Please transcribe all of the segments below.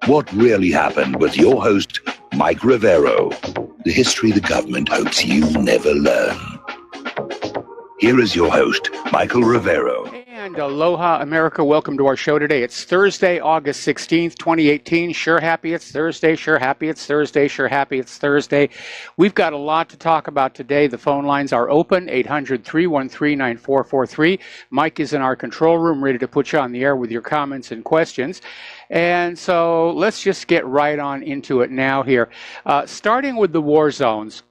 What really happened with your host, Mike Rivero, the history the government hopes you never learn. Here is your host, Michael Rivero. And aloha, America. Welcome to our show today. It's Thursday, August 16th, 2018. Sure happy it's Thursday. Sure happy it's Thursday. Sure happy it's Thursday. We've got a lot to talk about today. The phone lines are open, 800-313-9443. Mike is in our control room, ready to put you on the air with your comments and questions. And so let's just get right on into it now here. Starting with the war zones.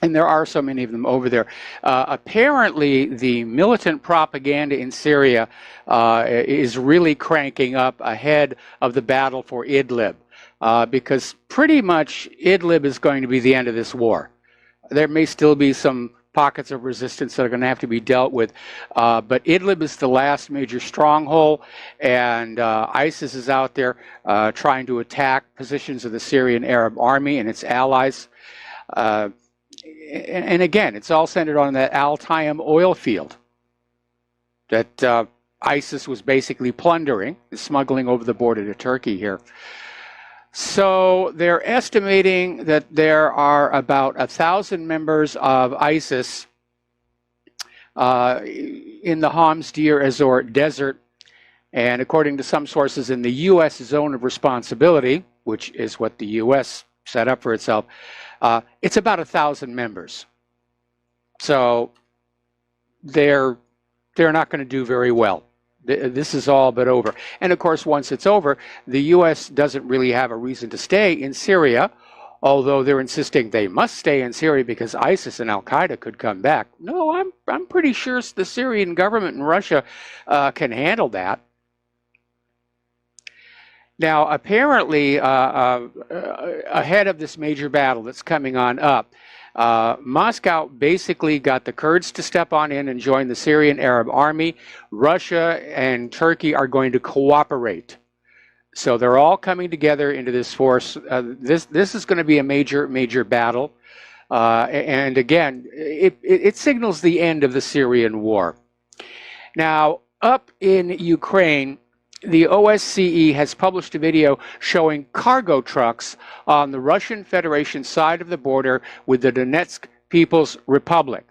And there are so many of them over there. Apparently, the militant propaganda in Syria is really cranking up ahead of the battle for Idlib, because pretty much Idlib is going to be the end of this war. There may still be some pockets of resistance that are going to have to be dealt with, but Idlib is the last major stronghold, and ISIS is out there trying to attack positions of the Syrian Arab Army and its allies. And again, it's all centered on that Al Tayum oil field that ISIS was basically plundering, smuggling over the border to Turkey here. So they're estimating that there are about 1,000 members of ISIS in the Homs Deir Azor Desert, and according to some sources in the U.S. zone of responsibility, which is what the U.S. set up for itself, it's about 1,000 members. So they're not going to do very well. This is all but over. And of course, once it's over, the U.S. doesn't really have a reason to stay in Syria, although they're insisting they must stay in Syria because ISIS and Al-Qaeda could come back. No, I'm pretty sure the Syrian government and Russia can handle that. Now, apparently, ahead of this major battle that's coming on up, Moscow basically got the Kurds to step on in and join the Syrian Arab Army. Russia and Turkey are going to cooperate. So they're all coming together into this force. This is going to be a major battle. And again, it signals the end of the Syrian war. Now, up in Ukraine, the OSCE has published a video showing cargo trucks on the Russian Federation side of the border with the Donetsk People's Republic.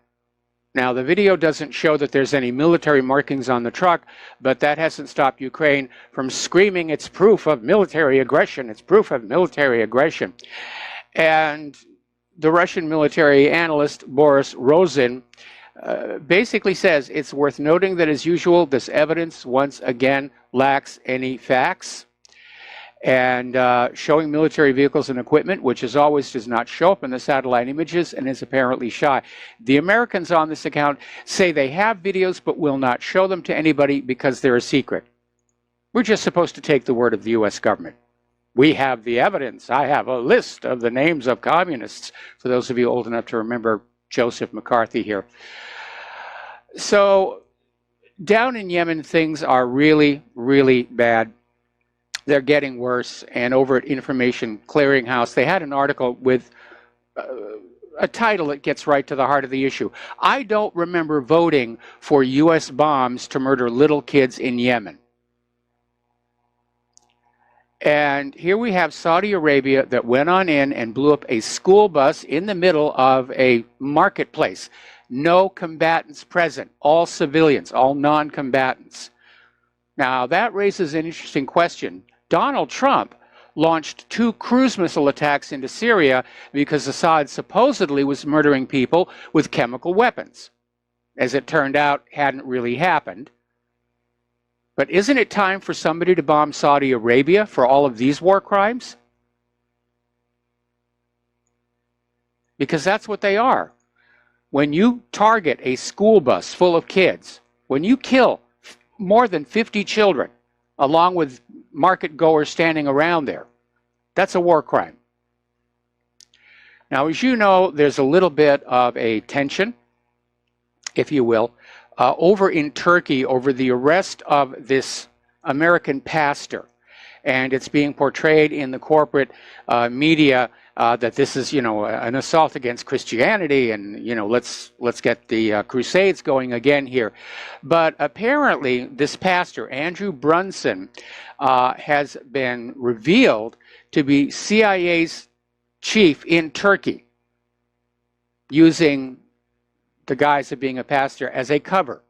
Now, the video doesn't show that there's any military markings on the truck, but that hasn't stopped Ukraine from screaming it's proof of military aggression. It's proof of military aggression. And the Russian military analyst Boris Rosin basically says it's worth noting that, as usual, this evidence once again lacks any facts, and showing military vehicles and equipment, which as always does not show up in the satellite images and is apparently shy. The Americans on this account say they have videos but will not show them to anybody because they're a secret. We're just supposed to take the word of the U.S. government. We have the evidence. I have a list of the names of communists, for those of you old enough to remember Joseph McCarthy here. So down in Yemen, things are really, really bad. They're getting worse. And over at Information Clearinghouse, they had an article with a title that gets right to the heart of the issue. I don't remember voting for U.S. bombs to murder little kids in Yemen. And here we have Saudi Arabia that went on in and blew up a school bus in the middle of a marketplace. No combatants present, all civilians, all non-combatants. Now, that raises an interesting question. Donald Trump launched 2 cruise missile attacks into Syria because Assad supposedly was murdering people with chemical weapons. As it turned out, hadn't really happened. But isn't it time for somebody to bomb Saudi Arabia for all of these war crimes? Because that's what they are. When you target a school bus full of kids, when you kill more than 50 children, along with market goers standing around there, that's a war crime. Now, as you know, there's a little bit of a tension, if you will, over in Turkey over the arrest of this American pastor. And it's being portrayed in the corporate media that this is, an assault against Christianity, and let's get the Crusades going again here. But apparently, this pastor Andrew Brunson has been revealed to be CIA's chief in Turkey, using the guise of being a pastor as a cover.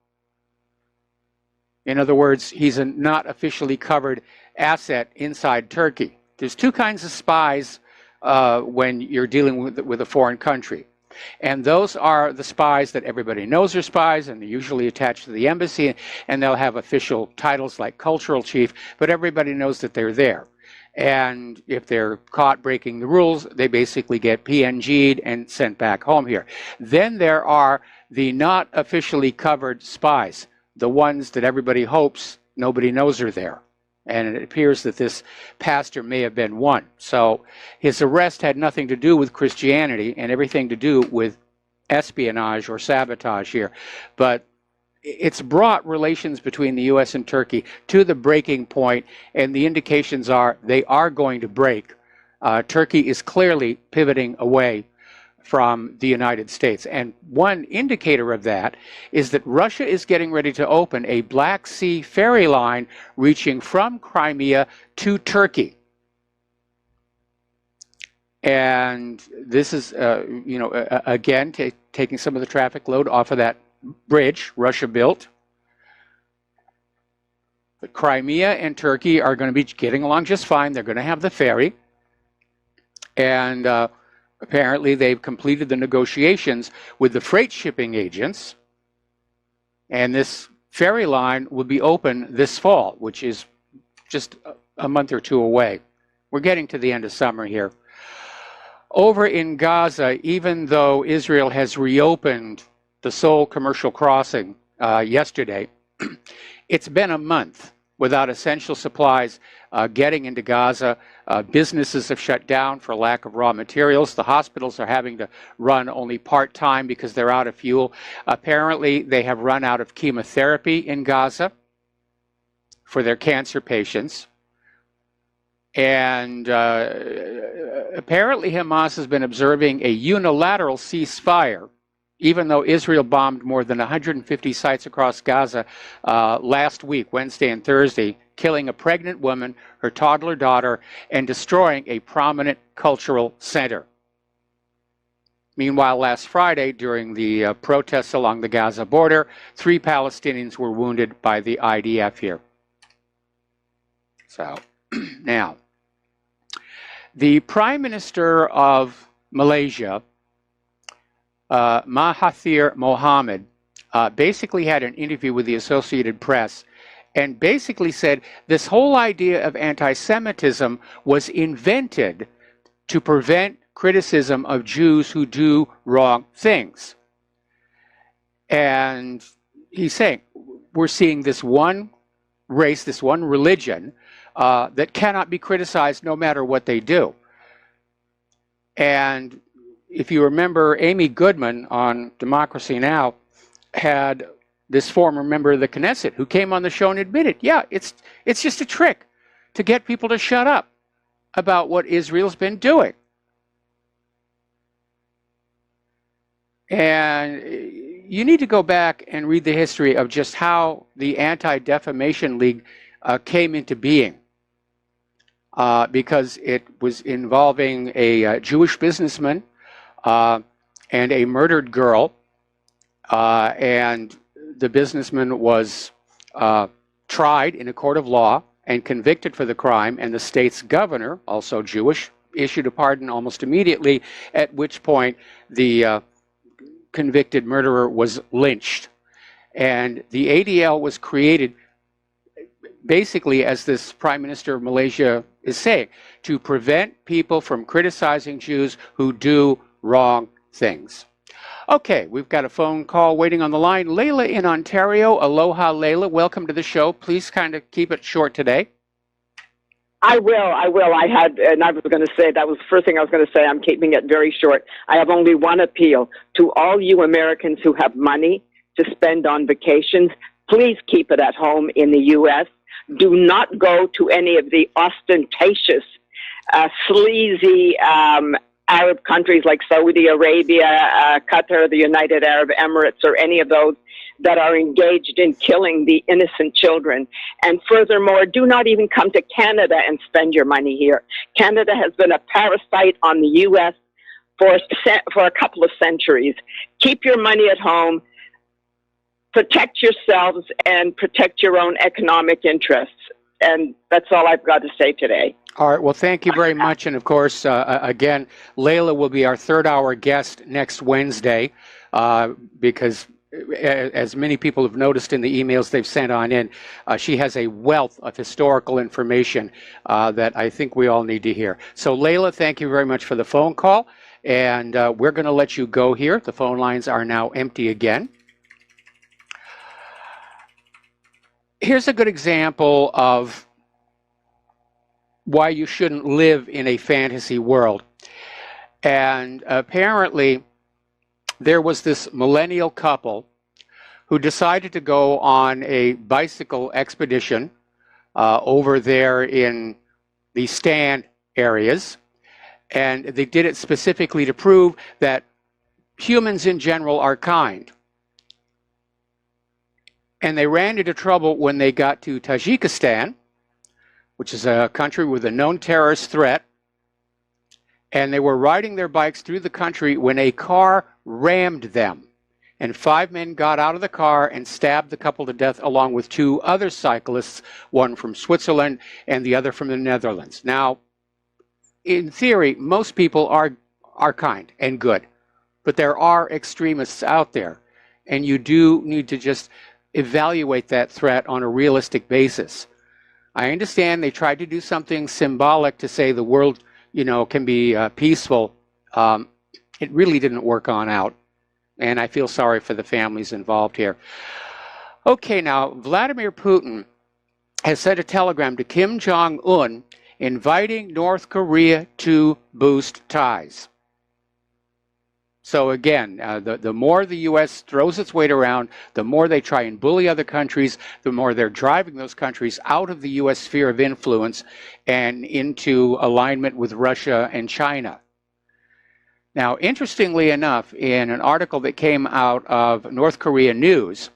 In other words, he's a not officially covered asset inside Turkey. There's two kinds of spies when you're dealing with a foreign country. And those are the spies that everybody knows are spies, and they're usually attached to the embassy, and they'll have official titles like cultural chief, but everybody knows that they're there. And if they're caught breaking the rules, they basically get PNG'd and sent back home here. Then there are the not officially covered spies, the ones that everybody hopes nobody knows are there. And it appears that this pastor may have been one. So his arrest had nothing to do with Christianity and everything to do with espionage or sabotage here. But it's brought relations between the U.S. and Turkey to the breaking point, and the indications are they are going to break. Turkey is clearly pivoting away from the United States. And one indicator of that is that Russia is getting ready to open a Black Sea ferry line reaching from Crimea to Turkey. And this is, again, taking some of the traffic load off of that bridge Russia built. But Crimea and Turkey are going to be getting along just fine. They're going to have the ferry. And apparently they've completed the negotiations with the freight shipping agents. And this ferry line will be open this fall, which is just a month or two away. We're getting to the end of summer here. Over in Gaza, even though Israel has reopened the sole commercial crossing yesterday, it's been a month without essential supplies getting into Gaza. Businesses have shut down for lack of raw materials. The hospitals are having to run only part-time because they're out of fuel. Apparently, they have run out of chemotherapy in Gaza for their cancer patients. And apparently Hamas has been observing a unilateral ceasefire, even though Israel bombed more than 150 sites across Gaza last week, Wednesday and Thursday, killing a pregnant woman, her toddler daughter, and destroying a prominent cultural center. Meanwhile, last Friday, during the protests along the Gaza border, 3 Palestinians were wounded by the IDF here. So, now, the Prime Minister of Malaysia, Mahathir Mohamad, basically had an interview with the Associated Press and basically said this whole idea of anti-Semitism was invented to prevent criticism of Jews who do wrong things. And he's saying, we're seeing this one race, this one religion, that cannot be criticized no matter what they do. And if you remember, Amy Goodman on Democracy Now! Had this former member of the Knesset who came on the show and admitted, yeah, it's just a trick to get people to shut up about what Israel's been doing. And you need to go back and read the history of just how the Anti-Defamation League came into being. Because it was involving a Jewish businessman and a murdered girl, and the businessman was tried in a court of law and convicted for the crime, and the state's governor, also Jewish, issued a pardon almost immediately, at which point the convicted murderer was lynched. And the ADL was created basically, as this Prime Minister of Malaysia is saying, to prevent people from criticizing Jews who do wrong things. Okay, we've got a phone call waiting on the line. Layla in Ontario. Aloha, Layla. Welcome to the show. Please kind of keep it short today. I will. And I was going to say, that was the first thing I was going to say. I'm keeping it very short. I have only one appeal to all you Americans who have money to spend on vacations. Please keep it at home in the U.S. Do not go to any of the ostentatious, sleazy Arab countries like Saudi Arabia, Qatar, the United Arab Emirates, or any of those that are engaged in killing the innocent children. And furthermore, do not even come to Canada and spend your money here. Canada has been a parasite on the U.S. for a couple of centuries. Keep your money at home, protect yourselves, and protect your own economic interests. And that's all I've got to say today. All right. Well, thank you very much. And of course, again, Layla will be our third-hour guest next Wednesday because, as many people have noticed in the emails they've sent on in, she has a wealth of historical information that I think we all need to hear. So, Layla, thank you very much for the phone call. And we're going to let you go here. The phone lines are now empty again. Here's a good example of why you shouldn't live in a fantasy world. And apparently, there was this millennial couple who decided to go on a bicycle expedition over there in the stand areas. And they did it specifically to prove that humans in general are kind. And they ran into trouble when they got to Tajikistan, which is a country with a known terrorist threat. And they were riding their bikes through the country when a car rammed them. And 5 men got out of the car and stabbed the couple to death, along with 2 other cyclists, one from Switzerland and the other from the Netherlands. Now, in theory, most people are kind and good, but there are extremists out there, and you do need to just evaluate that threat on a realistic basis. I understand they tried to do something symbolic to say the world, can be peaceful. It really didn't work on out, and I feel sorry for the families involved here. Okay, now, Vladimir Putin has sent a telegram to Kim Jong-un inviting North Korea to boost ties. So again, the more the U.S. throws its weight around, the more they try and bully other countries, the more they're driving those countries out of the U.S. sphere of influence and into alignment with Russia and China. Now, interestingly enough, in an article that came out of North Korea News,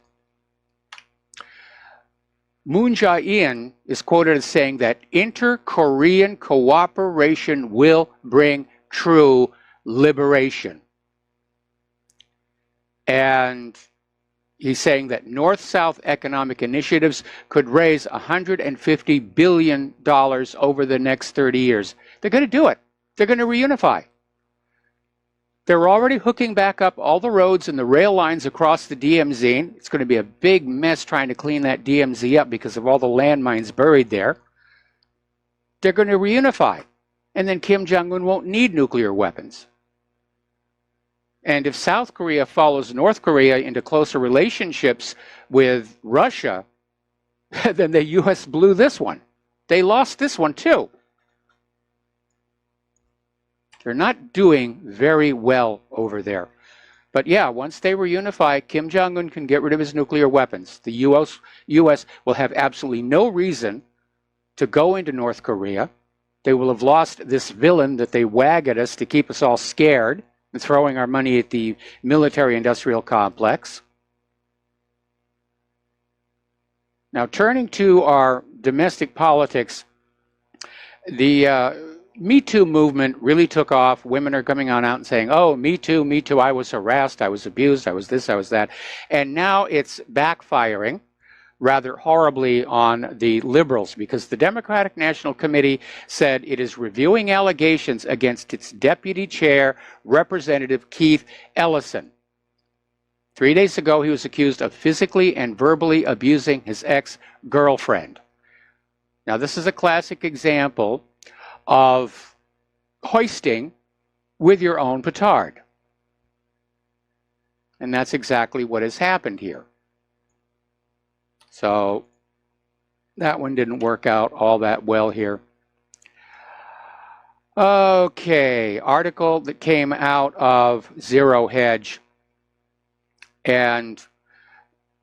Moon Jae-in is quoted as saying that inter-Korean cooperation will bring true liberation. And he's saying that North-South economic initiatives could raise $150 billion over the next 30 years. They're going to do it. They're going to reunify. They're already hooking back up all the roads and the rail lines across the DMZ. It's going to be a big mess trying to clean that DMZ up because of all the landmines buried there. They're going to reunify. And then Kim Jong-un won't need nuclear weapons. And if South Korea follows North Korea into closer relationships with Russia, then the U.S. blew this one. They lost this one too. They're not doing very well over there. But yeah, once they reunify, Kim Jong-un can get rid of his nuclear weapons. The U.S. will have absolutely no reason to go into North Korea. They will have lost this villain that they wag at us to keep us all scared and throwing our money at the military-industrial complex. Now, turning to our domestic politics, the Me Too movement really took off. Women are coming on out and saying, oh, me too, I was harassed, I was abused, I was this, I was that. And now it's backfiring rather horribly on the liberals because the Democratic National Committee said it is reviewing allegations against its deputy chair, Representative Keith Ellison. 3 days ago, he was accused of physically and verbally abusing his ex-girlfriend. Now, this is a classic example of hoisting with your own petard. And that's exactly what has happened here. So that one didn't work out all that well here. Okay, article that came out of Zero Hedge. And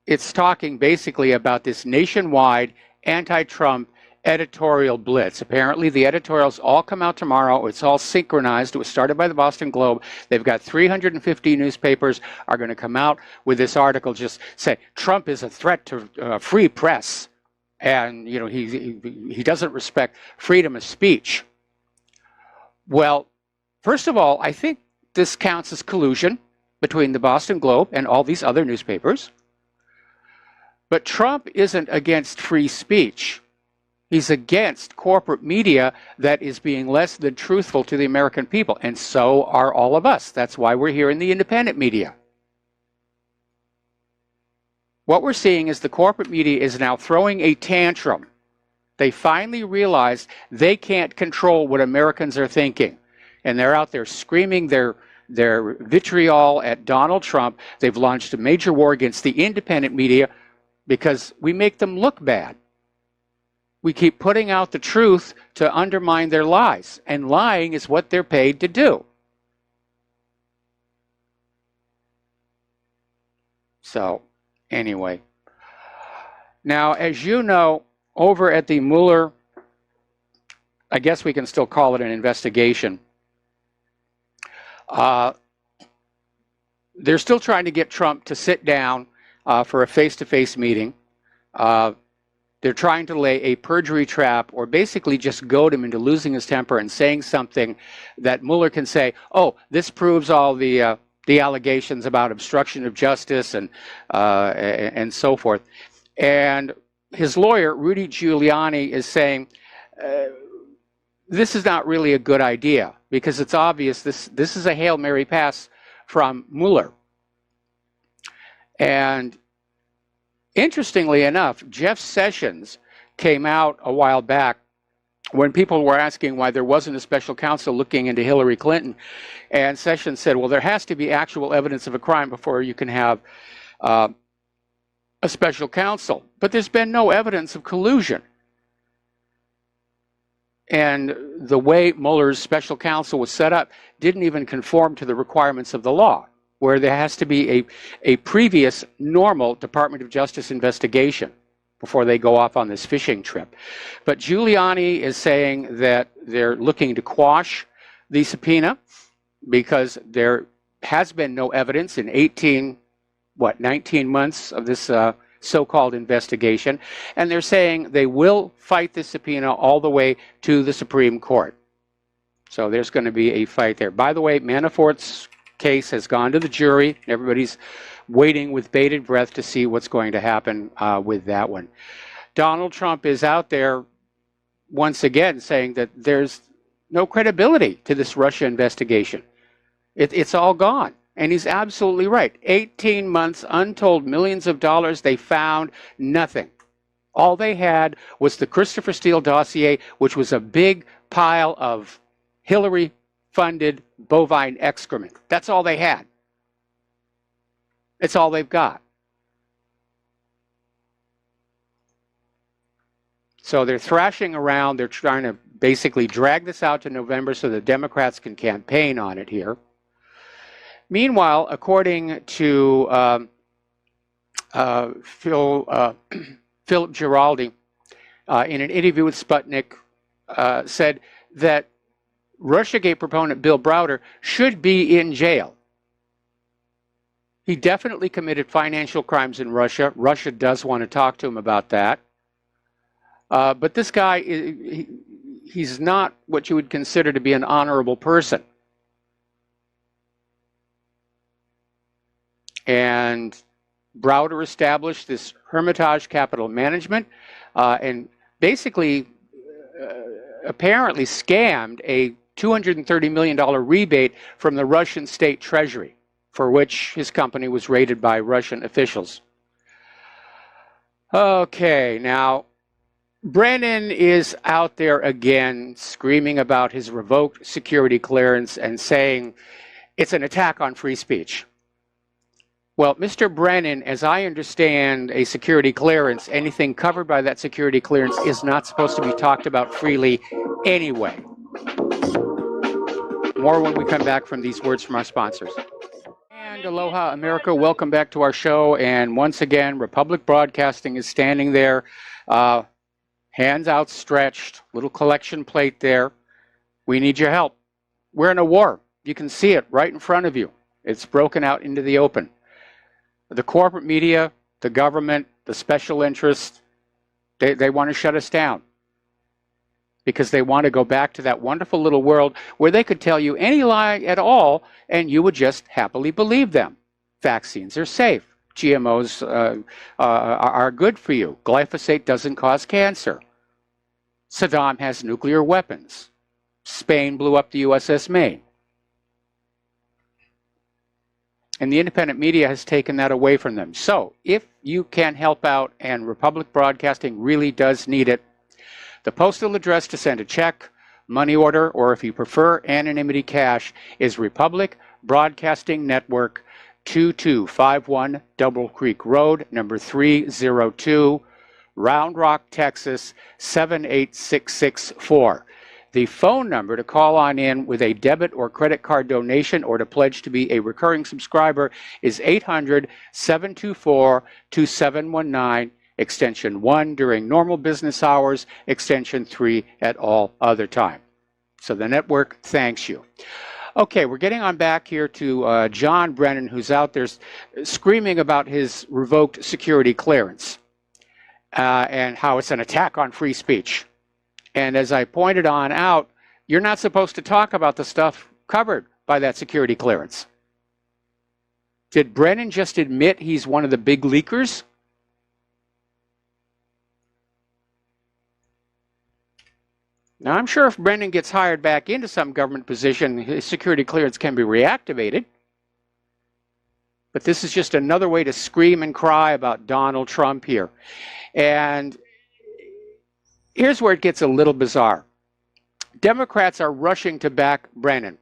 it's talking basically about this nationwide anti-Trump editorial blitz. Apparently, the editorials all come out tomorrow. It's all synchronized. It was started by the Boston Globe. They've got 350 newspapers are going to come out with this article, just say Trump is a threat to free press, and you know he doesn't respect freedom of speech. Well, first of all, I think this counts as collusion between the Boston Globe and all these other newspapers. But Trump isn't against free speech. He's against corporate media that is being less than truthful to the American people, and so are all of us. That's why we're here in the independent media. What we're seeing is the corporate media is now throwing a tantrum. They finally realize they can't control what Americans are thinking, and they're out there screaming their vitriol at Donald Trump. They've launched a major war against the independent media because we make them look bad. We keep putting out the truth to undermine their lies, and lying is what they're paid to do. So, anyway. Now, as you know, over at the Mueller, I guess we can still call it an investigation, they're still trying to get Trump to sit down for a face-to-face meeting. They're trying to lay a perjury trap, or basically just goad him into losing his temper and saying something that Mueller can say, oh, this proves all the allegations about obstruction of justice and so forth. And his lawyer, Rudy Giuliani, is saying, this is not really a good idea, because it's obvious this is a Hail Mary pass from Mueller. And interestingly enough, Jeff Sessions came out a while back when people were asking why there wasn't a special counsel looking into Hillary Clinton. And Sessions said, well, there has to be actual evidence of a crime before you can have a special counsel. But there's been no evidence of collusion. And the way Mueller's special counsel was set up didn't even conform to the requirements of the law, where there has to be a previous normal Department of Justice investigation before they go off on this fishing trip. But Giuliani is saying that they're looking to quash the subpoena because there has been no evidence in 19 months of this so-called investigation. And they're saying they will fight this subpoena all the way to the Supreme Court. So there's going to be a fight there. By the way, Manafort's case has gone to the jury. Everybody's waiting with bated breath to see what's going to happen with that one. Donald Trump is out there once again saying that there's no credibility to this Russia investigation. It's all gone. And he's absolutely right. 18 months, untold millions of dollars, they found nothing. All they had was the Christopher Steele dossier, which was a big pile of Hillary-funded bovine excrement. That's all they had. It's all they've got. So they're thrashing around. They're trying to basically drag this out to November so the Democrats can campaign on it here. Meanwhile, according to Philip Giraldi, in an interview with Sputnik, said that Russiagate proponent Bill Browder should be in jail. He definitely committed financial crimes in Russia. Russia does want to talk to him about that. But this guy, he's not what you would consider to be an honorable person. And Browder established this Hermitage Capital Management and basically apparently scammed a $230 million rebate from the Russian state treasury, for which his company was raided by Russian officials. Okay, now Brennan is out there again screaming about his revoked security clearance and saying it's an attack on free speech. Well, Mr. Brennan, as I understand a security clearance, anything covered by that security clearance is not supposed to be talked about freely anyway. More when we come back from these words from our sponsors. And aloha, America. Welcome back to our show. And once again, Republic Broadcasting is standing there Hands outstretched, little collection plate there. We need your help. We're in a war. You can see it right in front of you. It's broken out into the open. The corporate media, the government, the special interests, they want to shut us down because they want to go back to that wonderful little world where they could tell you any lie at all and you would just happily believe them. Vaccines are safe. GMOs are good for you. Glyphosate doesn't cause cancer. Saddam has nuclear weapons. Spain blew up the USS Maine. And the independent media has taken that away from them. So if you can help out, and Republic Broadcasting really does need it, the postal address to send a check, money order, or if you prefer anonymity cash, is Republic Broadcasting Network, 2251 Double Creek Road, number 302, Round Rock, Texas, 78664. The phone number to call on in with a debit or credit card donation or to pledge to be a recurring subscriber is 800-724-2719, extension 1 during normal business hours, extension 3 at all other time. So the network thanks you. Okay, we're getting on back here to John Brennan, who's out there screaming about his revoked security clearance and how it's an attack on free speech. And as I pointed on out, you're not supposed to talk about the stuff covered by that security clearance. Did Brennan just admit he's one of the big leakers? Now, I'm sure if Brennan gets hired back into some government position, his security clearance can be reactivated. But this is just another way to scream and cry about Donald Trump here. And here's where it gets a little bizarre. Democrats are rushing to back Brennan.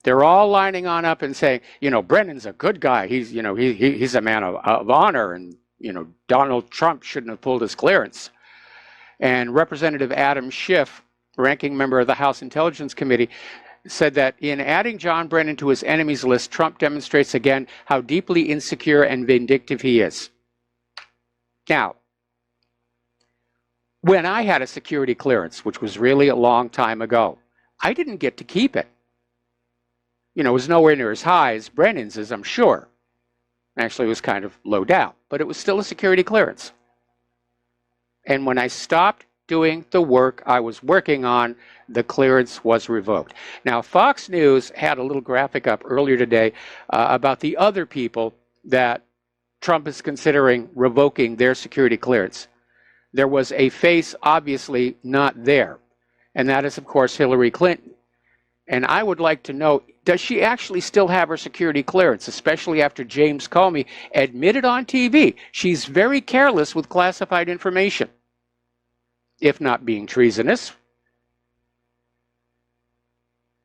They're all lining on up and saying, you know, Brennan's a good guy. He's a man of honor, and, you know, Donald Trump shouldn't have pulled his clearance. And Representative Adam Schiff, ranking member of the House Intelligence Committee, said that in adding John Brennan to his enemies list, Trump demonstrates again how deeply insecure and vindictive he is. Now, when I had a security clearance, which was really a long time ago, I didn't get to keep it. You know, it was nowhere near as high as Brennan's is, I'm sure. Actually, it was kind of low down, but it was still a security clearance. And when I stopped doing the work I was working on, the clearance was revoked. Now, Fox News had a little graphic up earlier today about the other people that Trump is considering revoking their security clearance. There was a face obviously not there, and that is, of course, Hillary Clinton. And I would like to know, does she actually still have her security clearance, especially after James Comey admitted on TV she's very careless with classified information, if not being treasonous?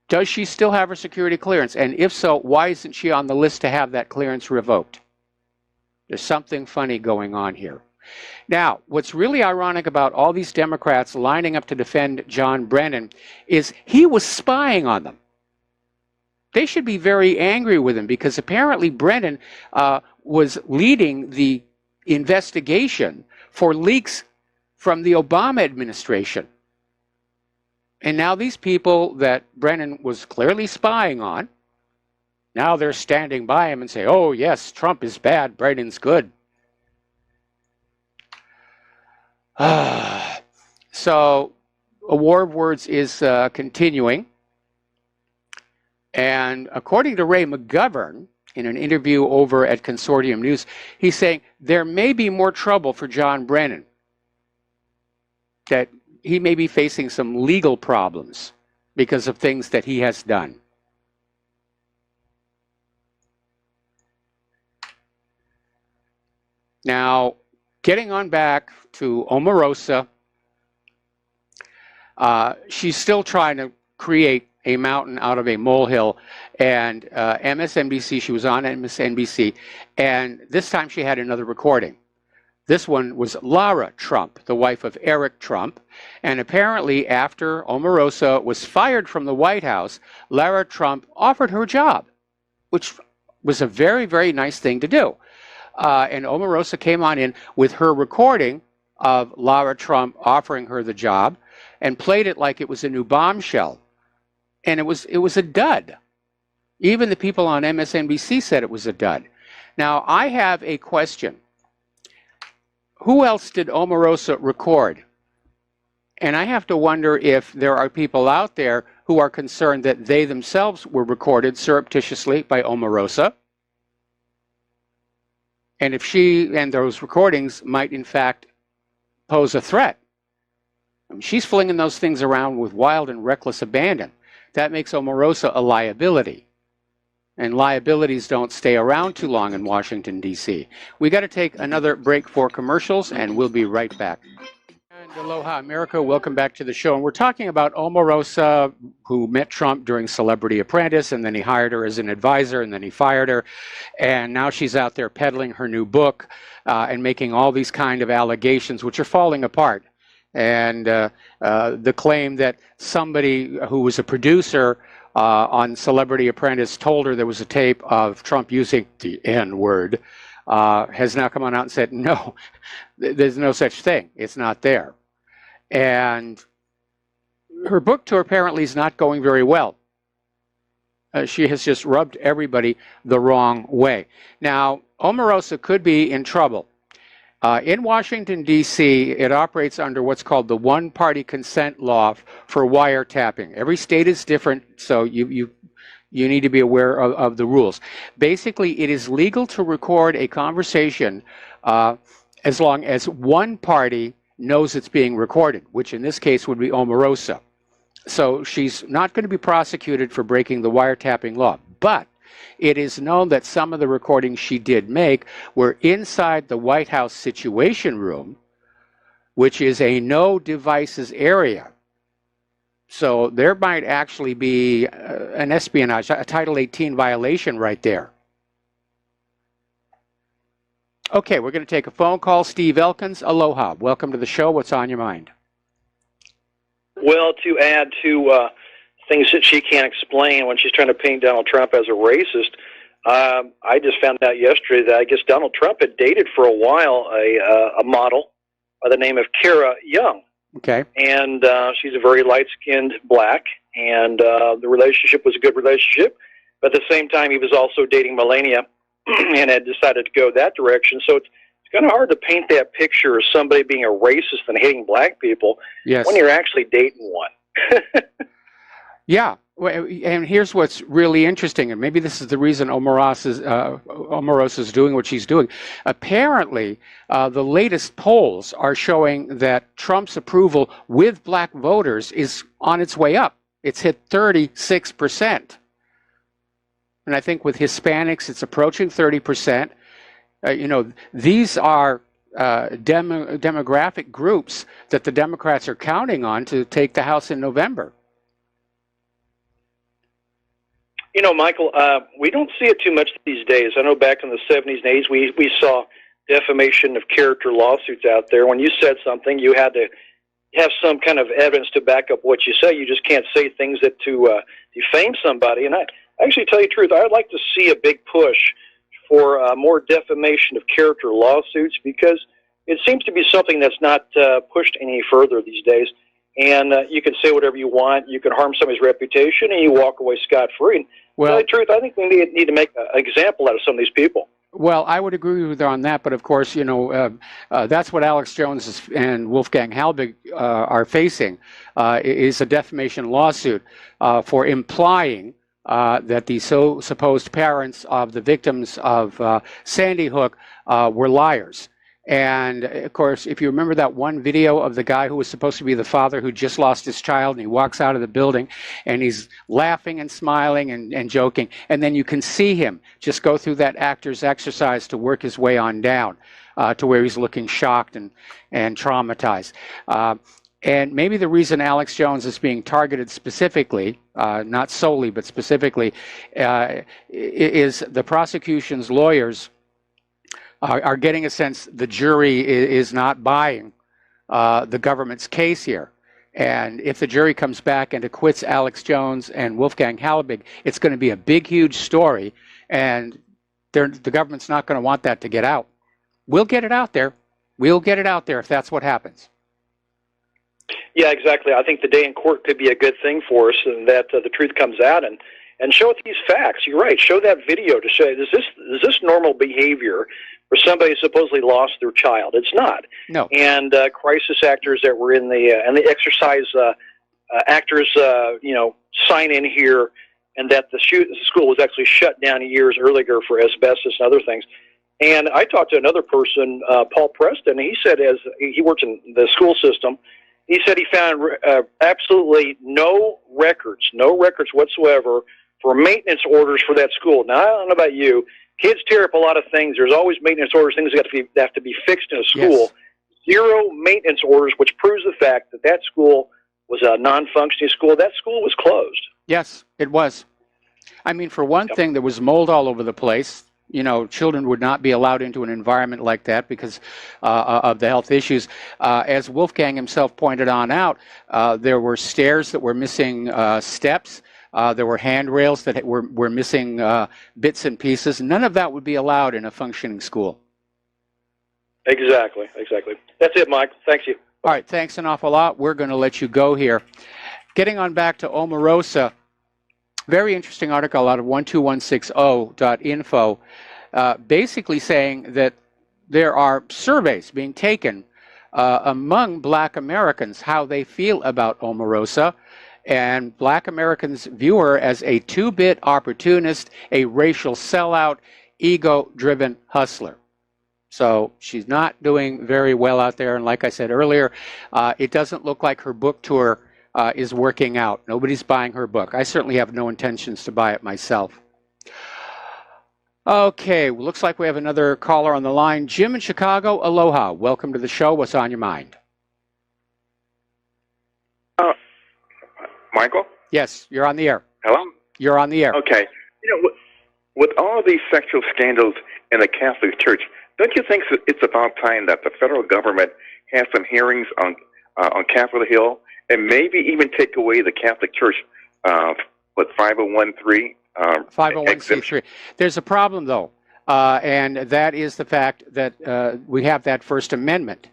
Does she still have her security clearance? And if so, why isn't she on the list to have that clearance revoked? There's something funny going on here. Now, what's really ironic about all these Democrats lining up to defend John Brennan is he was spying on them. They should be very angry with him because apparently Brennan was leading the investigation for leaks from the Obama administration. And now these people that Brennan was clearly spying on, now they're standing by him and say, oh yes, Trump is bad, Brennan's good. So a war of words is continuing. And according to Ray McGovern, in an interview over at Consortium News, he's saying there may be more trouble for John Brennan, that he may be facing some legal problems because of things that he has done. Now, getting on back to Omarosa, she's still trying to create a mountain out of a molehill. And MSNBC, she was on MSNBC, and this time she had another recording. This one was Lara Trump, the wife of Eric Trump. And apparently after Omarosa was fired from the White House, Lara Trump offered her a job, which was a very, very nice thing to do. And Omarosa came on in with her recording of Lara Trump offering her the job and played it like it was a new bombshell. And it was a dud. Even the people on MSNBC said it was a dud. Now, I have a question. Who else did Omarosa record? And I have to wonder if there are people out there who are concerned that they themselves were recorded surreptitiously by Omarosa. And if she and those recordings might, in fact, pose a threat. I mean, she's flinging those things around with wild and reckless abandon. That makes Omarosa a liability. And liabilities don't stay around too long in Washington, D.C. We got to take another break for commercials, and we'll be right back. And aloha, America. Welcome back to the show. And we're talking about Omarosa, who met Trump during Celebrity Apprentice, and then he hired her as an advisor, and then he fired her. And now she's out there peddling her new book and making all these kind of allegations, which are falling apart. And the claim that somebody who was a producer on Celebrity Apprentice told her there was a tape of Trump using the N-word has now come on out and said, no, there's no such thing. It's not there. And her book tour apparently is not going very well. She has just rubbed everybody the wrong way. Now, Omarosa could be in trouble. In Washington, D.C., it operates under what's called the one-party consent law for wiretapping. Every state is different, so you need to be aware of the rules. Basically, it is legal to record a conversation as long as one party knows it's being recorded, which in this case would be Omarosa. So she's not going to be prosecuted for breaking the wiretapping law. But it is known that some of the recordings she did make were inside the White House Situation Room, which is a no devices area. So there might actually be an espionage, a Title 18 violation right there. Okay, we're going to take a phone call. Steve Elkins, aloha. Welcome to the show. What's on your mind? Well, to add to things that she can't explain when she's trying to paint Donald Trump as a racist, I just found out yesterday that I guess Donald Trump had dated for a while a model by the name of Kara Young. Okay. And she's a very light-skinned black, and the relationship was a good relationship. But at the same time, he was also dating Melania and had decided to go that direction. So it's kind of hard to paint that picture of somebody being a racist and hating black people when you're actually dating one. Yeah, and here's what's really interesting, and maybe this is the reason Omarosa is doing what she's doing. Apparently, the latest polls are showing that Trump's approval with black voters is on its way up. It's hit 36%. And I think with Hispanics, it's approaching 30%. These are demographic groups that the Democrats are counting on to take the House in November. You know, Michael, we don't see it too much these days. I know back in the 70s and 80s, we saw defamation of character lawsuits out there. When you said something, you had to have some kind of evidence to back up what you say. You just can't say things that to defame somebody. And I actually tell you the truth, I'd like to see a big push for more defamation of character lawsuits, because it seems to be something that's not pushed any further these days. And you can say whatever you want. You can harm somebody's reputation, and you walk away scot-free. Well, to tell you the truth, I think we need to make an example out of some of these people. Well, I would agree with her on that, but of course, that's what Alex Jones and Wolfgang Halbig are facing, is a defamation lawsuit for implying that the supposed parents of the victims of Sandy Hook were liars. And, of course, if you remember that one video of the guy who was supposed to be the father who just lost his child, and he walks out of the building, and he's laughing and smiling and joking, and then you can see him just go through that actor's exercise to work his way on down to where he's looking shocked and traumatized. And maybe the reason Alex Jones is being targeted specifically, not solely, but specifically, is the prosecution's lawyers are getting a sense the jury is not buying the government's case here. And if the jury comes back and acquits Alex Jones and Wolfgang Halbig, it's going to be a big, huge story, and the government's not going to want that to get out. We'll get it out there. We'll get it out there if that's what happens. Yeah, exactly. I think the day in court could be a good thing for us, and that the truth comes out, and show these facts. You're right. Show that video to show is this normal behavior for somebody who supposedly lost their child? It's not. No. And crisis actors that were in the and the exercise actors, sign in here, and that the school was actually shut down years earlier for asbestos and other things. And I talked to another person, Paul Preston, and he said, as he works in the school system, he said he found absolutely no records whatsoever for maintenance orders for that school. Now, I don't know about you. Kids tear up a lot of things. There's always maintenance orders, things that have to be fixed in a school. Yes. Zero maintenance orders, which proves the fact that that school was a non-functioning school. That school was closed. Yes, it was. I mean, for one thing, there was mold all over the place. Children would not be allowed into an environment like that because of the health issues. As Wolfgang himself pointed out, there were stairs that were missing steps. There were handrails that were missing bits and pieces. None of that would be allowed in a functioning school. Exactly. That's it, Mike. Thank you. All right, thanks an awful lot. We're going to let you go here. Getting on back to Omarosa, very interesting article out of 12160.info, basically saying that there are surveys being taken among Black Americans, how they feel about Omarosa, and Black Americans view her as a two-bit opportunist, a racial sellout, ego-driven hustler. So she's not doing very well out there, and like I said earlier, it doesn't look like her book tour is working out. Nobody's buying her book. I certainly have no intentions to buy it myself. Okay, well, looks like we have another caller on the line. Jim in Chicago, aloha. Welcome to the show. What's on your mind? Michael? Yes, you're on the air. Hello? You're on the air. Okay. With all these sexual scandals in the Catholic Church, don't you think it's about time that the federal government has some hearings on Capitol Hill and maybe even take away the Catholic Church, 501(c)(3)? 501(c)(3). There's a problem, though, and that is the fact that we have that First Amendment.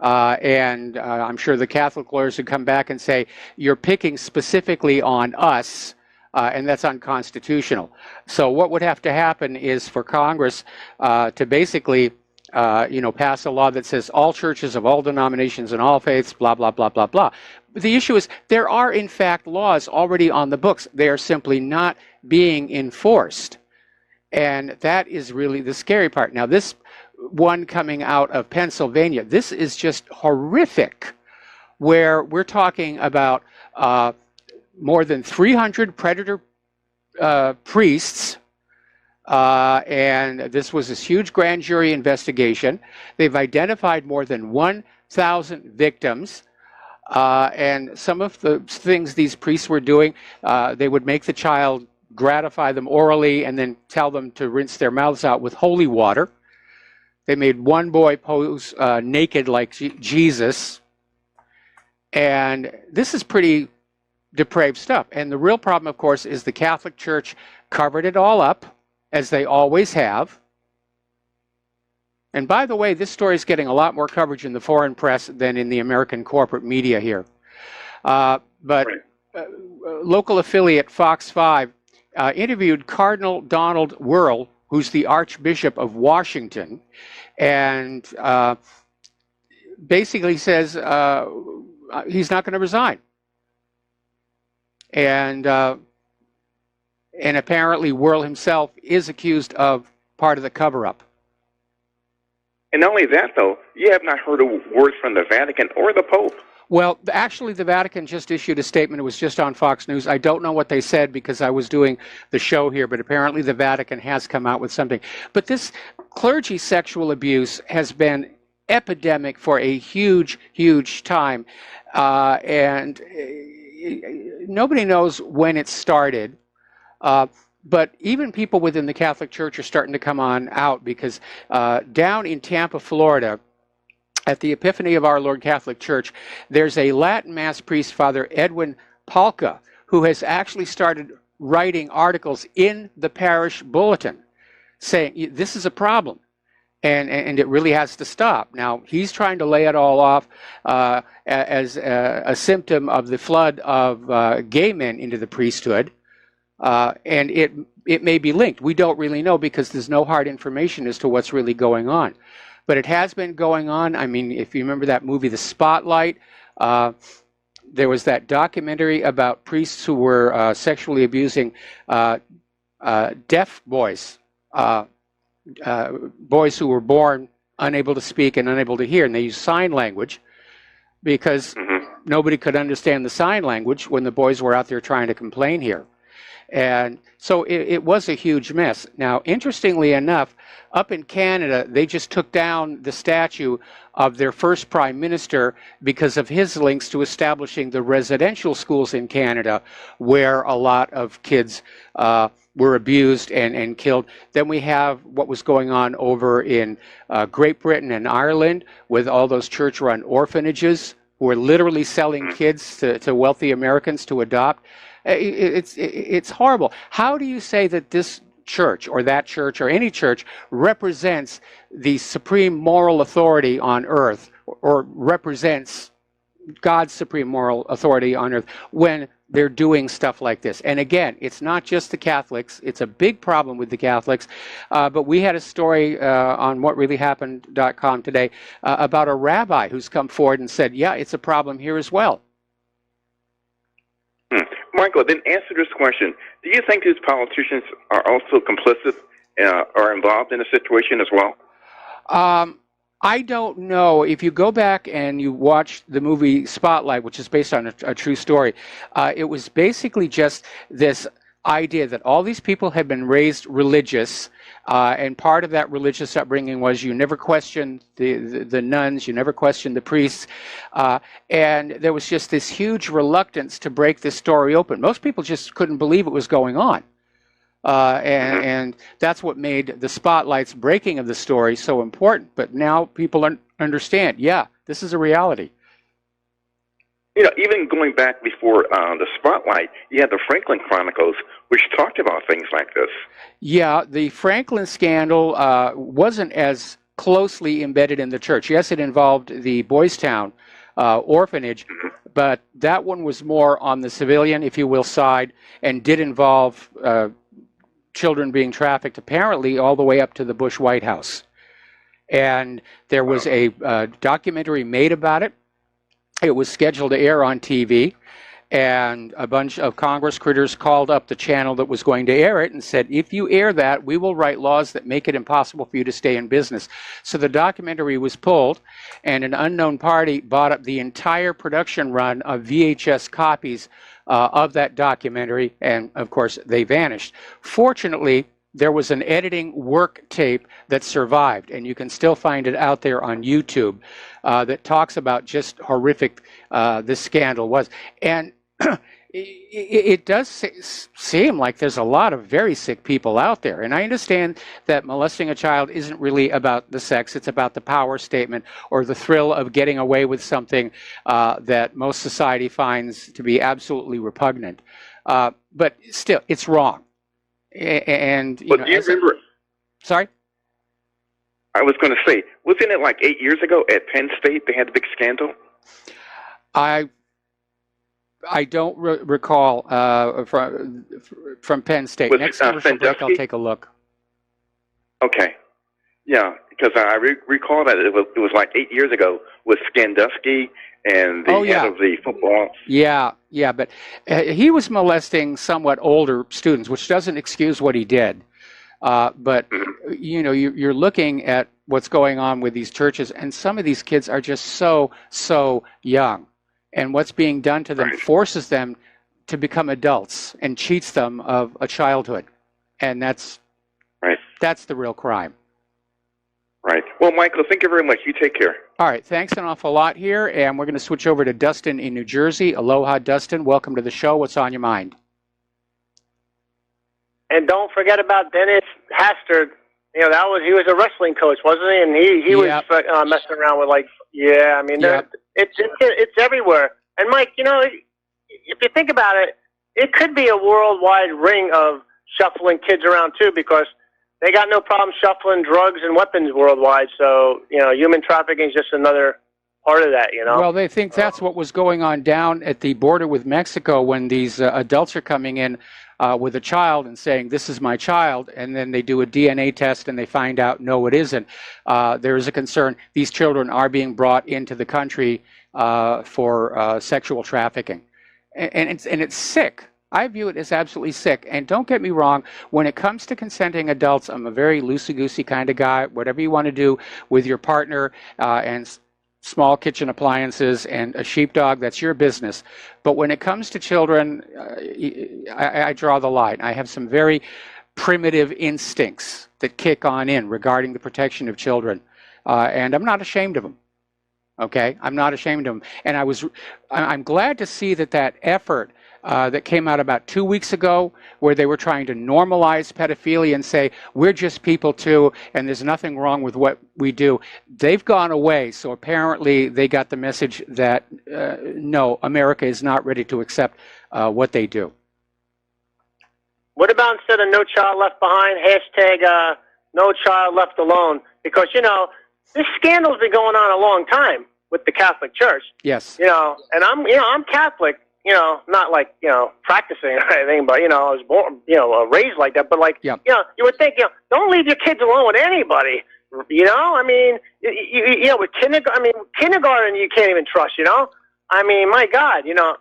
And I'm sure the Catholic lawyers would come back and say, you're picking specifically on us, and that's unconstitutional. So what would have to happen is for Congress to basically pass a law that says all churches of all denominations and all faiths, blah, blah, blah, blah, blah. But the issue is there are, in fact, laws already on the books. They are simply not being enforced. And that is really the scary part. Now, this one coming out of Pennsylvania, this is just horrific, where we're talking about more than 300 predator priests. And this was this huge grand jury investigation. They've identified more than 1,000 victims. And some of the things these priests were doing, they would make the child gratify them orally and then tell them to rinse their mouths out with holy water. They made one boy pose naked like Jesus. And this is pretty depraved stuff. And the real problem, of course, is the Catholic Church covered it all up, as they always have. And by the way, this story is getting a lot more coverage in the foreign press than in the American corporate media here. Local affiliate Fox 5 interviewed Cardinal Donald Wuerl, who's the Archbishop of Washington, and basically says he's not going to resign. And apparently Wuerl himself is accused of part of the cover-up. And not only that, though, you have not heard a word from the Vatican or the Pope. Well, actually, the Vatican just issued a statement. It was just on Fox News. I don't know what they said because I was doing the show here, but apparently the Vatican has come out with something. But this clergy sexual abuse has been epidemic for a huge, huge time. And nobody knows when it started. But even people within the Catholic Church are starting to come on out because down in Tampa, Florida, at the Epiphany of Our Lord Catholic Church, there's a Latin Mass priest, Father Edwin Palca, who has actually started writing articles in the parish bulletin saying this is a problem. And it really has to stop. Now, he's trying to lay it all off as a symptom of the flood of gay men into the priesthood, and it may be linked. We don't really know because there's no hard information as to what's really going on. But it has been going on. I mean, if you remember that movie, The Spotlight, there was that documentary about priests who were sexually abusing deaf boys. Boys who were born unable to speak and unable to hear, and they used sign language because nobody could understand the sign language when the boys were out there trying to complain here. And so it was a huge mess. Now, interestingly enough, up in Canada, they just took down the statue of their first prime minister because of his links to establishing the residential schools in Canada, where a lot of kids were abused and killed. Then we have what was going on over in Great Britain and Ireland with all those church-run orphanages who were literally selling kids to wealthy Americans to adopt. It's horrible. How do you say that this church or that church or any church represents the supreme moral authority on earth or represents God's supreme moral authority on earth when they're doing stuff like this? And again, it's not just the Catholics. It's a big problem with the Catholics. But we had a story on whatreallyhappened.com today about a rabbi who's come forward and said, yeah, it's a problem here as well. Michael, then answer this question. Do you think these politicians are also complicit or involved in the situation as well? I don't know. If you go back and you watch the movie Spotlight, which is based on a true story, it was basically just this idea that all these people had been raised religious, and part of that religious upbringing was you never questioned the nuns, you never questioned the priests, and there was just this huge reluctance to break this story open. Most people just couldn't believe it was going on. And that's what made the Spotlight's breaking of the story so important. But now people understand, yeah, this is a reality. You know, even going back before the Spotlight, you had the Franklin Chronicles, which talked about things like this. Yeah, the Franklin scandal wasn't as closely embedded in the church. Yes, it involved the Boys Town orphanage, but that one was more on the civilian, if you will, side, and did involve children being trafficked, apparently all the way up to the Bush White House. And there was a documentary made about it. It was scheduled to air on TV, and a bunch of Congress critters called up the channel that was going to air it and said, if you air that, we will write laws that make it impossible for you to stay in business. So the documentary was pulled, and an unknown party bought up the entire production run of VHS copies of that documentary, and of course they vanished. Fortunately, there was an editing work tape that survived, and you can still find it out there on YouTube, that talks about just horrific this scandal was. And it does seem like there's a lot of very sick people out there. And I understand that molesting a child isn't really about the sex, it's about the power statement or the thrill of getting away with something that most society finds to be absolutely repugnant. But still, it's wrong. And do you remember? Sorry? I was going to say, wasn't it like 8 years ago at Penn State they had the big scandal? I don't recall from Penn State. Next commercial break, I'll take a look. Okay. Yeah, because I recall that it was like 8 years ago with Skandusky and the head of the football. Yeah, but he was molesting somewhat older students, which doesn't excuse what he did. But, you know, you're looking at what's going on with these churches, and some of these kids are just so young. And what's being done to them forces them to become adults and cheats them of a childhood. And that's the real crime. Right. Well, Michael, thank you very much. You take care. All right. Thanks an awful lot here. And we're going to switch over to Dustin in New Jersey. Aloha, Dustin. Welcome to the show. What's on your mind? And don't forget about Dennis Hastert. You know, he was a wrestling coach, wasn't he? And he was messing around with it's everywhere. And Mike, you know, if you think about it, it could be a worldwide ring of shuffling kids around too, because they got no problem shuffling drugs and weapons worldwide. So, you know, human trafficking is just another part of that, you know. Well, they think that's what was going on down at the border with Mexico when these adults are coming in with a child and saying, this is my child, and then they do a DNA test and they find out, no, it isn't. There is a concern. These children are being brought into the country for sexual trafficking. And it's sick. I view it as absolutely sick. And don't get me wrong, when it comes to consenting adults, I'm a very loosey-goosey kind of guy. Whatever you want to do with your partner and small kitchen appliances and a sheepdog, that's your business. But when it comes to children, I draw the line. I have some very primitive instincts that kick on in regarding the protection of children. And I'm not ashamed of them. Okay? I'm not ashamed of them. And I'm glad to see that effort that came out about 2 weeks ago, where they were trying to normalize pedophilia and say, we're just people too, and there's nothing wrong with what we do. They've gone away, so apparently they got the message that, no, America is not ready to accept what they do. What about instead of No Child Left Behind, hashtag No Child Left Alone? Because, you know, this scandal's been going on a long time with the Catholic Church. Yes. You know, and I'm Catholic. You know, not like, you know, practicing or anything, but, you know, I was born, you know, raised like that. But, like, yep. You know, you would think, you know, don't leave your kids alone with anybody. You know, I mean, you know, with kindergarten, you can't even trust, you know. I mean, my God, you know,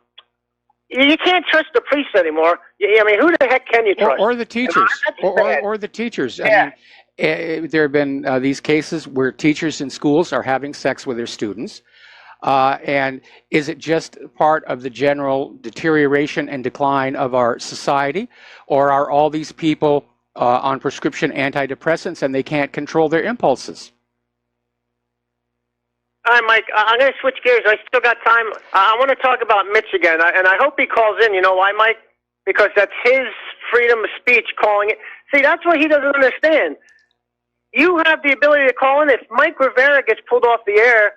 you can't trust the priests anymore. I mean, who the heck can you trust? Or the teachers. Or the teachers. Yeah. I mean, there have been these cases where teachers in schools are having sex with their students. And is it just part of the general deterioration and decline of our society? Or are all these people on prescription antidepressants and they can't control their impulses? All right, Mike, I'm going to switch gears. I still got time. I want to talk about Mitch again, and I hope he calls in. You know why, Mike? Because that's his freedom of speech calling it. See, that's what he doesn't understand. You have the ability to call in. If Mike Rivera gets pulled off the air,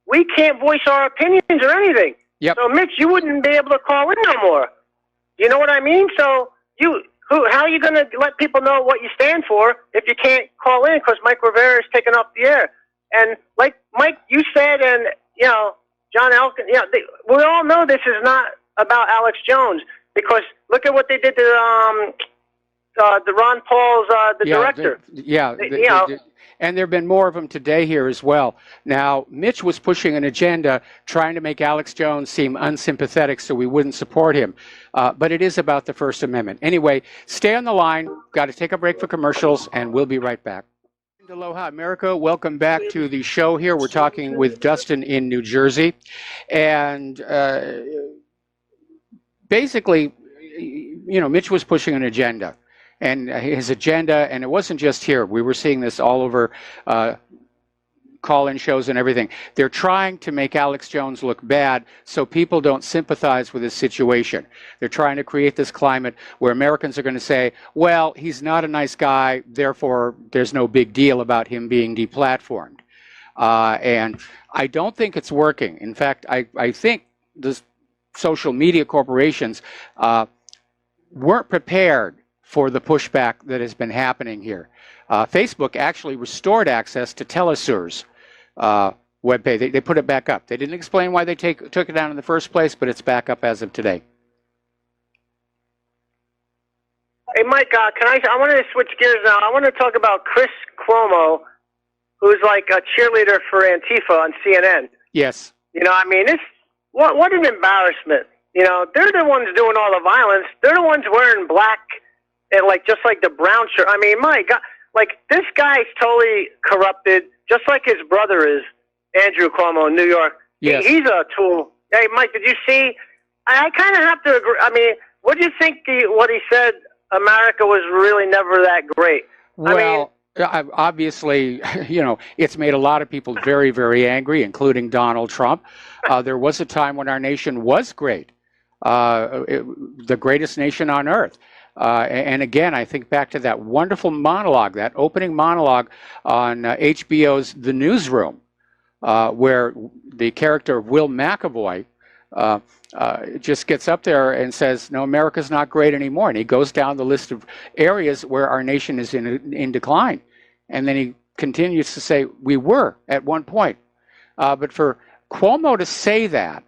we can't voice our opinions or anything. Yep. So, Mitch, you wouldn't be able to call in no more. You know what I mean? So, how are you going to let people know what you stand for if you can't call in because Mike Rivera is taken off the air? And like Mike, you said, and, you know, John Elkin, you know, we all know this is not about Alex Jones because look at what they did to Ron Paul's, the director. And there have been more of them today here as well. Now, Mitch was pushing an agenda trying to make Alex Jones seem unsympathetic so we wouldn't support him. But it is about the First Amendment. Anyway, stay on the line. Got to take a break for commercials, and we'll be right back. Aloha, America. Welcome back to the show here. We're talking with Dustin in New Jersey. And basically, you know, Mitch was pushing an agenda. And his agenda, and it wasn't just here. We were seeing this all over call-in shows and everything. They're trying to make Alex Jones look bad so people don't sympathize with his situation. They're trying to create this climate where Americans are going to say, well, he's not a nice guy, therefore there's no big deal about him being deplatformed. And I don't think it's working. In fact, I think the social media corporations weren't prepared for the pushback that has been happening here. Facebook actually restored access to Telesur's webpage. They put it back up. They didn't explain why they took it down in the first place, but it's back up as of today. Hey, Mike, I want to switch gears now. I want to talk about Chris Cuomo, who's like a cheerleader for Antifa on CNN. Yes. You know, I mean, what an embarrassment. You know, they're the ones doing all the violence. They're the ones wearing black and just like the brown shirt. I mean, my God, like this guy's totally corrupted, just like his brother is, Andrew Cuomo in New York. Yes. He's a tool. Hey, Mike, did you see? I kind of have to agree. I mean, what do you think what he said, America was really never that great? Well, obviously, you know, it's made a lot of people very, very angry, including Donald Trump. There was a time when our nation was great, the greatest nation on earth. And again, I think back to that wonderful monologue, that opening monologue on HBO's The Newsroom, where the character of Will McAvoy just gets up there and says, no, America's not great anymore. And he goes down the list of areas where our nation is in decline. And then he continues to say, we were at one point. But for Cuomo to say that,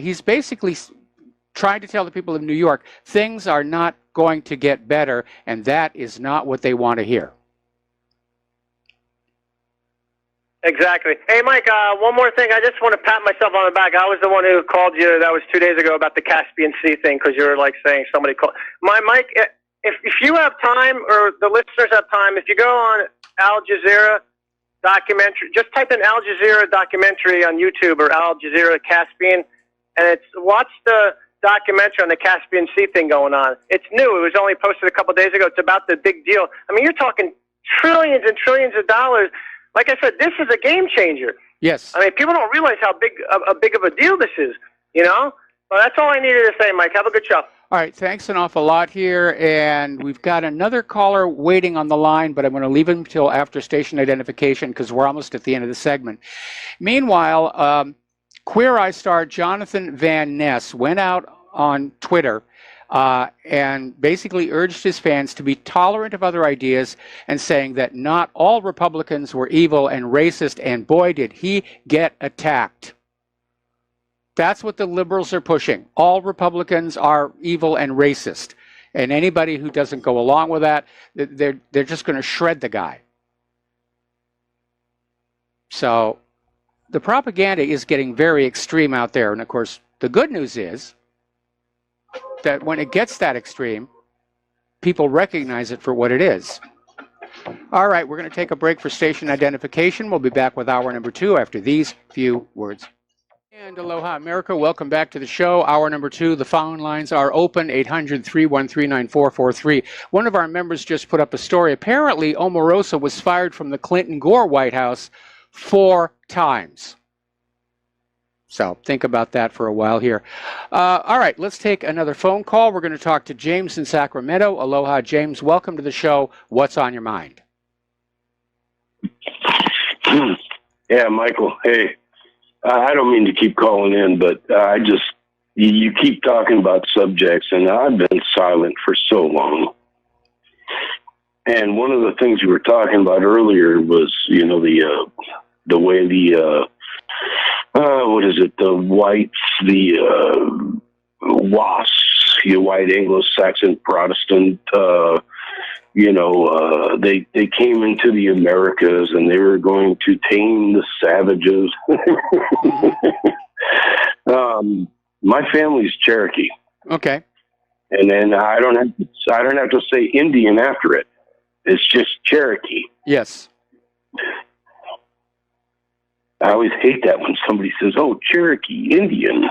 he's basically trying to tell the people of New York, things are not going to get better, and that is not what they want to hear. Exactly. Hey, Mike, one more thing. I just want to pat myself on the back. I was the one who called you, that was 2 days ago, about the Caspian Sea thing, because you were like saying somebody called. Mike, if you have time, or the listeners have time, if you go on Al Jazeera documentary, just type in Al Jazeera documentary on YouTube, or Al Jazeera Caspian, and watch the documentary on the Caspian Sea thing going on. It's new. It was only posted a couple of days ago. It's about the big deal. I mean, you're talking trillions and trillions of dollars. Like I said, this is a game changer. Yes. I mean, people don't realize how big of a deal this is, you know? Well, that's all I needed to say, Mike. Have a good show. All right, thanks an awful lot here. And we've got another caller waiting on the line, but I'm going to leave him until after station identification because we're almost at the end of the segment. Meanwhile, Queer Eye star Jonathan Van Ness went out on Twitter and basically urged his fans to be tolerant of other ideas and saying that not all Republicans were evil and racist, and boy, did he get attacked. That's what the liberals are pushing. All Republicans are evil and racist, and anybody who doesn't go along with that, they're just going to shred the guy. So the propaganda is getting very extreme out there, and of course, the good news is that when it gets that extreme, people recognize it for what it is. All right, we're going to take a break for station identification. We'll be back with hour number 2 after these few words. And aloha, America. Welcome back to the show. Hour number 2. The phone lines are open, 800-313-9443. One of our members just put up a story. Apparently, Omarosa was fired from the Clinton-Gore White House 4 times. So think about that for a while here. All right, let's take another phone call. We're going to talk to James in Sacramento. Aloha, James. Welcome to the show. What's on your mind? Yeah, Michael. Hey, I don't mean to keep calling in, but you keep talking about subjects, and I've been silent for so long. And one of the things you were talking about earlier was, you know, the way what is it? The whites, the WASPs, the white Anglo-Saxon Protestant, they came into the Americas and they were going to tame the savages. My family's Cherokee. Okay. And then I don't have to say Indian after it. It's just Cherokee. Yes. I always hate that when somebody says, "Oh, Cherokee, Indian."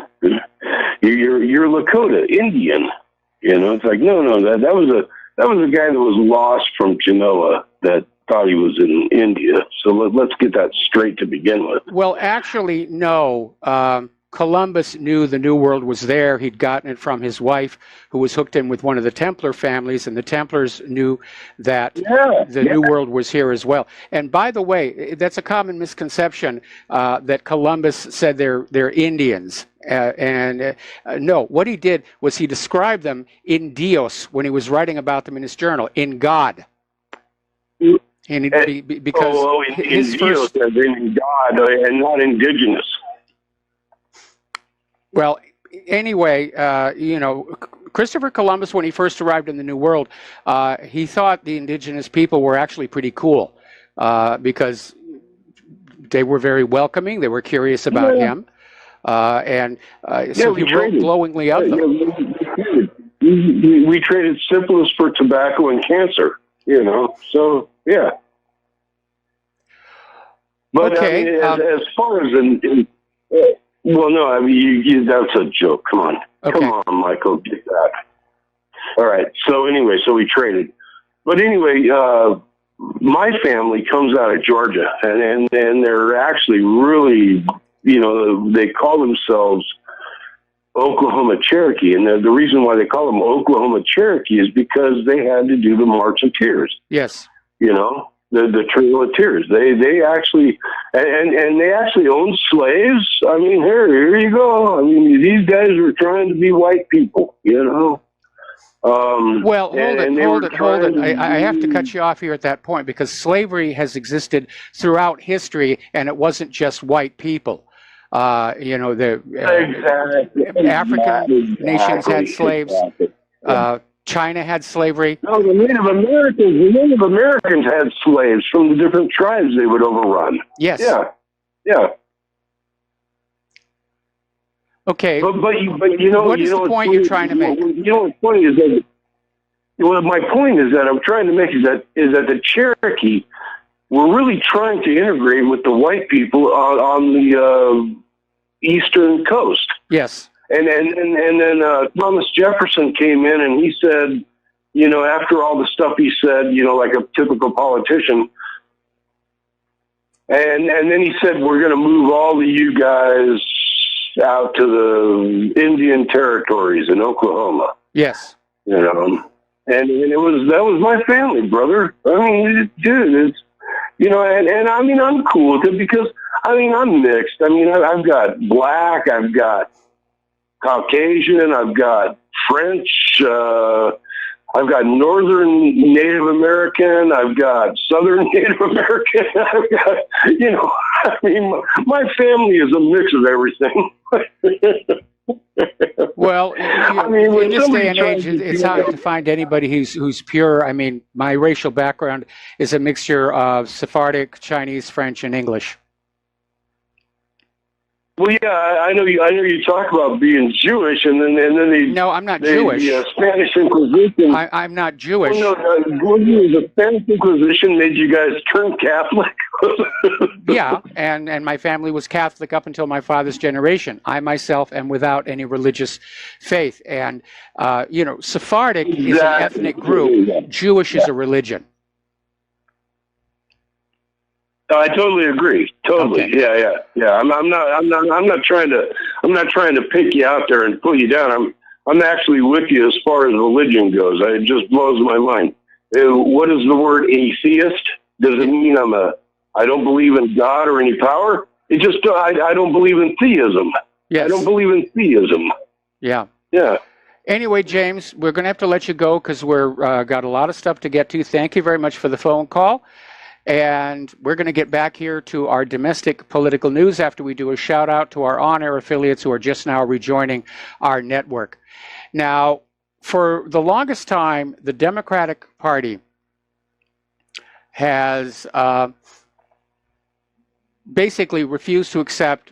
You're Lakota, Indian. You know, it's like no, that was a guy that was lost from Genoa that thought he was in India. So let's get that straight to begin with. Well, actually, no. Columbus knew the New World was there. He'd gotten it from his wife, who was hooked in with one of the Templar families, and the Templars knew that the New World was here as well. And by the way, that's a common misconception that Columbus said they're Indians. No, what he did was he described them in Dios when he was writing about them in his journal, in God. And because his first... in God and not indigenous. Well, anyway, Christopher Columbus, when he first arrived in the New World, he thought the indigenous people were actually pretty cool because they were very welcoming. They were curious about him. So he wrote glowingly of them. We traded syphilis for tobacco and cancer, so yeah. But okay, as far as well, no, I mean, that's a joke. Come on. Okay. Come on, Michael, get that. All right. So anyway, we traded. But anyway, my family comes out of Georgia, and they're actually really, they call themselves Oklahoma Cherokee. And the reason why they call them Oklahoma Cherokee is because they had to do the March of Tears. Yes. the Trail of Tears. They actually and they actually owned slaves. I mean, here you go. I mean, these guys were trying to be white people, you know. Well, hold it. I have to cut you off here at that point, because slavery has existed throughout history, and it wasn't just white people. You know, the African nations had slaves. China had slavery. No, the Native Americans had slaves from the different tribes they would overrun. Yes. Yeah. Okay. But you know, what is the point you're trying to make? You know what's funny is that, well, my point is that I'm trying to make is that the Cherokee were really trying to integrate with the white people on the eastern coast. Yes. And then Thomas Jefferson came in and he said, you know, after all the stuff he said, you know, like a typical politician, and then he said, we're going to move all of you guys out to the Indian territories in Oklahoma. Yes. You know, and that was my family, brother. I mean, dude, it's, you know, and I mean, I'm cool with it because, I mean, I'm mixed. I mean, I've got black, I've got Caucasian, I've got French, I've got Northern Native American, I've got Southern Native American, I've got, you know, I mean, my family is a mix of everything. Well, I mean, in this day and age, it's hard to find anybody who's pure. I mean, my racial background is a mixture of Sephardic, Chinese, French, and English. Well, yeah, I know you talk about being Jewish, and then they. No, I'm not Jewish. The Spanish Inquisition. I'm not Jewish. Well, no, the Spanish Inquisition made you guys turn Catholic. Yeah, and my family was Catholic up until my father's generation. I myself am without any religious faith, and you know, Sephardic is an ethnic group. Jewish is a religion. I totally agree. Totally. Okay. Yeah. I'm not trying to pick you out there and pull you down. I'm actually with you as far as religion goes. It just blows my mind. What is the word atheist? Does it mean I don't believe in God or any power? It just I don't believe in theism. Yes. I don't believe in theism. Yeah. Yeah. Anyway, James, we're going to have to let you go because we're got a lot of stuff to get to. Thank you very much for the phone call. And we're going to get back here to our domestic political news after we do a shout out to our on-air affiliates who are just now rejoining our network. Now, for the longest time, the Democratic Party has basically refused to accept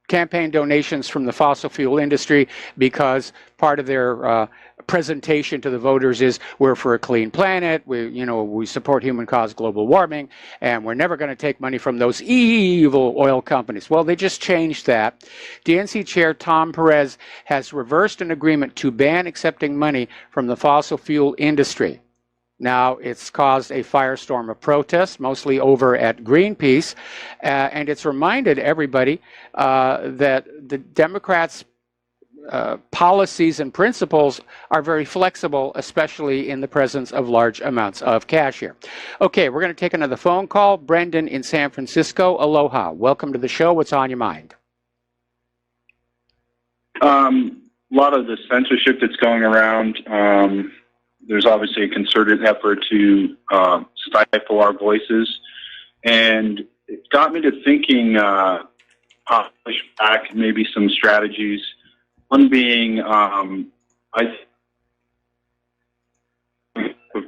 campaign donations from the fossil fuel industry because part of their presentation to the voters is we're for a clean planet, we support human-caused global warming, and we're never going to take money from those evil oil companies. Well, they just changed that. DNC Chair Tom Perez has reversed an agreement to ban accepting money from the fossil fuel industry. Now, it's caused a firestorm of protests, mostly over at Greenpeace, and it's reminded everybody that the Democrats' policies and principles are very flexible, especially in the presence of large amounts of cash here. Okay, we're going to take another phone call. Brendan in San Francisco, aloha. Welcome to the show. What's on your mind? A lot of the censorship that's going around. There's obviously a concerted effort to stifle our voices. And it got me to thinking, push back maybe some strategies. One being, of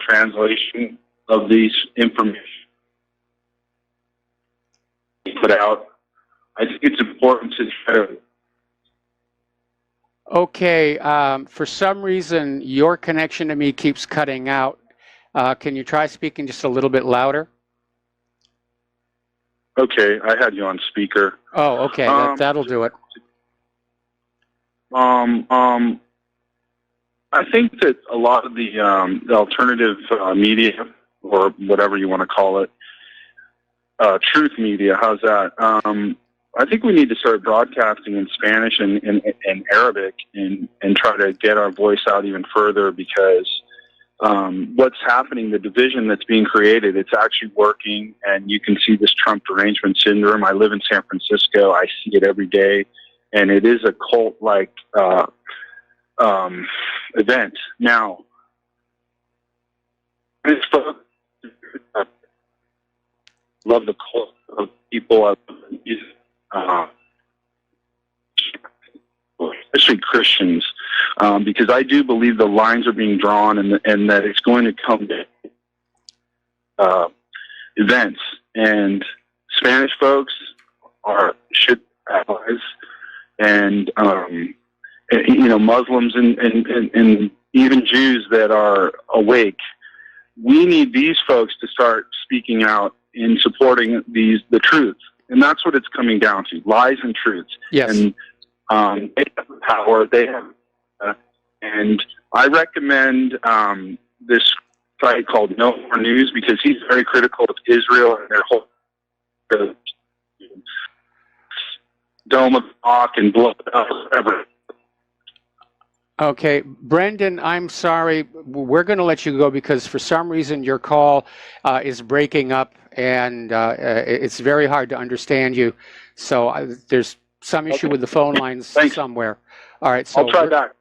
translation of these information put out. I think it's important to try to. Okay, for some reason, your connection to me keeps cutting out. Can you try speaking just a little bit louder? Okay, I had you on speaker. Oh, okay, that'll do it. I think that a lot of the alternative media, or whatever you want to call it, truth media, how's that? I think we need to start broadcasting in Spanish and Arabic and try to get our voice out even further, because what's happening, the division that's being created, it's actually working, and you can see this Trump derangement syndrome. I live in San Francisco. I see it every day, and it is a cult-like event. Now, love the cult of people, especially Christians, because I do believe the lines are being drawn, and that it's going to come to events. And Spanish folks should allies, and Muslims and even Jews that are awake. We need these folks to start speaking out in supporting the truth, and that's what it's coming down to: lies and truths. Yes. And they have the power. They have, and I recommend this site called No More News, because he's very critical of Israel and their whole Dome of Rock and blow whatever. Okay, Brendan, I'm sorry. We're going to let you go because for some reason your call is breaking up, and it's very hard to understand you. So there's some issue with the phone lines somewhere. All right, so I'll try back.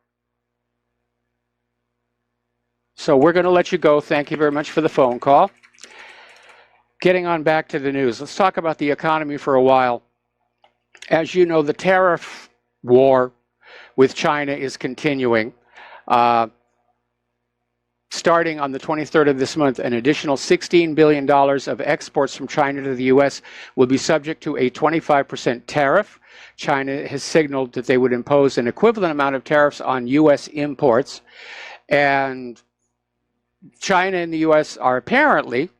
So we're going to let you go. Thank you very much for the phone call. Getting on back to the news. Let's talk about the economy for a while. As you know, the tariff war with China is continuing. Starting on the 23rd of this month, an additional $16 billion of exports from China to the U.S. will be subject to a 25% tariff. China has signaled that they would impose an equivalent amount of tariffs on U.S. imports. And China and the U.S. are apparently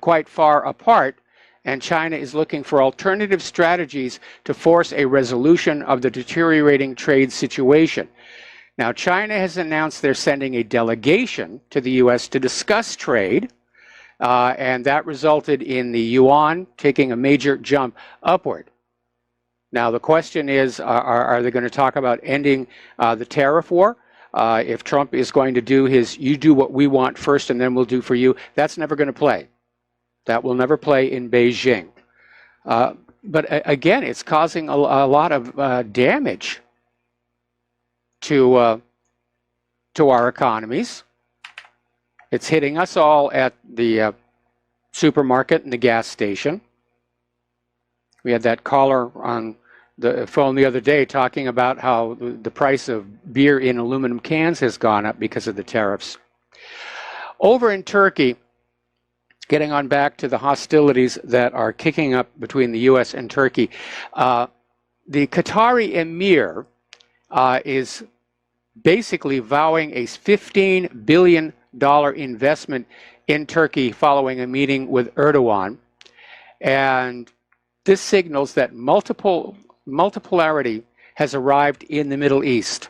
quite far apart, and China is looking for alternative strategies to force a resolution of the deteriorating trade situation. Now, China has announced they're sending a delegation to the U.S. to discuss trade, and that resulted in the yuan taking a major jump upward. Now, the question is, are they going to talk about ending the tariff war? If Trump is going to do his, you do what we want first and then we'll do for you, that's never going to play. That will never play in Beijing. But again, it's causing a lot of damage to our economies. It's hitting us all at the supermarket and the gas station. We had that caller on the phone the other day talking about how the price of beer in aluminum cans has gone up because of the tariffs. Over in Turkey, getting on back to the hostilities that are kicking up between the U.S. and Turkey, the Qatari emir is basically vowing a $15 billion investment in Turkey following a meeting with Erdogan. And this signals that multipolarity has arrived in the Middle East.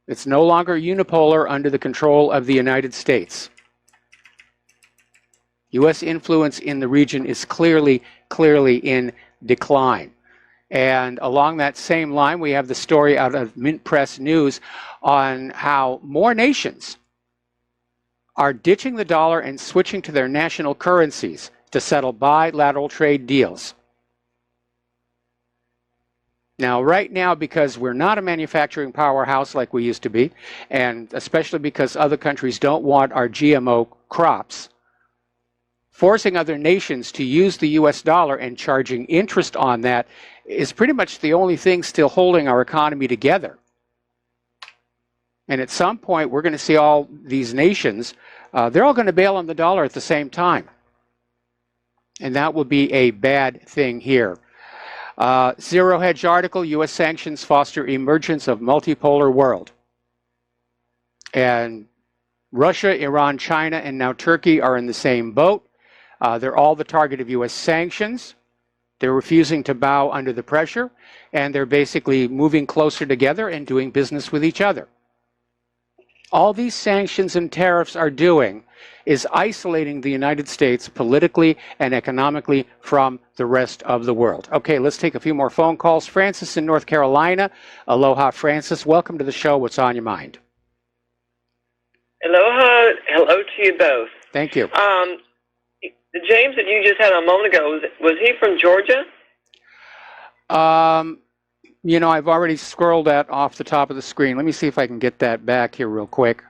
It's no longer unipolar under the control of the United States. U.S. influence in the region is clearly in decline. And along that same line, we have the story out of Mint Press News on how more nations are ditching the dollar and switching to their national currencies to settle bilateral trade deals. Now, right now, because we're not a manufacturing powerhouse like we used to be, and especially because other countries don't want our GMO crops, forcing other nations to use the U.S. dollar and charging interest on that is pretty much the only thing still holding our economy together. And at some point, we're going to see all these nations, they're all going to bail on the dollar at the same time. And that will be a bad thing here. Zero Hedge article, U.S. sanctions foster emergence of multipolar world. And Russia, Iran, China, and now Turkey are in the same boat. They're all the target of U.S. sanctions. They're refusing to bow under the pressure, and they're basically moving closer together and doing business with each other. All these sanctions and tariffs are doing is isolating the United States politically and economically from the rest of the world. Okay, let's take a few more phone calls. Francis in North Carolina. Aloha, Francis. Welcome to the show. What's on your mind? Aloha. Hello to you both. Thank you. The James that you just had a moment ago, was he from Georgia? You know, I've already scrolled that off the top of the screen. Let me see if I can get that back here real quick.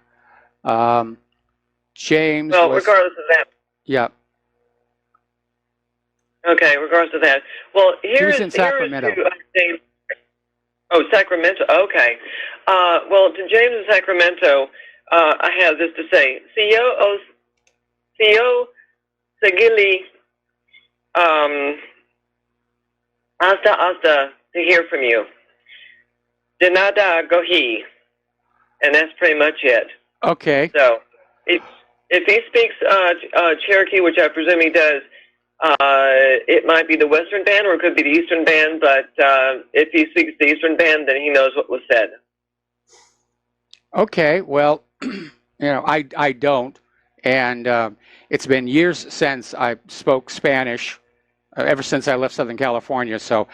James. Well, regardless of that. Yeah. Okay, regardless of that. Well, He was in Sacramento. James. Oh, Sacramento. Okay. Well, to James in Sacramento, I have this to say. Sio Sagili Asta to hear from you. Denada Gohi. And that's pretty much it. Okay. So, if he speaks Cherokee, which I presume he does, it might be the Western Band or it could be the Eastern Band, but if he speaks the Eastern Band, then he knows what was said. Okay, well, you know, I don't, and it's been years since I spoke Spanish, ever since I left Southern California, so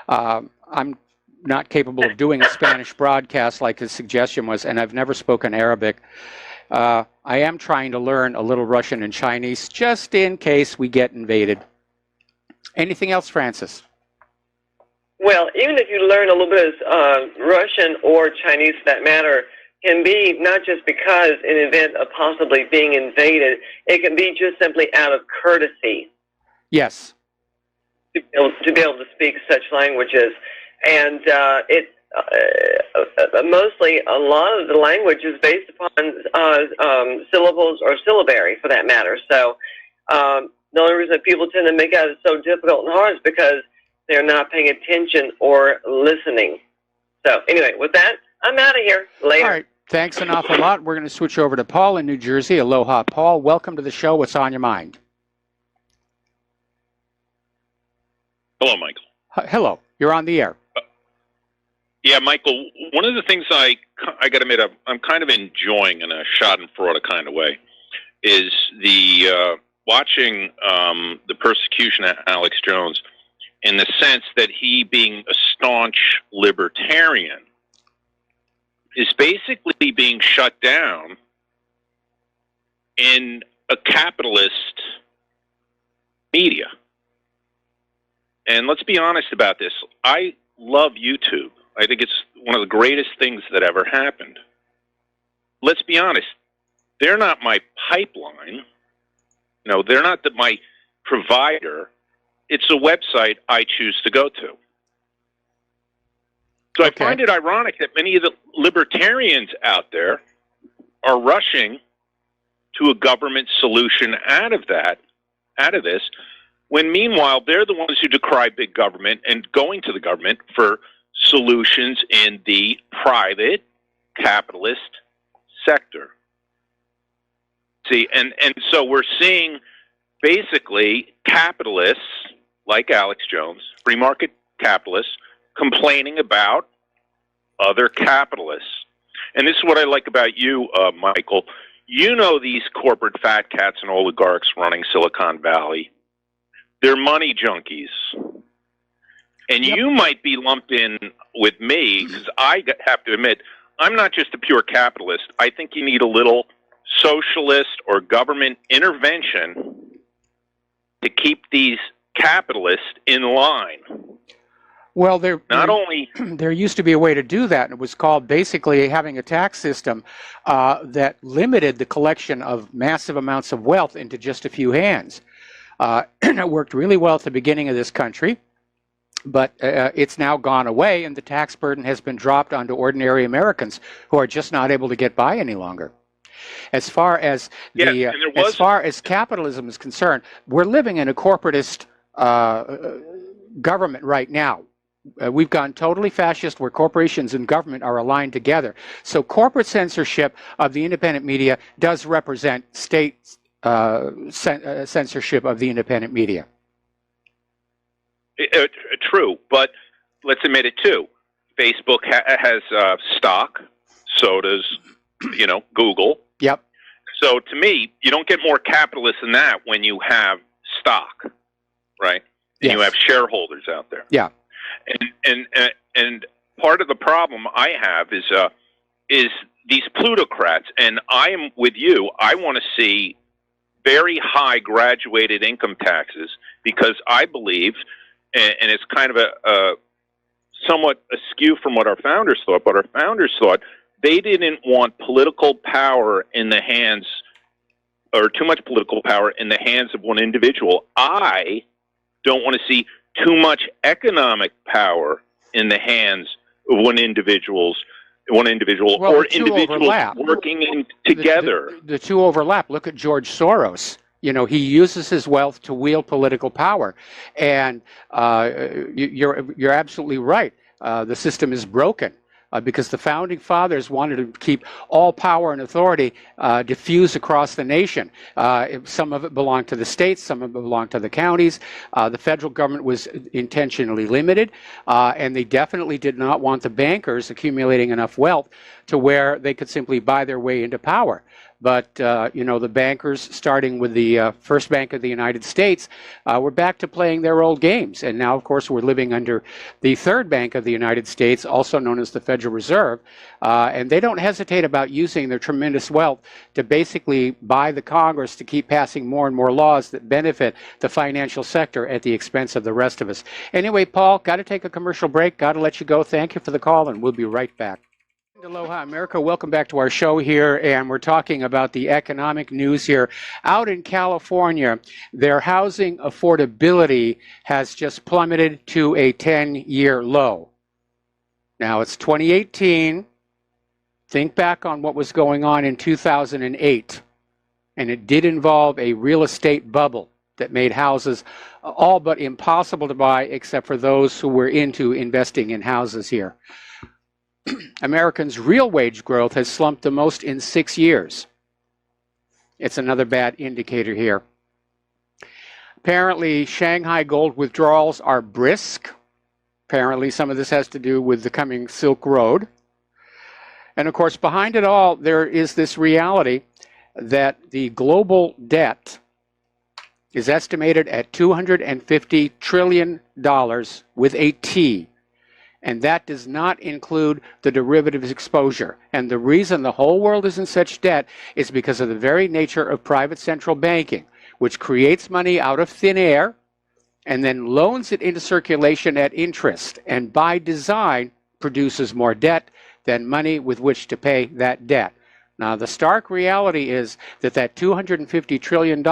I'm not capable of doing a Spanish broadcast like his suggestion was, and I've never spoken Arabic. I am trying to learn a little Russian and Chinese, just in case we get invaded. Anything else, Francis? Well, even if you learn a little bit of Russian or Chinese for that matter, can be not just because in the event of possibly being invaded, it can be just simply out of courtesy. Yes. To be able to speak such languages. And mostly a lot of the language is based upon syllables or syllabary for that matter. So the only reason that people tend to make it so difficult and hard is because they're not paying attention or listening. So anyway, with that, I'm out of here. Later. All right. Thanks an awful lot. We're going to switch over to Paul in New Jersey. Aloha, Paul. Welcome to the show. What's on your mind? Hello, Michael. Hello. You're on the air. Yeah, Michael, one of the things I got to admit I'm kind of enjoying in a schadenfreude kind of way is the watching the persecution of Alex Jones in the sense that he, being a staunch libertarian, is basically being shut down in a capitalist media. And let's be honest about this. I love YouTube. I think it's one of the greatest things that ever happened. Let's be honest. They're not my pipeline. No, they're not my provider. It's a website I choose to go to. So Okay. I find it ironic that many of the libertarians out there are rushing to a government solution out of this, when meanwhile they're the ones who decry big government and going to the government for solutions in the private capitalist sector. See, and so we're seeing basically capitalists like Alex Jones, free market capitalists, complaining about other capitalists. And this is what I like about you, Michael. You know these corporate fat cats and oligarchs running Silicon Valley. They're money junkies. And you might be lumped in with me, because I have to admit, I'm not just a pure capitalist. I think you need a little socialist or government intervention to keep these capitalists in line. Well, there used to be a way to do that, and it was called basically having a tax system that limited the collection of massive amounts of wealth into just a few hands. And it worked really well at the beginning of this country, but it's now gone away, and the tax burden has been dropped onto ordinary Americans who are just not able to get by any longer. As far as as far as capitalism is concerned, we're living in a corporatist government right now. We've gone totally fascist, where corporations and government are aligned together. So corporate censorship of the independent media does represent state censorship of the independent media. True, but let's admit it too. Facebook has stock, so does Google. Yep. So to me, you don't get more capitalist than that when you have stock, right? And you have shareholders out there. Yeah. And part of the problem I have is these plutocrats, and I am with you, I want to see very high graduated income taxes, because I believe, and it's kind of a somewhat askew from what our founders thought, but our founders thought they didn't want political power in the hands, or too much political power in the hands of one individual. I don't want to see too much economic power in the hands of one individual, or individuals working in together. The two overlap. Look at George Soros. You know, he uses his wealth to wield political power, and you're absolutely right. The system is broken because the founding fathers wanted to keep all power and authority diffused across the nation. Some of it belonged to the states, some of it belonged to the counties. The federal government was intentionally limited, and they definitely did not want the bankers accumulating enough wealth to where they could simply buy their way into power. But, you know, the bankers, starting with the First Bank of the United States, were back to playing their old games. And now, of course, we're living under the Third Bank of the United States, also known as the Federal Reserve. And they don't hesitate about using their tremendous wealth to basically buy the Congress to keep passing more and more laws that benefit the financial sector at the expense of the rest of us. Anyway, Paul, got to take a commercial break. Got to let you go. Thank you for the call, and we'll be right back. Aloha America, welcome back to our show here, and we're talking about the economic news here. Out in California, their housing affordability has just plummeted to a 10-year low. Now it's 2018. Think back on what was going on in 2008, and it did involve a real estate bubble that made houses all but impossible to buy, except for those who were into investing in houses here. Americans' real wage growth has slumped the most in 6 years. It's another bad indicator here. Apparently, Shanghai gold withdrawals are brisk. Apparently, some of this has to do with the coming Silk Road. And of course, behind it all, there is this reality that the global debt is estimated at $250 trillion with a T. And that does not include the derivatives exposure. And the reason the whole world is in such debt is because of the very nature of private central banking, which creates money out of thin air and then loans it into circulation at interest, and by design produces more debt than money with which to pay that debt. Now, the stark reality is that that $250 trillion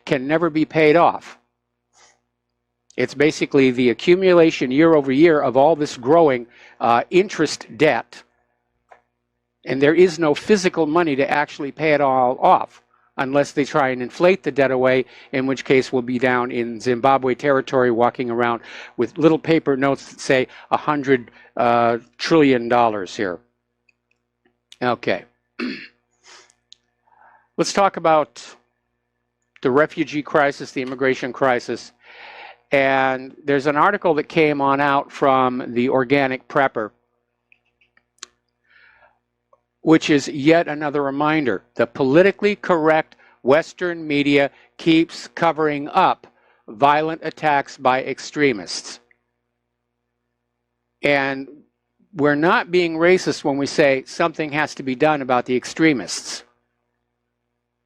can never be paid off. It's basically the accumulation year over year of all this growing interest debt. And there is no physical money to actually pay it all off unless they try and inflate the debt away, in which case we'll be down in Zimbabwe territory walking around with little paper notes that say $100 trillion here. Okay. Let's talk about the refugee crisis, the immigration crisis. And there's an article that came on out from the Organic Prepper, which is yet another reminder. The politically correct Western media keeps covering up violent attacks by extremists. And we're not being racist when we say something has to be done about the extremists,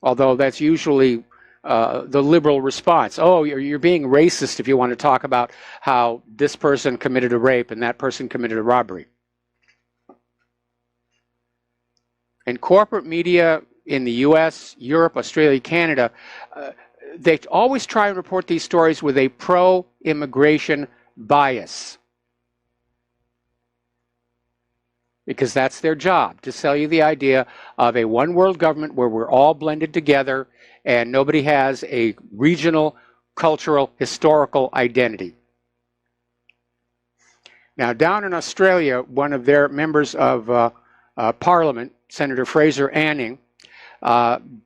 although that's usually the liberal response. Oh, you're being racist if you want to talk about how this person committed a rape and that person committed a robbery. And corporate media in the US, Europe, Australia, Canada, they always try and report these stories with a pro-immigration bias. Because that's their job, to sell you the idea of a one world government where we're all blended together and nobody has a regional, cultural, historical identity. Now, down in Australia, one of their members of Parliament, Senator Fraser Anning,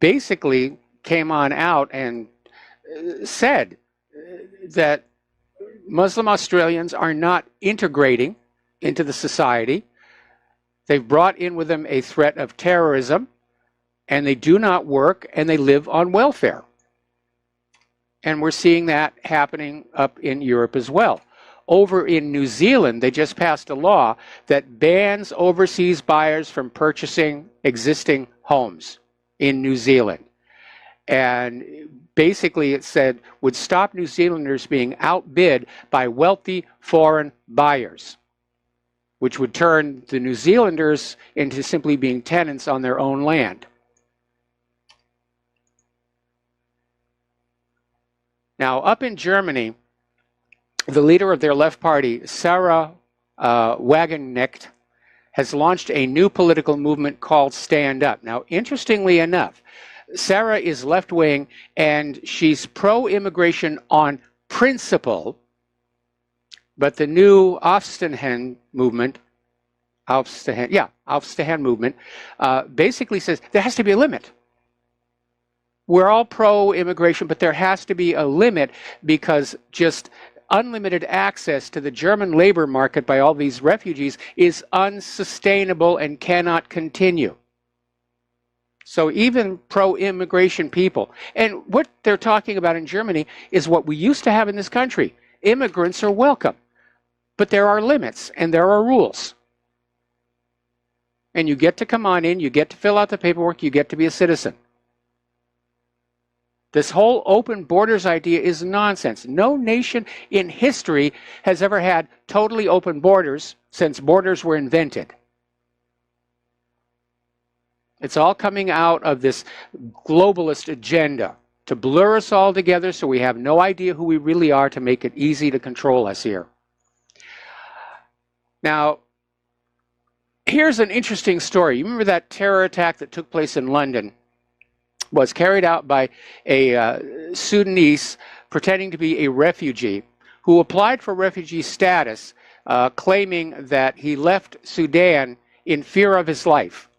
basically came on out and said that Muslim Australians are not integrating into the society. They've brought in with them a threat of terrorism, and they do not work, and they live on welfare. And we're seeing that happening up in Europe as well. over in New Zealand, they just passed a law that bans overseas buyers from purchasing existing homes in New Zealand. And basically it said would stop New Zealanders being outbid by wealthy foreign buyers, which would turn the New Zealanders into simply being tenants on their own land. Now, up in Germany, the leader of their left party, Sarah Wagenknecht, has launched a new political movement called Stand Up. Now, interestingly enough, Sarah is left-wing and she's pro-immigration on principle, but the new Aufstehen movement, basically says there has to be a limit. We're all pro-immigration, but there has to be a limit because just unlimited access to the German labor market by all these refugees is unsustainable and cannot continue. So even pro-immigration people, and what they're talking about in Germany is what we used to have in this country. Immigrants are welcome, but there are limits and there are rules. And you get to come on in, you get to fill out the paperwork, you get to be a citizen. This whole open borders idea is nonsense. No nation in history has ever had totally open borders since borders were invented. It's all coming out of this globalist agenda to blur us all together so we have no idea who we really are, to make it easy to control us here. Now, here's an interesting story. You remember that terror attack that took place in London? Was carried out by a Sudanese pretending to be a refugee who applied for refugee status, claiming that he left Sudan in fear of his life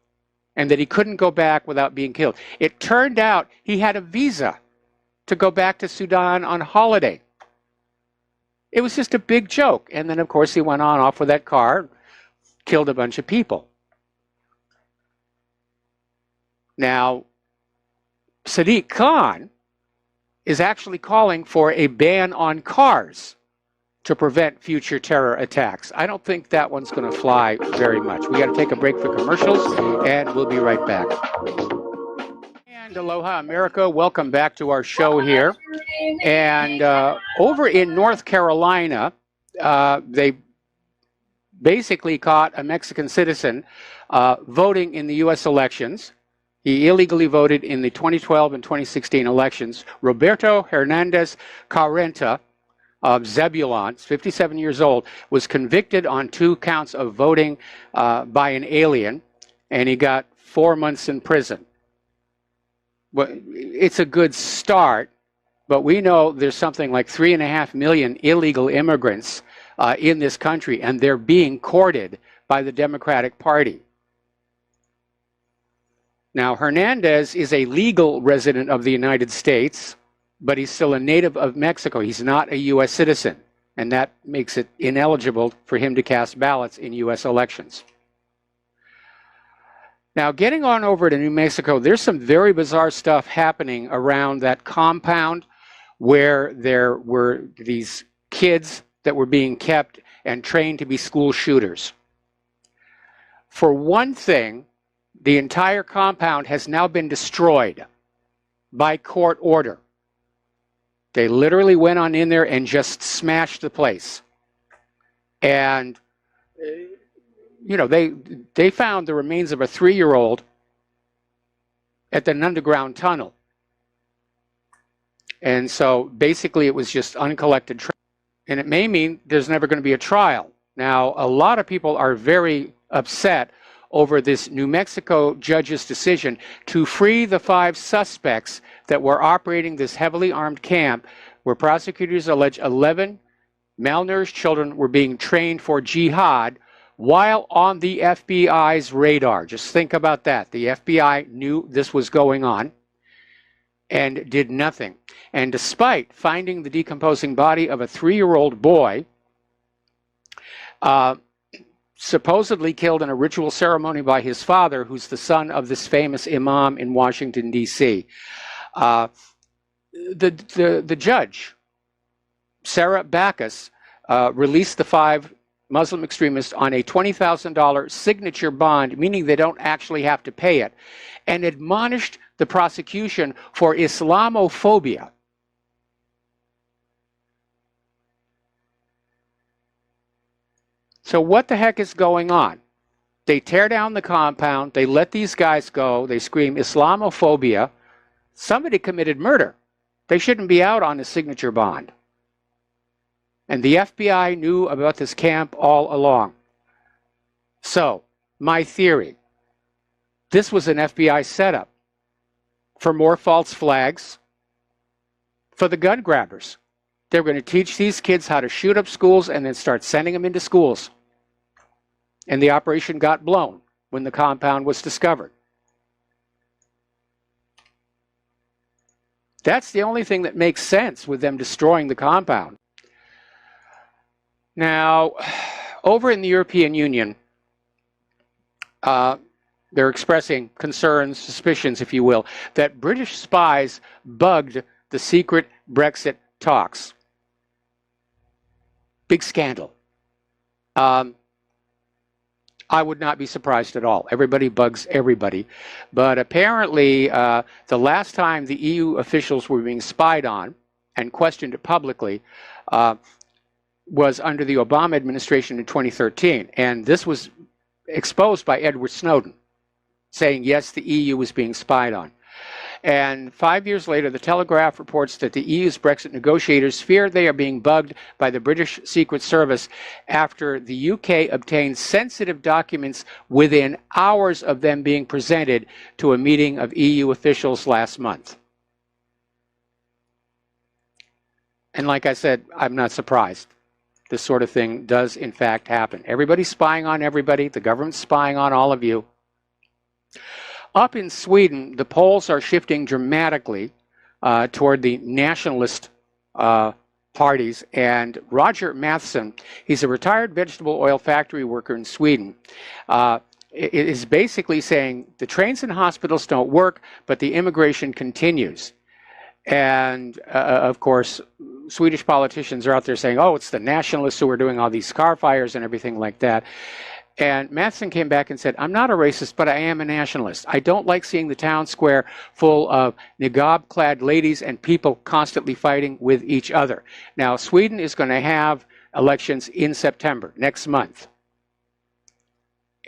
and that he couldn't go back without being killed. It turned out he had a visa to go back to Sudan on holiday. It was just a big joke. And then, of course, he went on off with that car, killed a bunch of people. Now, Sadiq Khan is actually calling for a ban on cars to prevent future terror attacks. I don't think that one's going to fly very much. We got to take a break for commercials, and we'll be right back. And aloha, America. Welcome back to our show here. And over in North Carolina, they basically caught a Mexican citizen voting in the U.S. elections. He illegally voted in the 2012 and 2016 elections. Roberto Hernandez Carrenta of Zebulon, 57 years old, was convicted on 2 counts of voting by an alien, and he got 4 months in prison. Well, it's a good start, but we know there's something like 3.5 million illegal immigrants in this country, and they're being courted by the Democratic Party. Now, Hernandez is a legal resident of the United States, but he's still a native of Mexico. He's not a U.S. citizen, and that makes it ineligible for him to cast ballots in U.S. elections. Now, getting on over to New Mexico, there's some very bizarre stuff happening around that compound where there were these kids that were being kept and trained to be school shooters. For one thing, the entire compound has now been destroyed by court order. They literally went on in there and just smashed the place. And, you know, they found the remains of a 3-year-old at an underground tunnel. And so basically it was just uncollected. And it may mean there's never going to be a trial. Now, a lot of people are very upset over this New Mexico judge's decision to free the 5 suspects that were operating this heavily armed camp where prosecutors allege 11 malnourished children were being trained for jihad while on the FBI's radar. Just think about that. The FBI knew this was going on and did nothing. And despite finding the decomposing body of a 3-year-old boy, supposedly killed in a ritual ceremony by his father, who's the son of this famous imam in Washington, D.C. The judge, Sarah Backus, released the 5 Muslim extremists on a $20,000 signature bond, meaning they don't actually have to pay it, and admonished the prosecution for Islamophobia. So what the heck is going on? They tear down the compound, they let these guys go, they scream Islamophobia. Somebody committed murder. They shouldn't be out on a signature bond. And the FBI knew about this camp all along. So, my theory, this was an FBI setup for more false flags for the gun grabbers. They're going to teach these kids how to shoot up schools and then start sending them into schools. And the operation got blown when the compound was discovered. That's the only thing that makes sense with them destroying the compound. Now, over in the European Union, they're expressing concerns, suspicions, if you will, that British spies bugged the secret Brexit talks. Big scandal. I would not be surprised at all. Everybody bugs everybody. But apparently, the last time the EU officials were being spied on and questioned publicly was under the Obama administration in 2013. And this was exposed by Edward Snowden, saying, yes, the EU was being spied on. And 5 years later, The Telegraph reports that the EU's Brexit negotiators fear they are being bugged by the British Secret Service after the UK obtained sensitive documents within hours of them being presented to a meeting of EU officials last month. And like I said, I'm not surprised. This sort of thing does, in fact, happen. Everybody's spying on everybody. The government's spying on all of you. Up in Sweden, the polls are shifting dramatically toward the nationalist parties. And Roger Matheson, he's a retired vegetable oil factory worker in Sweden, is basically saying the trains and hospitals don't work, but the immigration continues. And of course, Swedish politicians are out there saying, oh, it's the nationalists who are doing all these car fires and everything like that. And Matheson came back and said, I'm not a racist, but I am a nationalist. I don't like seeing the town square full of niqab-clad ladies and people constantly fighting with each other. Now, Sweden is going to have elections in September, next month.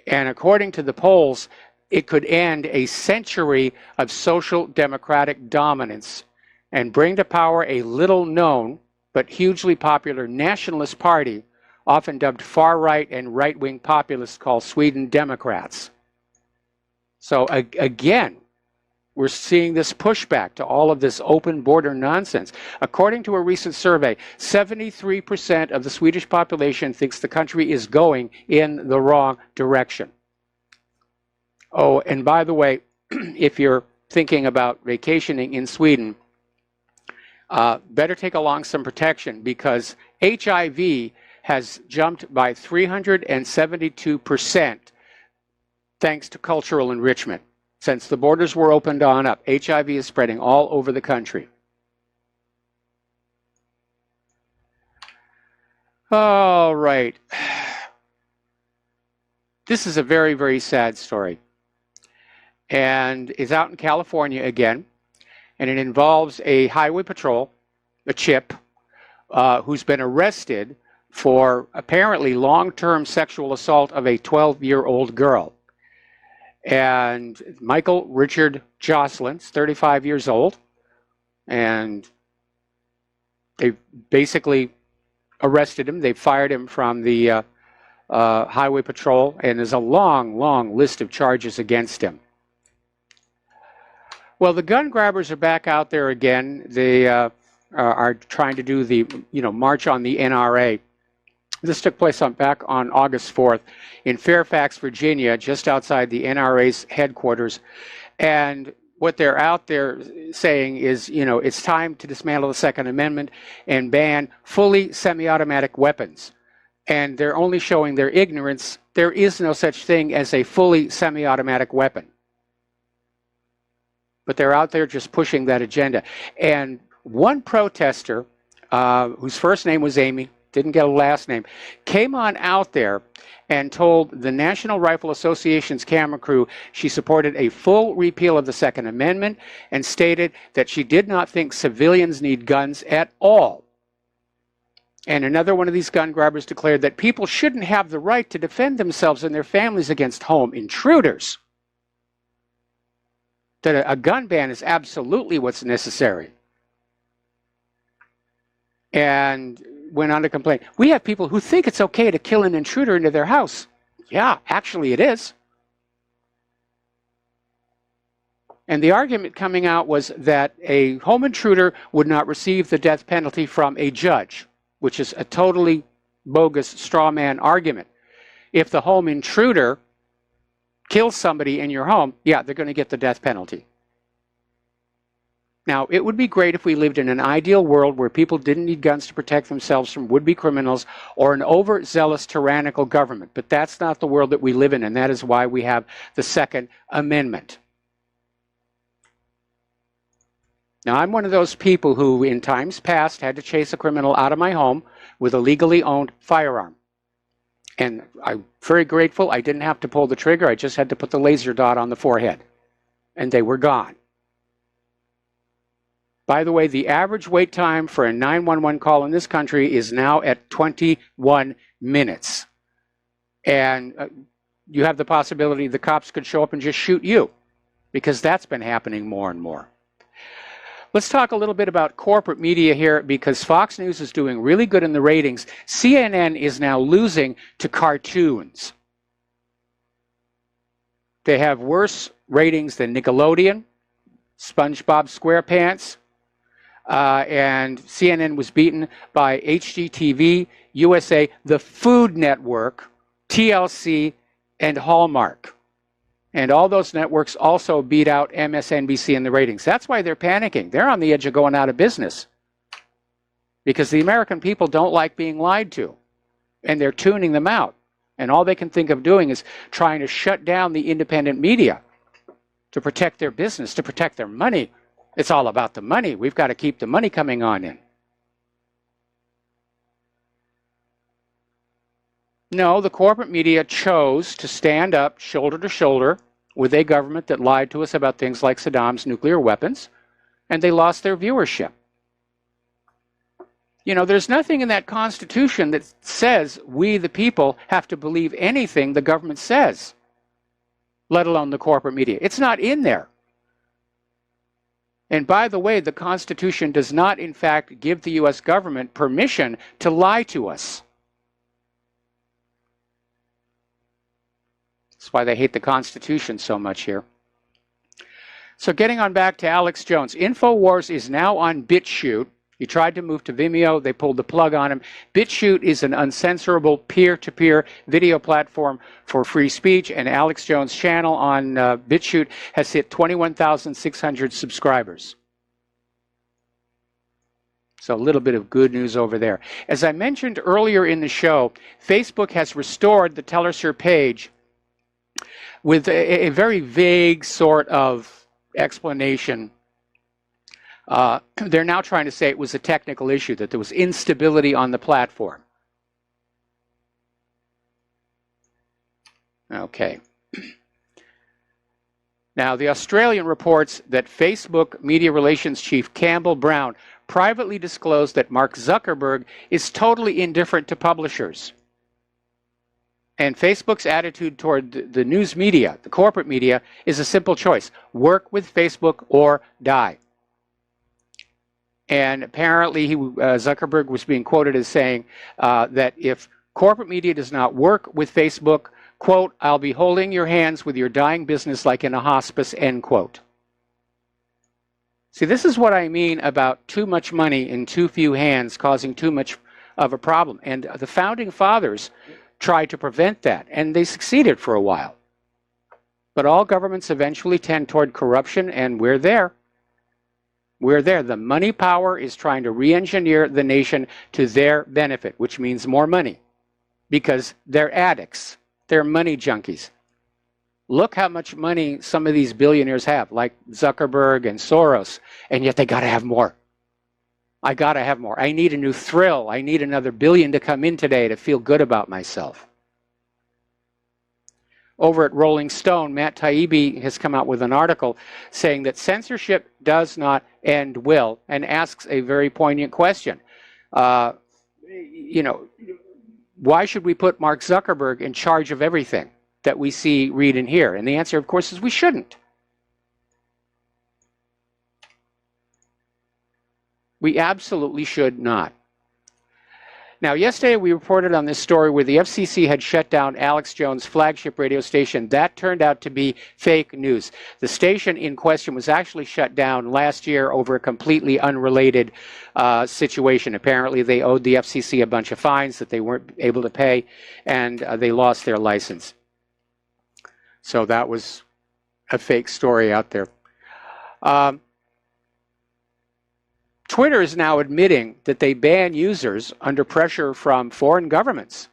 And according to the polls, it could end a century of social democratic dominance and bring to power a little-known but hugely popular nationalist party, often dubbed far-right and right-wing populists, called Sweden Democrats. So again, we're seeing this pushback to all of this open border nonsense. According to a recent survey, 73% of the Swedish population thinks the country is going in the wrong direction. Oh, and by the way, if you're thinking about vacationing in Sweden, better take along some protection, because HIV has jumped by 372% thanks to cultural enrichment. Since the borders were opened on up, HIV is spreading all over the country. All right. This is a very, very sad story. And it's out in California again. And it involves a highway patrol, a chip, who's been arrested for apparently long-term sexual assault of a 12-year-old girl. And Michael Richard Jocelyn's 35 years old, and they basically arrested him. They fired him from the highway patrol, and there's a long, long list of charges against him. Well, the gun grabbers are back out there again. They are trying to do the march on the NRA. This took place back on August 4th in Fairfax, Virginia, just outside the NRA's headquarters. And what they're out there saying is, it's time to dismantle the Second Amendment and ban fully semi-automatic weapons. And they're only showing their ignorance. There is no such thing as a fully semi-automatic weapon. But they're out there just pushing that agenda. And one protester, whose first name was Amy, didn't get a last name, came on out there and told the National Rifle Association's camera crew she supported a full repeal of the Second Amendment and stated that she did not think civilians need guns at all. And another one of these gun grabbers declared that people shouldn't have the right to defend themselves and their families against home intruders. That a gun ban is absolutely what's necessary. And went on to complain. We have people who think it's okay to kill an intruder into their house. Yeah, actually it is. And the argument coming out was that a home intruder would not receive the death penalty from a judge, which is a totally bogus straw man argument. If the home intruder kills somebody in your home, yeah, they're going to get the death penalty. Now, it would be great if we lived in an ideal world where people didn't need guns to protect themselves from would-be criminals or an overzealous tyrannical government. But that's not the world that we live in, and that is why we have the Second Amendment. Now, I'm one of those people who, in times past, had to chase a criminal out of my home with a legally owned firearm. And I'm very grateful I didn't have to pull the trigger. I just had to put the laser dot on the forehead. And they were gone. By the way, the average wait time for a 911 call in this country is now at 21 minutes. And you have the possibility the cops could show up and just shoot you, because that's been happening more and more. Let's talk a little bit about corporate media here, because Fox News is doing really good in the ratings. CNN is now losing to cartoons. They have worse ratings than Nickelodeon, SpongeBob SquarePants, and CNN was beaten by HGTV, USA, the Food Network, TLC, and Hallmark. And all those networks also beat out MSNBC in the ratings. That's why they're panicking. They're on the edge of going out of business, because the American people don't like being lied to, and they're tuning them out. And all they can think of doing is trying to shut down the independent media to protect their business, to protect their money. It's all about the money. We've got to keep the money coming on in. No, the corporate media chose to stand up shoulder to shoulder with a government that lied to us about things like Saddam's nuclear weapons, and they lost their viewership. You know, there's nothing in that Constitution that says we, the people, have to believe anything the government says, let alone the corporate media. It's not in there. And by the way, the Constitution does not, in fact, give the U.S. government permission to lie to us. That's why they hate the Constitution so much here. So getting on back to Alex Jones. InfoWars is now on BitChute. He tried to move to Vimeo. They pulled the plug on him. BitChute is an uncensorable peer-to-peer video platform for free speech, and Alex Jones' channel on BitChute has hit 21,600 subscribers. So a little bit of good news over there. As I mentioned earlier in the show, Facebook has restored the Tellerser page with a very vague sort of explanation. They're now trying to say it was a technical issue, that there was instability on the platform. Okay. Now, the Australian reports that Facebook media relations chief Campbell Brown privately disclosed that Mark Zuckerberg is totally indifferent to publishers. And Facebook's attitude toward the news media, the corporate media, is a simple choice. Work with Facebook or die. And apparently Zuckerberg was being quoted as saying that if corporate media does not work with Facebook, quote, I'll be holding your hands with your dying business like in a hospice, end quote. See, this is what I mean about too much money in too few hands causing too much of a problem. And the founding fathers tried to prevent that, and they succeeded for a while. But all governments eventually tend toward corruption, and we're there. We're there. The money power is trying to re-engineer the nation to their benefit, which means more money, because they're addicts. They're money junkies. Look how much money some of these billionaires have, like Zuckerberg and Soros, and yet they got to have more. I got to have more. I need a new thrill. I need another billion to come in today to feel good about myself. Over at Rolling Stone, Matt Taibbi has come out with an article saying that censorship does not end will, and asks a very poignant question. You know, why should we put Mark Zuckerberg in charge of everything that we see, read, and hear? And the answer, of course, is we shouldn't. We absolutely should not. Now, yesterday we reported on this story where the FCC had shut down Alex Jones' flagship radio station. That turned out to be fake news. The station in question was actually shut down last year over a completely unrelated situation. Apparently, they owed the FCC a bunch of fines that they weren't able to pay, and they lost their license. So that was a fake story out there. Twitter is now admitting that they ban users under pressure from foreign governments.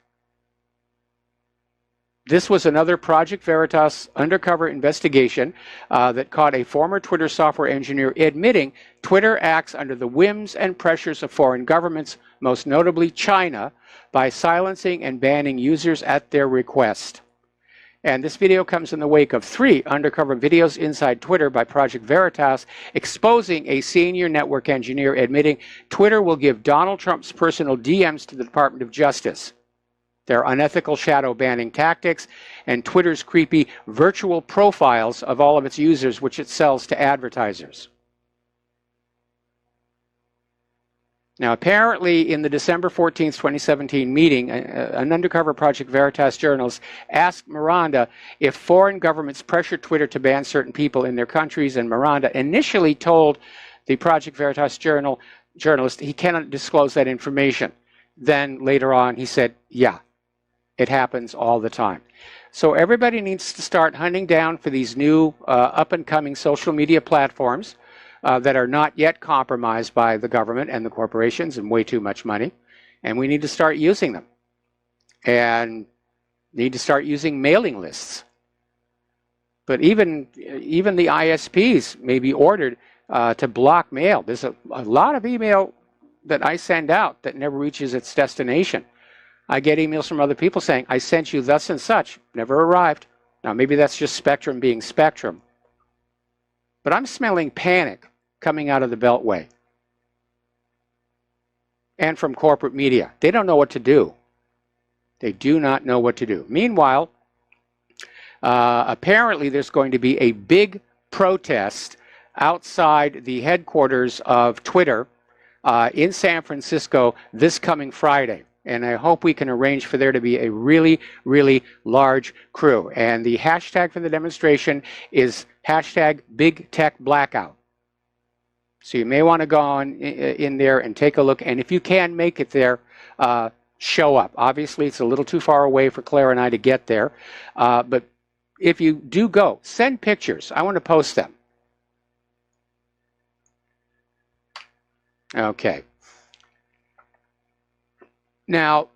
This was another Project Veritas undercover investigation that caught a former Twitter software engineer admitting Twitter acts under the whims and pressures of foreign governments, most notably China, by silencing and banning users at their request. And this video comes in the wake of 3 undercover videos inside Twitter by Project Veritas exposing a senior network engineer admitting Twitter will give Donald Trump's personal DMs to the Department of Justice, their unethical shadow banning tactics, and Twitter's creepy virtual profiles of all of its users, which it sells to advertisers. Now, apparently, in the December 14th, 2017 meeting, an undercover Project Veritas journalist asked Miranda if foreign governments pressured Twitter to ban certain people in their countries, and Miranda initially told the Project Veritas journalist he cannot disclose that information. Then, later on, he said, yeah, it happens all the time. So everybody needs to start hunting down for these new up-and-coming social media platforms that are not yet compromised by the government and the corporations and way too much money. And we need to start using them. And need to start using mailing lists. But even the ISPs may be ordered to block mail. There's a lot of email that I send out that never reaches its destination. I get emails from other people saying, I sent you thus and such, never arrived. Now maybe that's just Spectrum being Spectrum. But I'm smelling panic coming out of the Beltway and from corporate media. They don't know what to do. They do not know what to do. Meanwhile, apparently there's going to be a big protest outside the headquarters of Twitter in San Francisco this coming Friday. And I hope we can arrange for there to be a really, really large crew. And the hashtag for the demonstration is hashtag Big Tech Blackout. So you may want to go on in there and take a look. And if you can make it there, show up. Obviously, it's a little too far away for Claire and I to get there. But if you do go, send pictures. I want to post them. Okay. Now,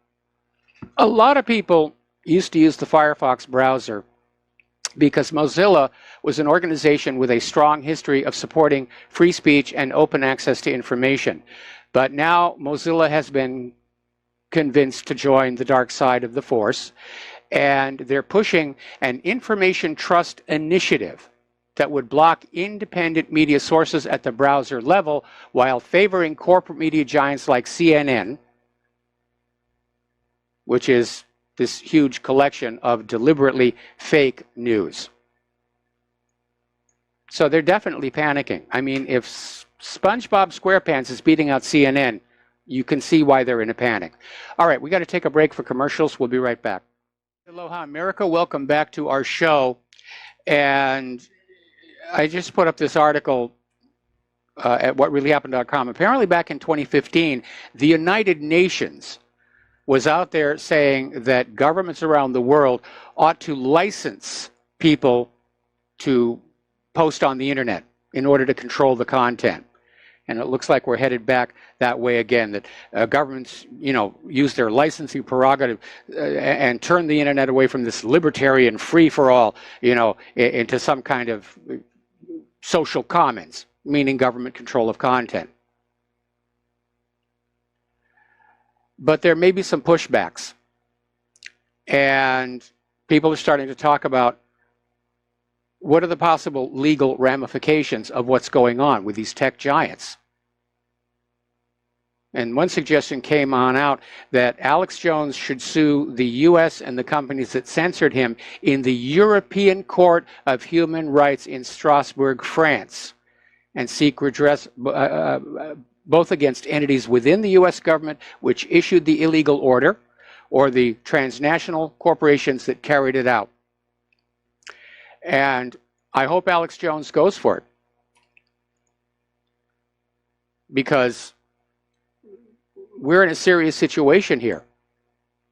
a lot of people used to use the Firefox browser because Mozilla was an organization with a strong history of supporting free speech and open access to information. But now Mozilla has been convinced to join the dark side of the force, and they're pushing an information trust initiative that would block independent media sources at the browser level while favoring corporate media giants like CNN, which is this huge collection of deliberately fake news. So they're definitely panicking. I mean, if SpongeBob SquarePants is beating out CNN, you can see why they're in a panic. All right, we got to take a break for commercials. We'll be right back. Aloha America, welcome back to our show. And I just put up this article at whatreallyhappened.com. Apparently back in 2015, the United Nations was out there saying that governments around the world ought to license people to post on the internet in order to control the content. And it looks like we're headed back that way again, that governments, use their licensing prerogative and turn the internet away from this libertarian free-for-all, into some kind of social commons, meaning government control of content. but there may be some pushbacks. And people are starting to talk about what are the possible legal ramifications of what's going on with these tech giants. And one suggestion came on out that Alex Jones should sue the U.S. and the companies that censored him in the European Court of Human Rights in Strasbourg, France, and seek redress both against entities within the U.S. government which issued the illegal order or the transnational corporations that carried it out. And I hope Alex Jones goes for it, because we're in a serious situation here.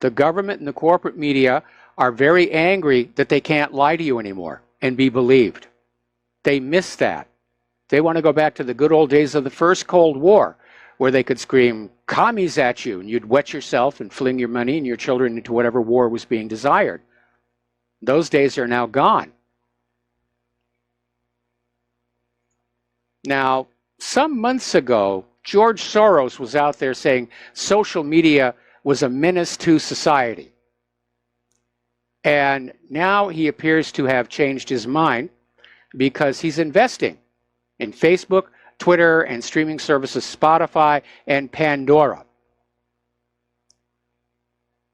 The government and the corporate media are very angry that they can't lie to you anymore and be believed. They miss that. They want to go back to the good old days of the first Cold War, where they could scream commies at you and you'd wet yourself and fling your money and your children into whatever war was being desired. Those days are now gone. Now, some months ago, George Soros was out there saying social media was a menace to society. And now he appears to have changed his mind because he's investing in Facebook, Twitter, and streaming services Spotify and Pandora.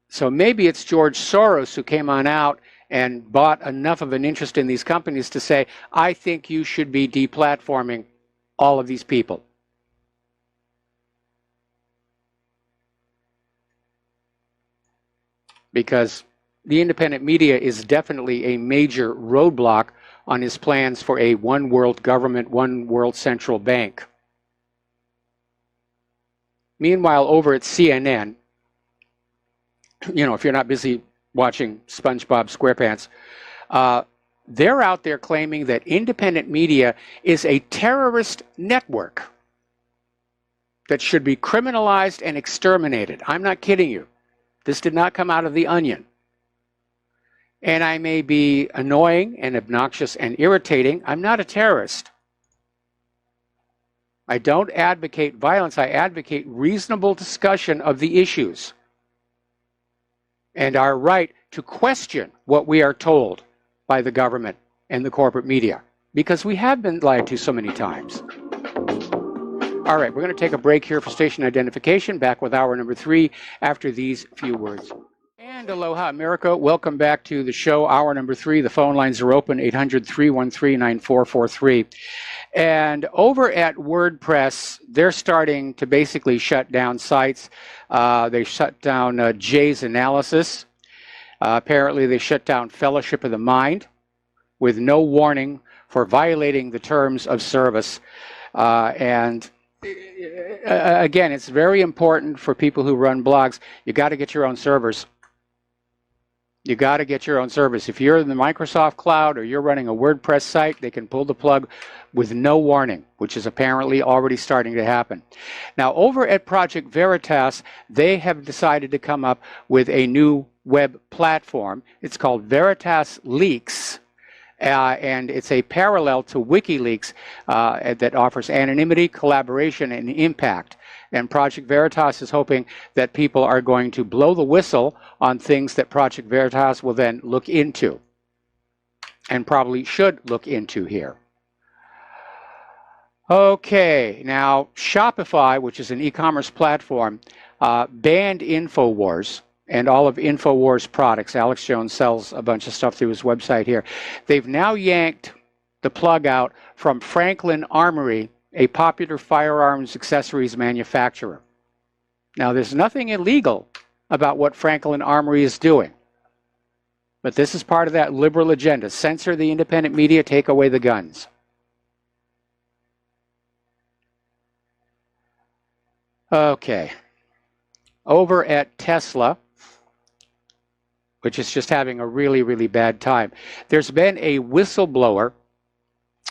So maybe it's George Soros who came on out and bought enough of an interest in these companies to say, I think you should be deplatforming all of these people. Because the independent media is definitely a major roadblock on his plans for a one world government, one world central bank. Meanwhile, over at CNN, you know, if you're not busy watching SpongeBob SquarePants, they're out there claiming that independent media is a terrorist network that should be criminalized and exterminated. I'm not kidding you. This did not come out of the Onion. And I may be annoying and obnoxious and irritating. I'm not a terrorist. I don't advocate violence. I advocate reasonable discussion of the issues and our right to question what we are told by the government and the corporate media, because we have been lied to so many times. All right, we're going to take a break here for station identification. Back with hour number 3 after these few words. And aloha, America. Welcome back to the show, hour number 3. The phone lines are open, 800-313-9443. And over at WordPress, they're starting to basically shut down sites. They shut down Jay's Analysis. Apparently, they shut down Fellowship of the Mind with no warning for violating the terms of service. And again, it's very important for people who run blogs. You got to get your own servers. You got to get your own servers. If you're in the Microsoft Cloud or you're running a WordPress site, they can pull the plug with no warning, which is apparently already starting to happen. Now, over at Project Veritas, they have decided to come up with a new web platform. It's called Veritas Leaks. And it's a parallel to WikiLeaks that offers anonymity, collaboration, and impact. And Project Veritas is hoping that people are going to blow the whistle on things that Project Veritas will then look into, and probably should look into here. Okay, now Shopify, which is an e-commerce platform, banned InfoWars and all of InfoWars products. Alex Jones sells a bunch of stuff through his website here. They've now yanked the plug out from Franklin Armory, a popular firearms accessories manufacturer. Now, there's nothing illegal about what Franklin Armory is doing, but this is part of that liberal agenda. Censor the independent media, take away the guns. Okay. Over at Tesla, which is just having a really, really bad time, there's been a whistleblower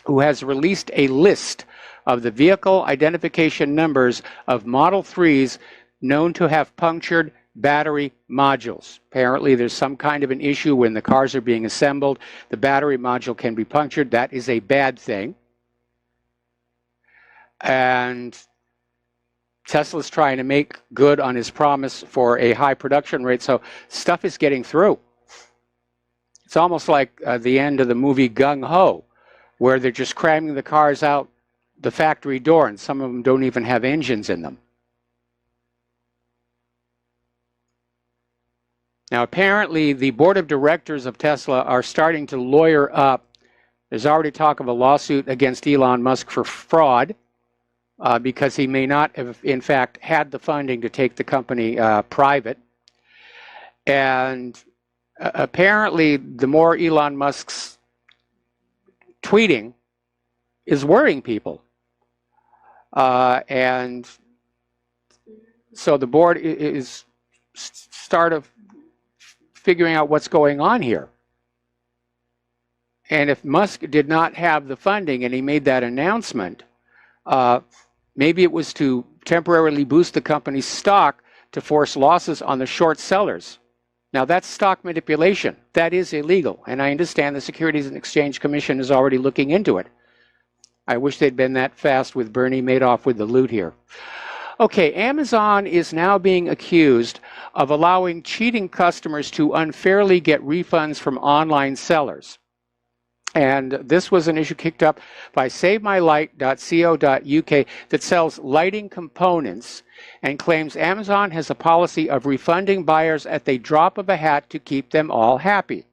who has released a list of the vehicle identification numbers of Model 3s known to have punctured battery modules. Apparently, there's some kind of an issue when the cars are being assembled. The battery module can be punctured. That is a bad thing. And Tesla's trying to make good on his promise for a high production rate, so stuff is getting through. It's almost like the end of the movie Gung Ho, where they're just cramming the cars out the factory door, and some of them don't even have engines in them. Now, apparently, the board of directors of Tesla are starting to lawyer up. There's already talk of a lawsuit against Elon Musk for fraud because he may not have, in fact, had the funding to take the company private. And apparently, the more Elon Musk's tweeting is worrying people. And so the board is figuring out what's going on here. And if Musk did not have the funding and he made that announcement, maybe it was to temporarily boost the company's stock to force losses on the short sellers. Now, that's stock manipulation. That is illegal. And I understand the Securities and Exchange Commission is already looking into it. I wish they'd been that fast with Bernie Madoff with the loot here. Okay, Amazon is now being accused of allowing cheating customers to unfairly get refunds from online sellers. And this was an issue kicked up by SaveMyLight.co.uk that sells lighting components and claims Amazon has a policy of refunding buyers at the drop of a hat to keep them all happy.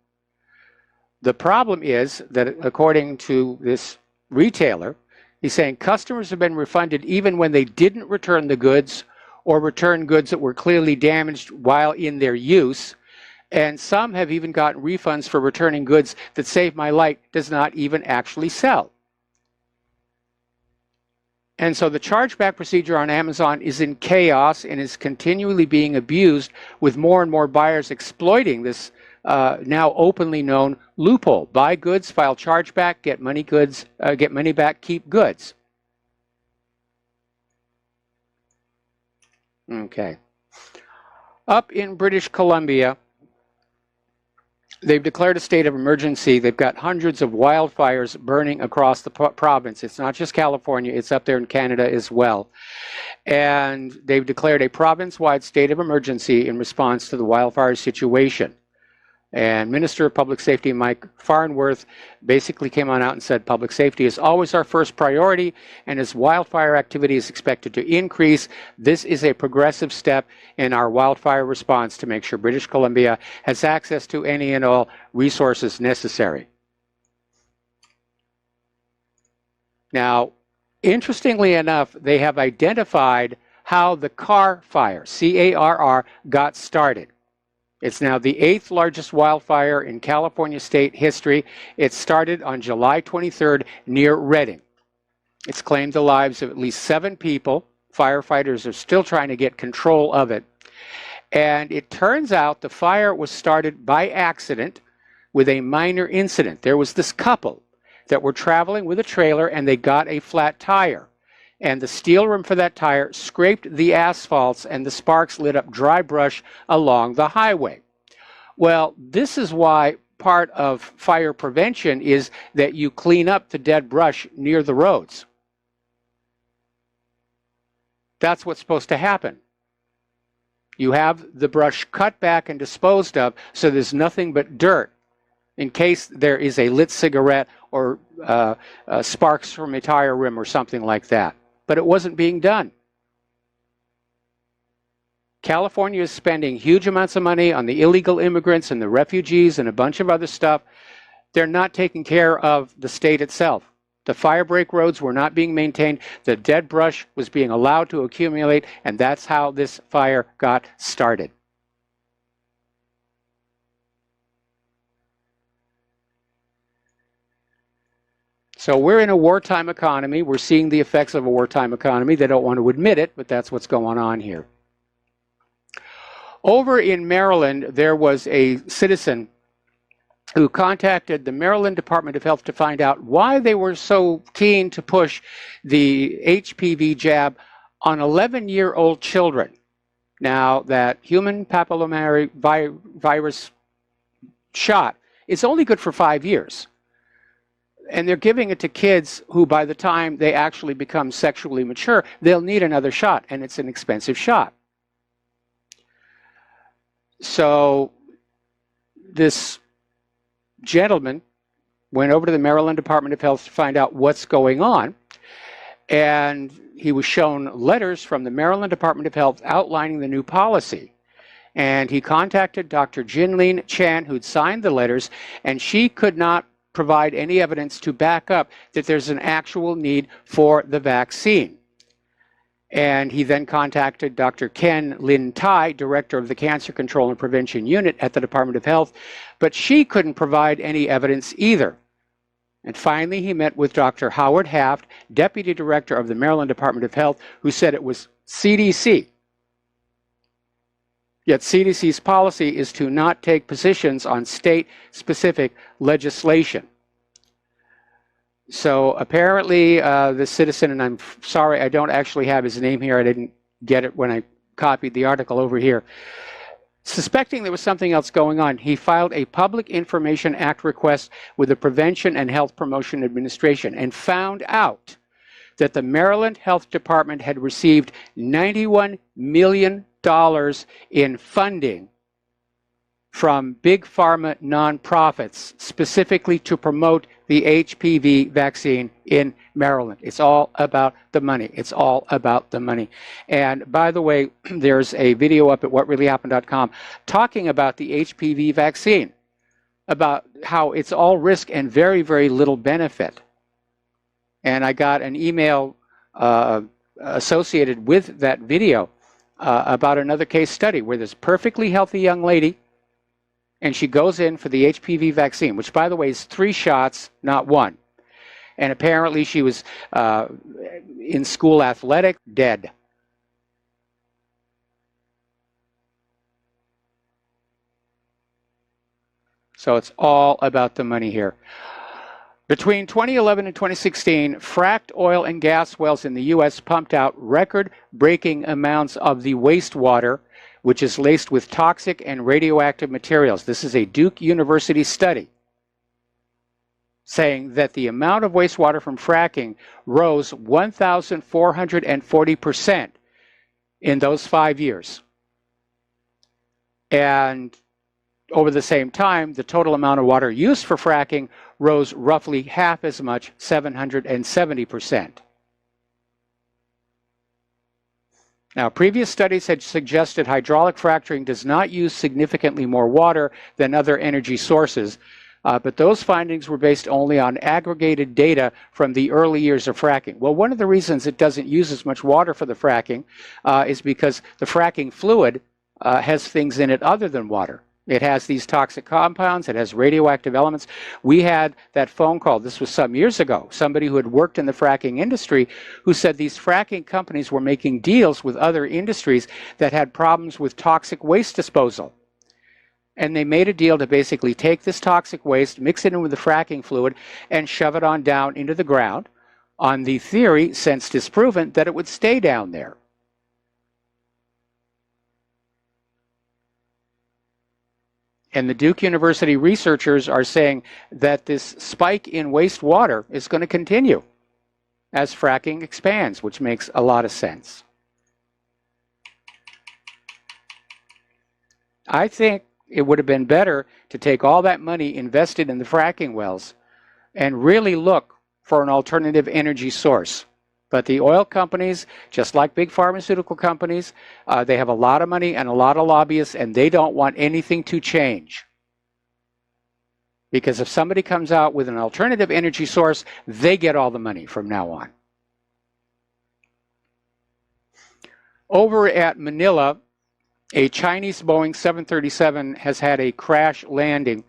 The problem is that, according to this retailer, he's saying customers have been refunded even when they didn't return the goods or return goods that were clearly damaged while in their use. And some have even gotten refunds for returning goods that Save My Light does not even actually sell. And so the chargeback procedure on Amazon is in chaos and is continually being abused, with more and more buyers exploiting this now openly known loophole. Buy goods, file chargeback, get money back, keep goods. Okay. Up in British Columbia, they've declared a state of emergency. They've got hundreds of wildfires burning across the province. It's not just California, it's up there in Canada as well. And they've declared a province-wide state of emergency in response to the wildfire situation. And Minister of Public Safety Mike Farnworth basically came on out and said public safety is always our first priority, and as wildfire activity is expected to increase, this is a progressive step in our wildfire response to make sure British Columbia has access to any and all resources necessary. Now, interestingly enough, they have identified how the Carr fire, C-A-R-R, got started. It's now the 8th largest wildfire in California state history. It started on July 23rd near Redding. It's claimed the lives of at least 7 people. Firefighters are still trying to get control of it. And it turns out the fire was started by accident with a minor incident. There was this couple that were traveling with a trailer and they got a flat tire. And the steel rim for that tire scraped the asphalts and the sparks lit up dry brush along the highway. Well, this is why part of fire prevention is that you clean up the dead brush near the roads. That's what's supposed to happen. You have the brush cut back and disposed of so there's nothing but dirt in case there is a lit cigarette or sparks from a tire rim or something like that. But it wasn't being done. California is spending huge amounts of money on the illegal immigrants and the refugees and a bunch of other stuff. They're not taking care of the state itself. The fire break roads were not being maintained. The dead brush was being allowed to accumulate, and that's how this fire got started. So we're in a wartime economy. We're seeing the effects of a wartime economy. They don't want to admit it, but that's what's going on here. Over in Maryland, there was a citizen who contacted the Maryland Department of Health to find out why they were so keen to push the HPV jab on 11-year-old children. Now, that human papillomavirus shot is only good for 5 years. and they're giving it to kids who, by the time they actually become sexually mature, they'll need another shot, and it's an expensive shot. So this gentleman went over to the Maryland Department of Health to find out what's going on, and he was shown letters from the Maryland Department of Health outlining the new policy. And he contacted Dr. Jinlin Chan, who'd signed the letters, and she could not provide any evidence to back up that there's an actual need for the vaccine. And he then contacted Dr. Ken Lin Tai, director of the Cancer Control and Prevention Unit at the Department of Health, but she couldn't provide any evidence either. And finally, he met with Dr. Howard Haft, deputy director of the Maryland Department of Health, who said it was CDC. Yet CDC's policy is to not take positions on state-specific legislation. So apparently the citizen, and I'm sorry I don't actually have his name here, I didn't get it when I copied the article over here, suspecting there was something else going on, he filed a Public Information Act request with the Prevention and Health Promotion Administration and found out that the Maryland Health Department had received $91 million in funding from big pharma nonprofits specifically to promote the HPV vaccine in Maryland. It's all about the money. It's all about the money. And by the way, there's a video up at whatreallyhappened.com talking about the HPV vaccine, about how it's all risk and very, very little benefit. And I got an email associated with that video about another case study where this perfectly healthy young lady, and she goes in for the HPV vaccine, which, by the way, is 3 shots, not 1. And apparently she was in school athletic, dead. So it's all about the money here. Between 2011 and 2016, fracked oil and gas wells in the U.S. pumped out record-breaking amounts of the wastewater, which is laced with toxic and radioactive materials. This is a Duke University study saying that the amount of wastewater from fracking rose 1,440% in those 5 years. And over the same time, the total amount of water used for fracking rose roughly half as much, 770%. Now, previous studies had suggested hydraulic fracturing does not use significantly more water than other energy sources, but those findings were based only on aggregated data from the early years of fracking. Well, one of the reasons it doesn't use as much water for the fracking is because the fracking fluid has things in it other than water. It has these toxic compounds, it has radioactive elements. We had that phone call, this was some years ago, somebody who had worked in the fracking industry who said these fracking companies were making deals with other industries that had problems with toxic waste disposal. And they made a deal to basically take this toxic waste, mix it in with the fracking fluid, and shove it on down into the ground on the theory, since disproven, that it would stay down there. And the Duke University researchers are saying that this spike in wastewater is going to continue as fracking expands, which makes a lot of sense. I think it would have been better to take all that money invested in the fracking wells and really look for an alternative energy source. But the oil companies, just like big pharmaceutical companies, they have a lot of money and a lot of lobbyists, and they don't want anything to change. Because if somebody comes out with an alternative energy source, they get all the money from now on. Over at Manila, a Chinese Boeing 737 has had a crash landing.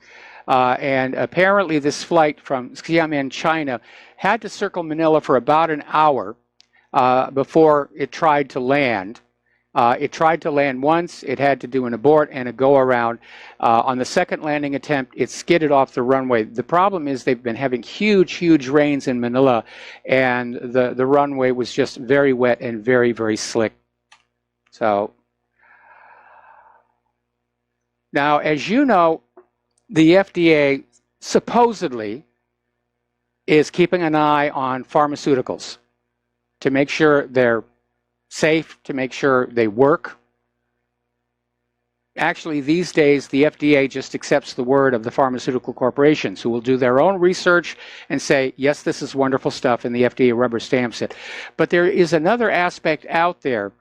And apparently this flight from Xiamen, China, had to circle Manila for about an hour before it tried to land. It tried to land once, it had to do an abort and a go-around. On the second landing attempt, it skidded off the runway. The problem is they've been having huge, huge rains in Manila, and the runway was just very wet and very, very slick. So, now, as you know, the FDA supposedly is keeping an eye on pharmaceuticals to make sure they're safe, to make sure they work. Actually, these days, the FDA just accepts the word of the pharmaceutical corporations, who will do their own research and say, yes, this is wonderful stuff, and the FDA rubber stamps it. But there is another aspect out there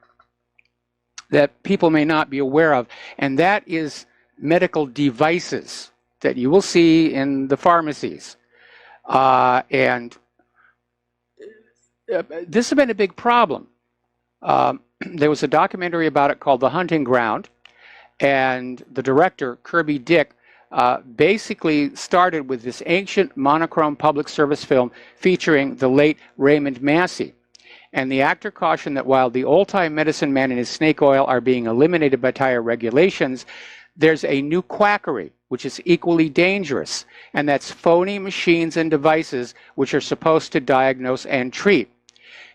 that people may not be aware of, and that is medical devices that you will see in the pharmacies. And this has been a big problem. There was a documentary about it called The Hunting Ground, and the director, Kirby Dick, basically started with this ancient monochrome public service film featuring the late Raymond Massey. And the actor cautioned that while the old-time medicine man and his snake oil are being eliminated by tire regulations, there's a new quackery, which is equally dangerous, and that's phony machines and devices which are supposed to diagnose and treat.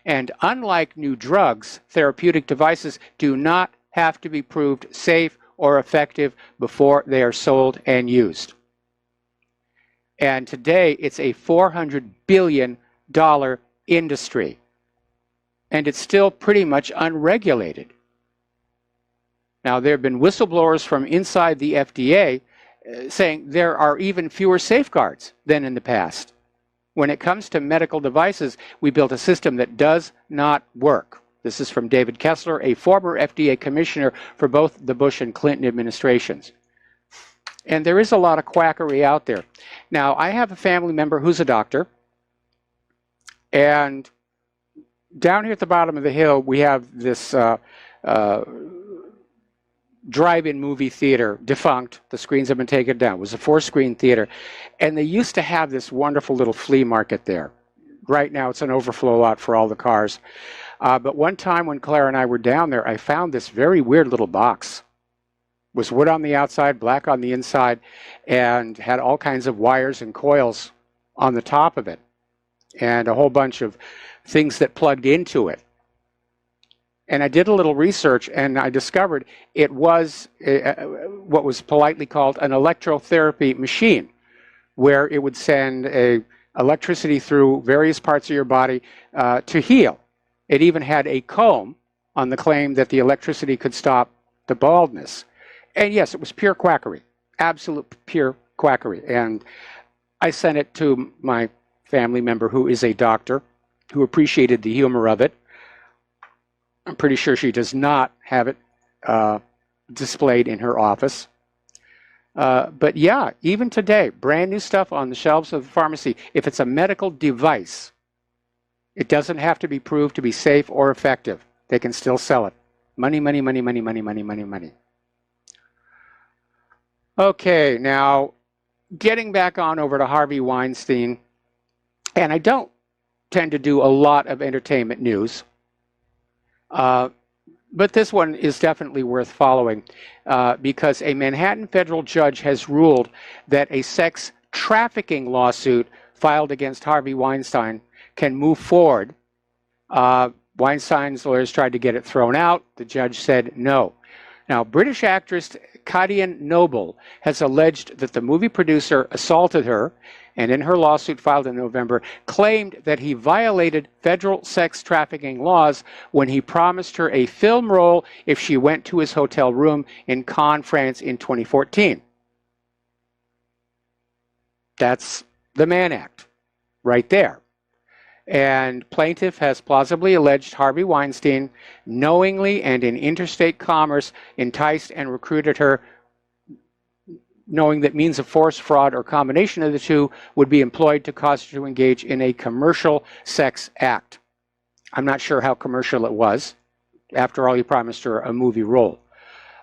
And unlike new drugs, therapeutic devices do not have to be proved safe or effective before they are sold and used. And today, it's a $400 billion industry. And it's still pretty much unregulated. Now, there have been whistleblowers from inside the FDA saying there are even fewer safeguards than in the past. When it comes to medical devices, we built a system that does not work. This is from David Kessler, a former FDA commissioner for both the Bush and Clinton administrations. And there is a lot of quackery out there. Now, I have a family member who's a doctor, and down here at the bottom of the hill, we have this drive-in movie theater, defunct. The screens have been taken down. It was a 4-screen theater. And they used to have this wonderful little flea market there. Right now, it's an overflow lot for all the cars. But one time when Claire and I were down there, I found this very weird little box. It was wood on the outside, black on the inside, and had all kinds of wires and coils on the top of it, and a whole bunch of things that plugged into it. And I did a little research, and I discovered it was what was politely called an electrotherapy machine, where it would send electricity through various parts of your body to heal. It even had a comb on the claim that the electricity could stop the baldness. And yes, it was pure quackery, absolute pure quackery. And I sent it to my family member who is a doctor, who appreciated the humor of it. I'm pretty sure she does not have it displayed in her office. But yeah, even today, brand new stuff on the shelves of the pharmacy. If it's a medical device, it doesn't have to be proved to be safe or effective. They can still sell it. Money, money, money, money, money, money, money, money. Okay, now getting back on over to Harvey Weinstein, and I don't tend to do a lot of entertainment news, but this one is definitely worth following because a Manhattan federal judge has ruled that a sex trafficking lawsuit filed against Harvey Weinstein can move forward. Weinstein's lawyers tried to get it thrown out. The judge said no. Now, British actress Kadian Noble has alleged that the movie producer assaulted her, and in her lawsuit filed in November, claimed that he violated federal sex trafficking laws when he promised her a film role if she went to his hotel room in Cannes, France in 2014. That's the Mann Act right there. And plaintiff has plausibly alleged Harvey Weinstein knowingly and in interstate commerce enticed and recruited her, knowing that means of force, fraud, or combination of the two would be employed to cause her to engage in a commercial sex act. I'm not sure how commercial it was. After all, he promised her a movie role.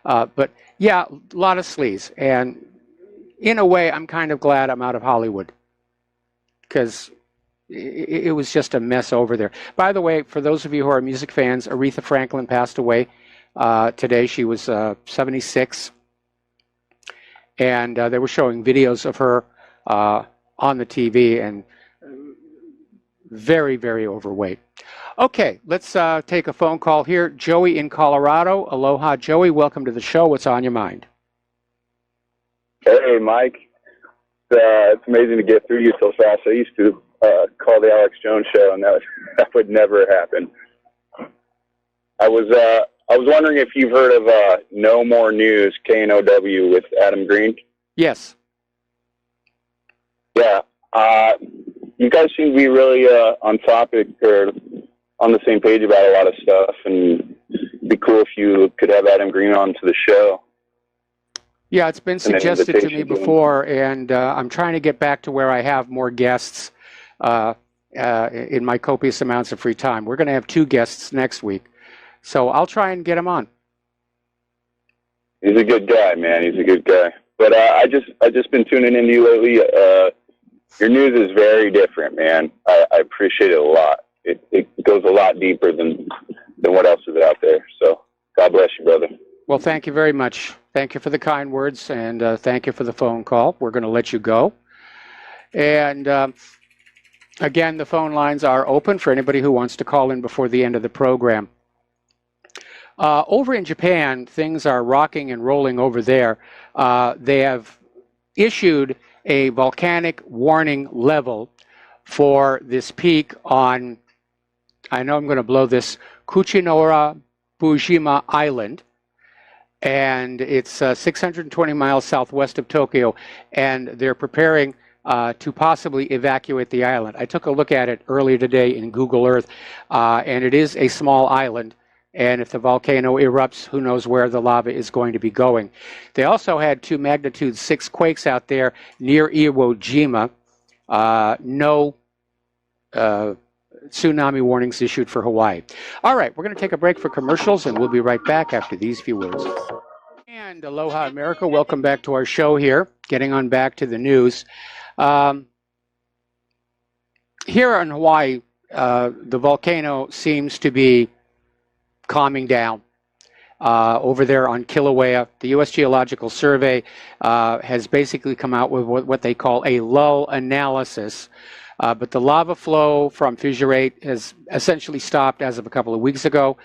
But yeah, a lot of sleaze. And in a way, I'm kind of glad I'm out of Hollywood, because it was just a mess over there. By the way, for those of you who are music fans, Aretha Franklin passed away today. She was 76. And they were showing videos of her on the TV, and very, very overweight. Okay, let's take a phone call here. Joey in Colorado. Aloha, Joey. Welcome to the show. What's on your mind? Hey, Mike. It's amazing to get through you so fast. I used to call the Alex Jones show, and that would never happen. I was wondering if you've heard of No More News, KNOW, with Adam Green. Yes. Yeah. You guys seem to be really on topic or on the same page about a lot of stuff, and it'd be cool if you could have Adam Green on to the show. Yeah, it's been suggested to me before, and I'm trying to get back to where I have more guests in my copious amounts of free time. We're going to have 2 guests next week, so I'll try and get him on. He's a good guy, man. He's a good guy. But I just been tuning into you lately. Your news is very different, man. I appreciate it a lot. It goes a lot deeper than what else is out there. So God bless you, brother. Well, thank you very much. Thank you for the kind words, and thank you for the phone call. We're going to let you go. And again, the phone lines are open for anybody who wants to call in before the end of the program. Over in Japan, things are rocking and rolling over there. They have issued a volcanic warning level for this peak on, I know I'm going to blow this, Kuchinora Fujima Island. And it's 620 miles southwest of Tokyo, and they're preparing to possibly evacuate the island. I took a look at it earlier today in Google Earth, and it is a small island, and if the volcano erupts, who knows where the lava is going to be going. They also had 2 magnitude 6 quakes out there near Iwo Jima. No tsunami warnings issued for Hawaii. All right, we're going to take a break for commercials, and we'll be right back after these few words. And aloha, America. Welcome back to our show here. Getting on back to the news. Here in Hawaii, the volcano seems to be calming down. Over there on Kilauea, the U.S. Geological Survey has basically come out with what they call a lull analysis. But the lava flow from Fissure 8 has essentially stopped as of a couple of weeks ago.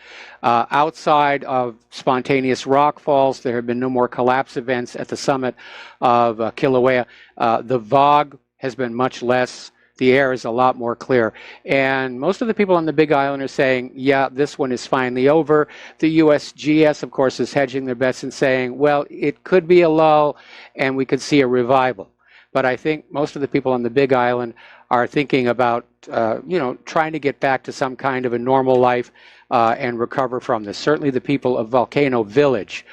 Outside of spontaneous rock falls, there have been no more collapse events at the summit of Kilauea. The VOG has been much less. The air is a lot more clear. And most of the people on the Big Island are saying, yeah, this one is finally over. The USGS, of course, is hedging their bets and saying, well, it could be a lull and we could see a revival. But I think most of the people on the Big Island are thinking about, trying to get back to some kind of a normal life and recover from this. Certainly the people of Volcano Village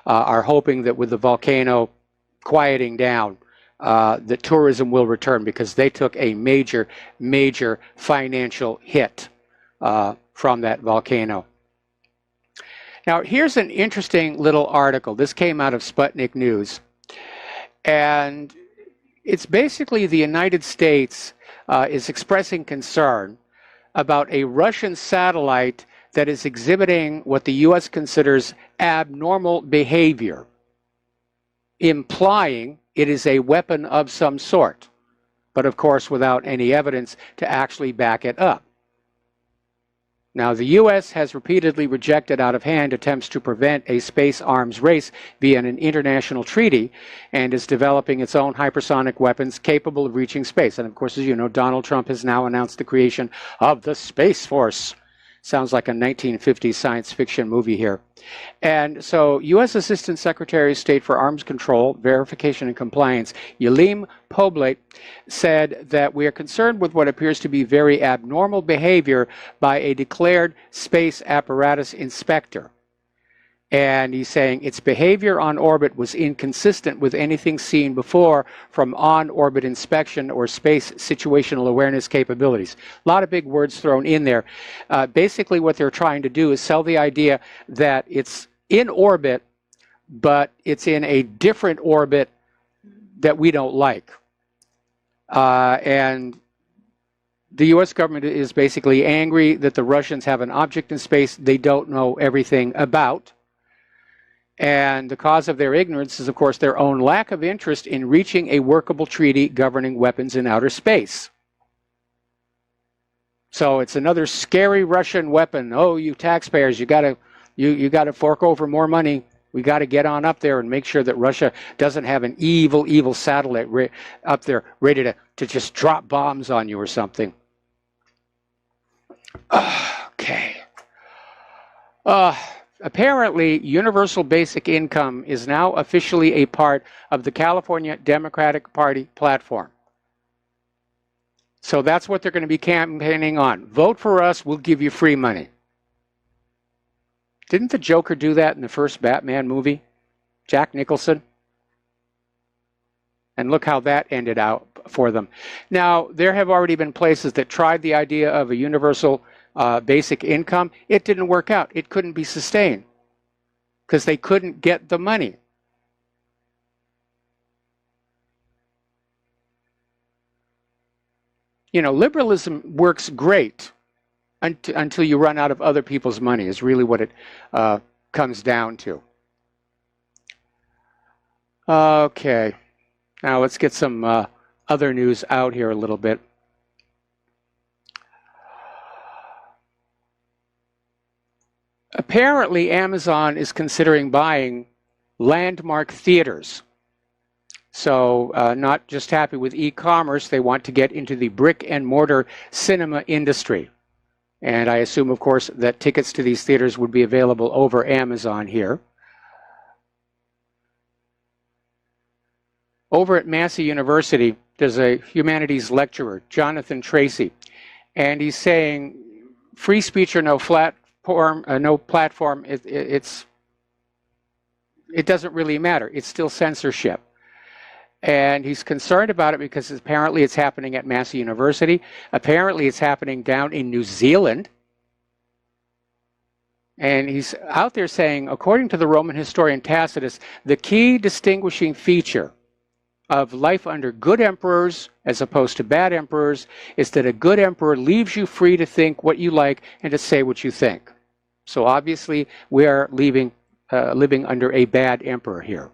are hoping that with the volcano quieting down, that tourism will return, because they took a major, major financial hit from that volcano. Now, here's an interesting little article. This came out of Sputnik News. And it's basically the United States is expressing concern about a Russian satellite that is exhibiting what the U.S. considers abnormal behavior, implying it is a weapon of some sort, but of course without any evidence to actually back it up. Now, the U.S. has repeatedly rejected out of hand attempts to prevent a space arms race via an international treaty, and is developing its own hypersonic weapons capable of reaching space. And of course, as you know, Donald Trump has now announced the creation of the Space Force. Sounds like a 1950s science fiction movie here. And so U.S. Assistant Secretary of State for Arms Control, Verification and Compliance, Yelem Poblet, said that we are concerned with what appears to be very abnormal behavior by a declared space apparatus inspector. And he's saying its behavior on orbit was inconsistent with anything seen before from on-orbit inspection or space situational awareness capabilities. A lot of big words thrown in there. Basically, what they're trying to do is sell the idea that it's in orbit, but it's in a different orbit that we don't like. And the U.S. government is basically angry that the Russians have an object in space they don't know everything about. And the cause of their ignorance is, of course, their own lack of interest in reaching a workable treaty governing weapons in outer space. So it's another scary Russian weapon. Oh, you taxpayers, you gotta fork over more money We got to get on up there and make sure that Russia doesn't have an evil, evil satellite up there ready to just drop bombs on you or something. Okay. Apparently, universal basic income is now officially a part of the California Democratic Party platform. So that's what they're going to be campaigning on. Vote for us, we'll give you free money. Didn't the Joker do that in the first Batman movie? Jack Nicholson? And look how that ended out for them. Now, there have already been places that tried the idea of a universal basic income. It didn't work out. It couldn't be sustained because they couldn't get the money. You know, liberalism works great until you run out of other people's money is really what it comes down to. Okay. Now let's get some other news out here a little bit. Apparently, Amazon is considering buying landmark theaters. So not just happy with e-commerce, they want to get into the brick and mortar cinema industry. And I assume, of course, that tickets to these theaters would be available over Amazon here. Over at Massey University, there's a humanities lecturer, Jonathan Tracy, and he's saying free speech or no platform, it doesn't really matter. It's still censorship. And he's concerned about it because apparently it's happening at Massey University. Apparently it's happening down in New Zealand. And he's out there saying, according to the Roman historian Tacitus, the key distinguishing feature of life under good emperors as opposed to bad emperors is that a good emperor leaves you free to think what you like and to say what you think. So obviously we are living under a bad emperor here.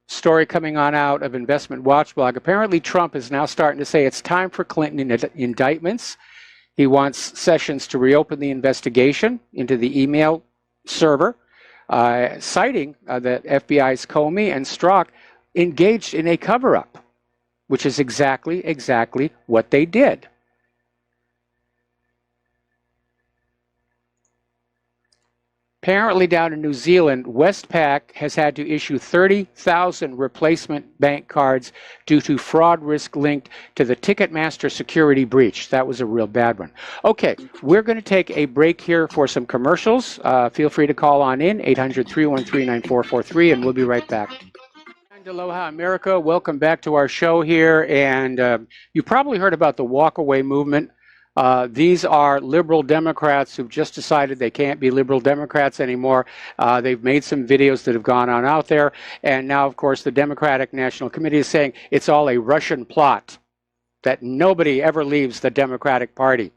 Story coming on out of Investment Watch blog. Apparently Trump is now starting to say it's time for Clinton indictments. He wants Sessions to reopen the investigation into the email server, citing that FBI's Comey and Strzok engaged in a cover-up, which is exactly what they did. Apparently down in New Zealand, Westpac has had to issue 30,000 replacement bank cards due to fraud risk linked to the Ticketmaster security breach. That was a real bad one. Okay, we're going to take a break here for some commercials. Feel free to call on in, 800-313-9443, and we'll be right back. Aloha America, welcome back to our show here. And you probably heard about the walkaway movement. These are liberal Democrats who've just decided they can't be liberal Democrats anymore. They've made some videos that have gone on out there. And now, of course, the Democratic National Committee is saying it's all a Russian plot, that nobody ever leaves the Democratic Party.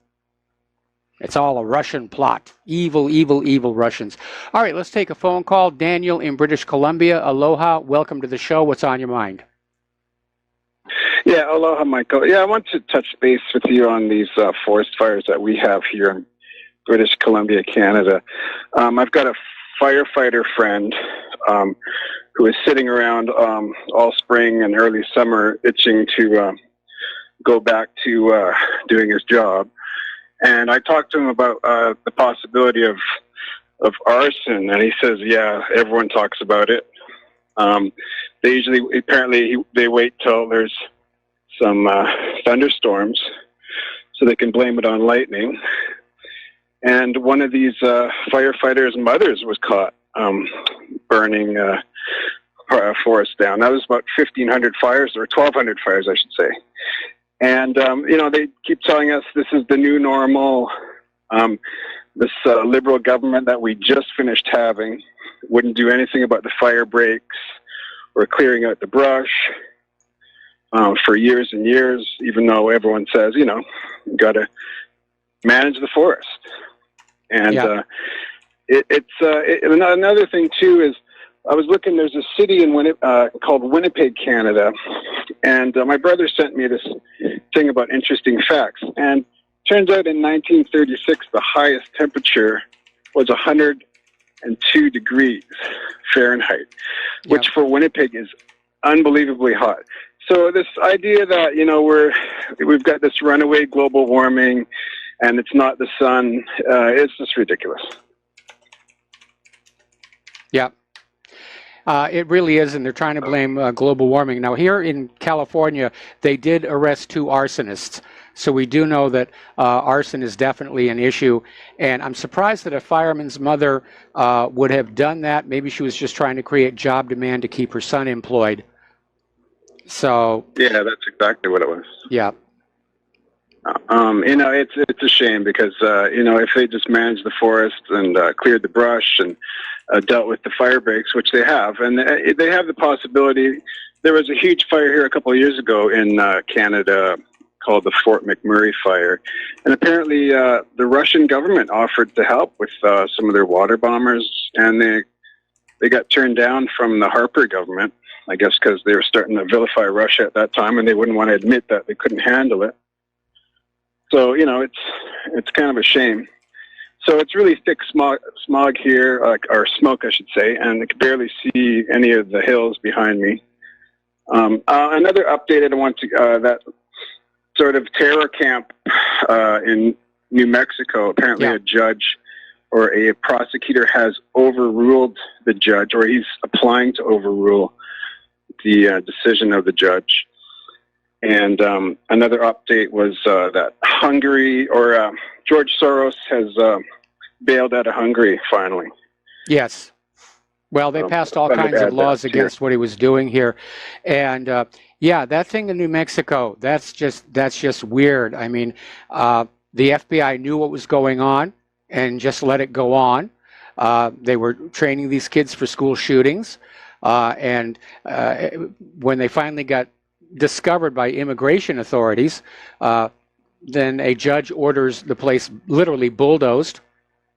It's all a Russian plot. Evil, evil, evil Russians. All right, let's take a phone call. Daniel in British Columbia. Aloha. Welcome to the show. What's on your mind? Yeah, aloha, Michael. Yeah, I want to touch base with you on these forest fires that we have here in British Columbia, Canada. I've got a firefighter friend who is sitting around all spring and early summer itching to go back to doing his job. And I talked to him about the possibility of arson, and he says, yeah, everyone talks about it. They usually, apparently, they wait till there's some thunderstorms so they can blame it on lightning. And one of these firefighters' mothers was caught burning a forest down. That was about 1,500 fires, or 1,200 fires, I should say. And, you know, they keep telling us this is the new normal. This liberal government that we just finished having wouldn't do anything about the fire breaks or clearing out the brush for years and years, even though everyone says, you know, you got to manage the forest. And another thing, too, is I was looking, there's a city in called Winnipeg, Canada, and my brother sent me this thing about interesting facts. And turns out in 1936, the highest temperature was 100 102 degrees Fahrenheit, which Yep. for Winnipeg is unbelievably hot. So this idea that, you know, we've got this runaway global warming and it's not the sun, it's just ridiculous. Yeah. It really is, and they're trying to blame global warming. Now, here in California, they did arrest 2 arsonists, so we do know that arson is definitely an issue, and I'm surprised that a fireman's mother would have done that. Maybe she was just trying to create job demand to keep her son employed. So Yeah, that's exactly what it was. yeah. You know, it's a shame because, you know, if they just managed the forest and cleared the brush and dealt with the fire breaks, which they have, and they have the possibility. There was a huge fire here a couple of years ago in Canada called the Fort McMurray fire, and apparently the Russian government offered to help with some of their water bombers, and they got turned down from the Harper government, I guess because they were starting to vilify Russia at that time, and they wouldn't want to admit that they couldn't handle it. So, you know, it's kind of a shame. So it's really thick smog here, or smoke, I should say, and I can barely see any of the hills behind me. Another update I want to, that sort of terror camp in New Mexico, apparently a judge or a prosecutor has overruled the judge, or he's applying to overrule the decision of the judge. And another update was that Hungary, or George Soros has bailed out of Hungary finally. Yes. Well, they passed all kinds of laws against what he was doing here. And yeah, that thing in New Mexico, that's just weird. I mean, the FBI knew what was going on and just let it go on. They were training these kids for school shootings. And when they finally got discovered by immigration authorities, then a judge orders the place literally bulldozed,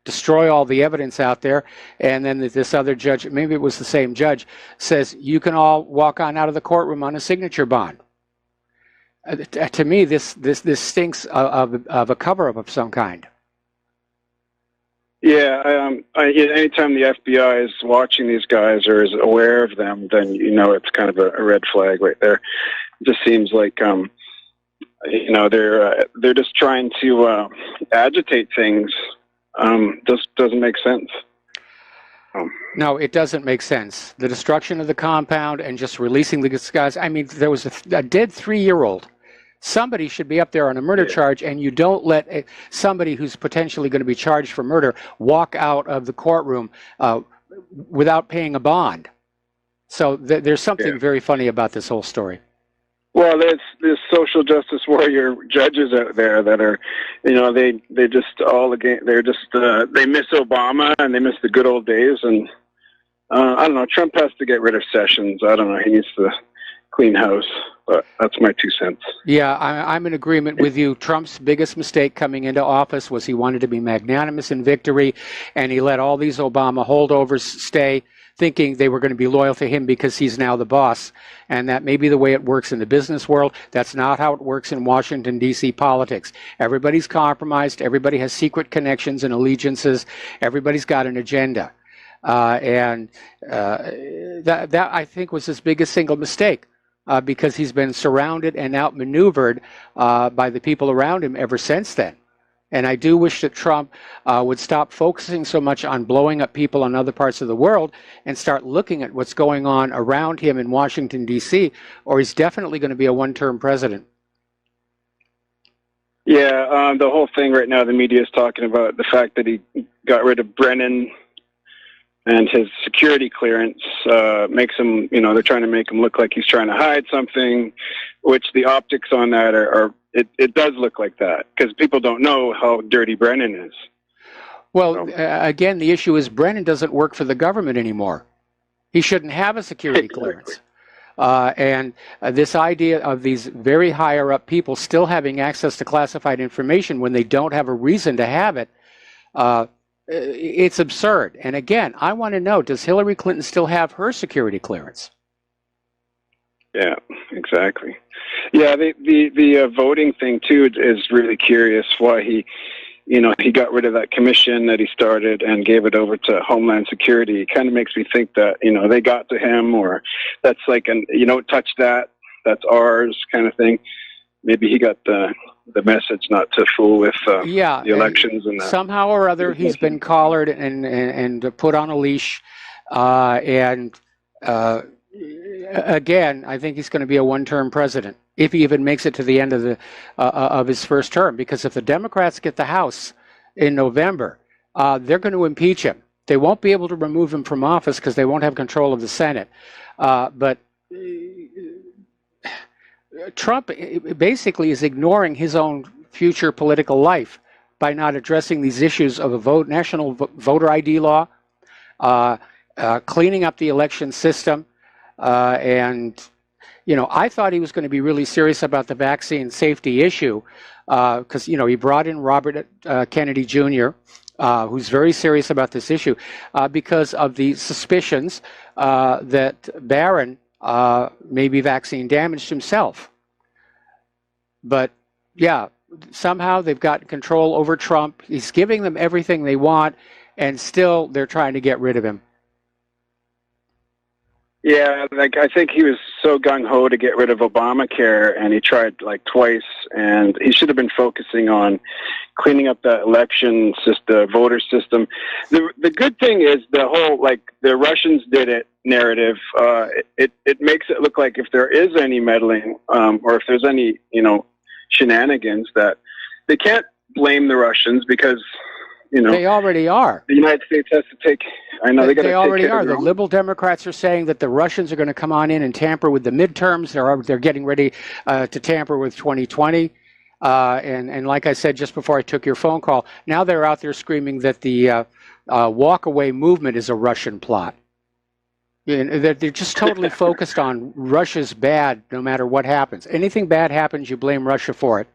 destroy all the evidence out there, and then this other judge, maybe it was the same judge, says you can all walk on out of the courtroom on a signature bond. To me, this stinks of a cover-up of some kind. Yeah, anytime the FBI is watching these guys or is aware of them, then you know it's kind of a red flag right there. It just seems like you know they're just trying to agitate things. Just doesn't make sense. No, it doesn't make sense. The destruction of the compound and just releasing the guys. I mean, there was a dead 3-year-old. Somebody should be up there on a murder charge, and you don't let somebody who's potentially going to be charged for murder walk out of the courtroom without paying a bond. So there's something very funny about this whole story. Well, there's social justice warrior judges out there that are, you know, they just all again, they're just they miss Obama and they miss the good old days, and I don't know. Trump has to get rid of Sessions. I don't know. He needs to clean house. But that's my 2 cents. Yeah, I'm in agreement with you. Trump's biggest mistake coming into office was he wanted to be magnanimous in victory, and he let all these Obama holdovers stay, thinking they were going to be loyal to him because he's now the boss. And that may be the way it works in the business world. That's not how it works in Washington, D.C. politics. Everybody's compromised. Everybody has secret connections and allegiances. Everybody's got an agenda. And that, I think, was his biggest single mistake. Because he's been surrounded and outmaneuvered by the people around him ever since then. And I do wish that Trump would stop focusing so much on blowing up people in other parts of the world and start looking at what's going on around him in Washington, D.C., or he's definitely going to be a one-term president. Yeah, the whole thing right now, the media is talking about the fact that he got rid of Brennan, and his security clearance makes him, you know, they're trying to make him look like he's trying to hide something, which the optics on that are it does look like that, because people don't know how dirty Brennan is. Well, again, the issue is Brennan doesn't work for the government anymore. He shouldn't have a security clearance. And this idea of these very higher up people still having access to classified information when they don't have a reason to have it, it's absurd. And again, I want to know, does Hillary Clinton still have her security clearance? Yeah, exactly. Yeah, the voting thing too is really curious. Why he he got rid of that commission that he started and gave it over to Homeland Security. It kind of makes me think that, they got to him, or that's like touch that, that's ours kind of thing. Maybe he got the message not to fool with the elections and that. Somehow or other, he's been collared and put on a leash. Again, I think he's going to be a one-term president if he even makes it to the end of his first term. Because if the Democrats get the House in November, they're going to impeach him. They won't be able to remove him from office because they won't have control of the Senate. But Trump basically is ignoring his own future political life by not addressing these issues of a national voter ID law, cleaning up the election system, and I thought he was going to be really serious about the vaccine safety issue because he brought in Robert Kennedy Jr., who's very serious about this issue because of the suspicions that Barron may be vaccine damaged himself. But yeah, somehow they've got control over Trump. He's giving them everything they want, and still they're trying to get rid of him. Yeah, I think he was so gung-ho to get rid of Obamacare, and he tried twice, and he should have been focusing on cleaning up the election system, voter system. The good thing is the whole, the Russians did it narrative. It makes it look like if there is any meddling, or if there's any, shenanigans, that they can't blame the Russians because, they already are. The United States has to take. I know they already are. The liberal Democrats are saying that the Russians are going to come on in and tamper with the midterms. They're getting ready to tamper with 2020. And like I said just before I took your phone call, now they're out there screaming that the walk-away movement is a Russian plot. They're just totally focused on Russia's bad no matter what happens. Anything bad happens, you blame Russia for it.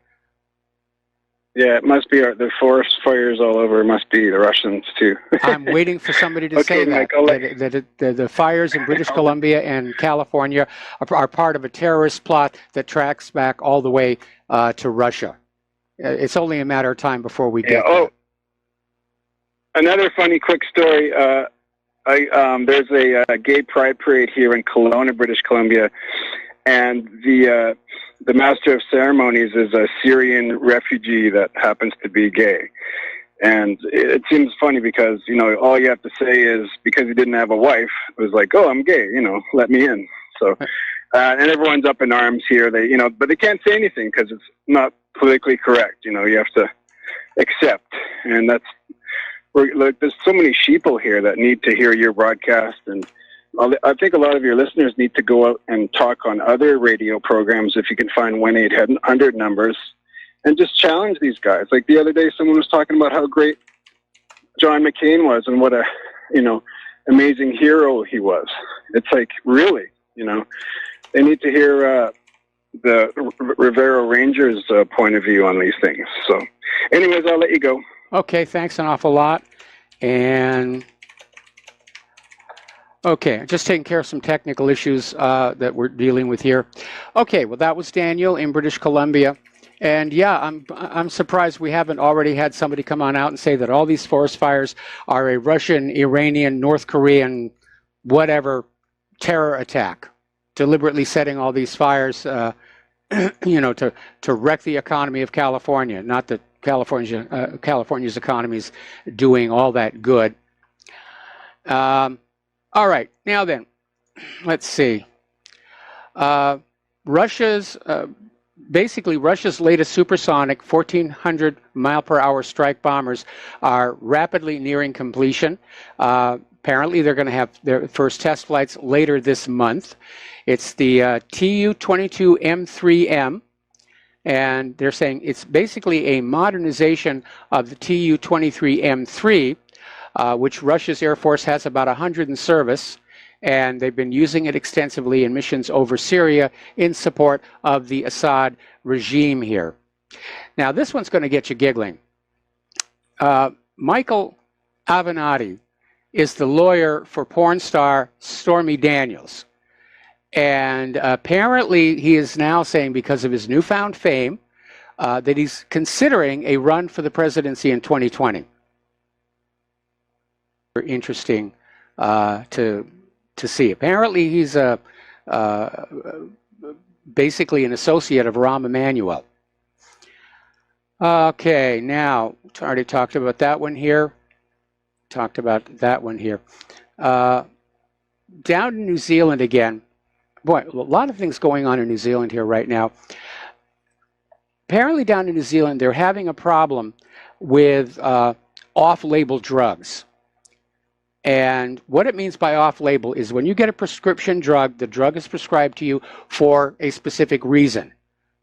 Yeah, it must be the forest fires all over. It must be the Russians, too. I'm waiting for somebody to say that, Mike, that the fires in British Columbia and California are part of a terrorist plot that tracks back all the way to Russia. It's only a matter of time before we get there. Another funny quick story. There's a gay pride parade here in Kelowna, British Columbia, and the master of ceremonies is a Syrian refugee that happens to be gay. And it seems funny because, all you have to say is because he didn't have a wife, it was like, oh, I'm gay, let me in. So, and everyone's up in arms here. But they can't say anything because it's not politically correct. You have to accept. And there's so many sheeple here that need to hear your broadcast, and I think a lot of your listeners need to go out and talk on other radio programs if you can find 1-800 numbers and just challenge these guys. Like the other day, someone was talking about how great John McCain was and what a, amazing hero he was. It's like, really, they need to hear the Rivero Rangers' point of view on these things. So anyways, I'll let you go. Okay, thanks an awful lot. And okay, just taking care of some technical issues that we're dealing with here. Okay, well, that was Daniel in British Columbia. And yeah, I'm surprised we haven't already had somebody come on out and say that all these forest fires are a Russian, Iranian, North Korean, whatever terror attack, deliberately setting all these fires, to wreck the economy of California. Not that California's economy is doing all that good. All right, now then, let's see. Russia's latest supersonic 1,400 mile per hour strike bombers are rapidly nearing completion. Apparently, they're going to have their first test flights later this month. It's the Tu-22M3M, and they're saying it's basically a modernization of the Tu-23M3, which Russia's Air Force has about 100 in service, and they've been using it extensively in missions over Syria in support of the Assad regime here. Now, this one's going to get you giggling. Michael Avenatti is the lawyer for porn star Stormy Daniels. And apparently he is now saying, because of his newfound fame, that he's considering a run for the presidency in 2020. Interesting to see. Apparently, he's basically an associate of Rahm Emanuel. Okay, now already talked about that one here. Talked about that one here. Down in New Zealand again. Boy, a lot of things going on in New Zealand here right now. Apparently down in New Zealand, they're having a problem with off-label drugs. And what it means by off-label is when you get a prescription drug, the drug is prescribed to you for a specific reason.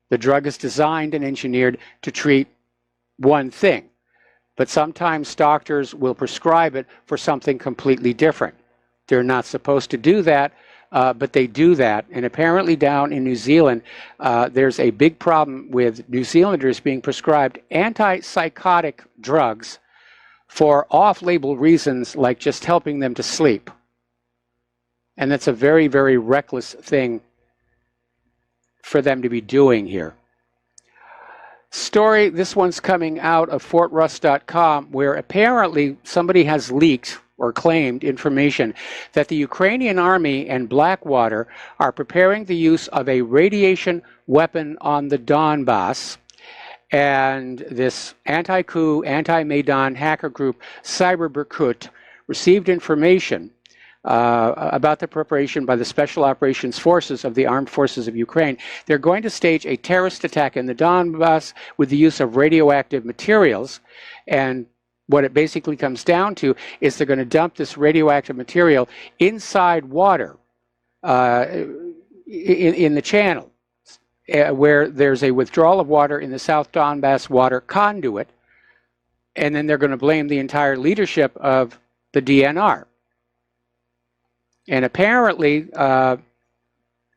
The drug is designed and engineered to treat one thing. But sometimes doctors will prescribe it for something completely different. They're not supposed to do that, but they do that. And apparently down in New Zealand, there's a big problem with New Zealanders being prescribed antipsychotic drugs for off-label reasons like just helping them to sleep. And that's a very, very reckless thing for them to be doing here. Story, this one's coming out of fortrust.com, where apparently somebody has leaked or claimed information that the Ukrainian army and Blackwater are preparing the use of a radiation weapon on the Donbass. And this anti-coup, anti-Maidan hacker group, Cyber received information about the preparation by the Special Operations Forces of the Armed Forces of Ukraine. They're going to stage a terrorist attack in the Donbass with the use of radioactive materials. And what it basically comes down to is they're going to dump this radioactive material inside water in the channel, where there's a withdrawal of water in the South Donbass water conduit, and then they're going to blame the entire leadership of the DNR. And apparently,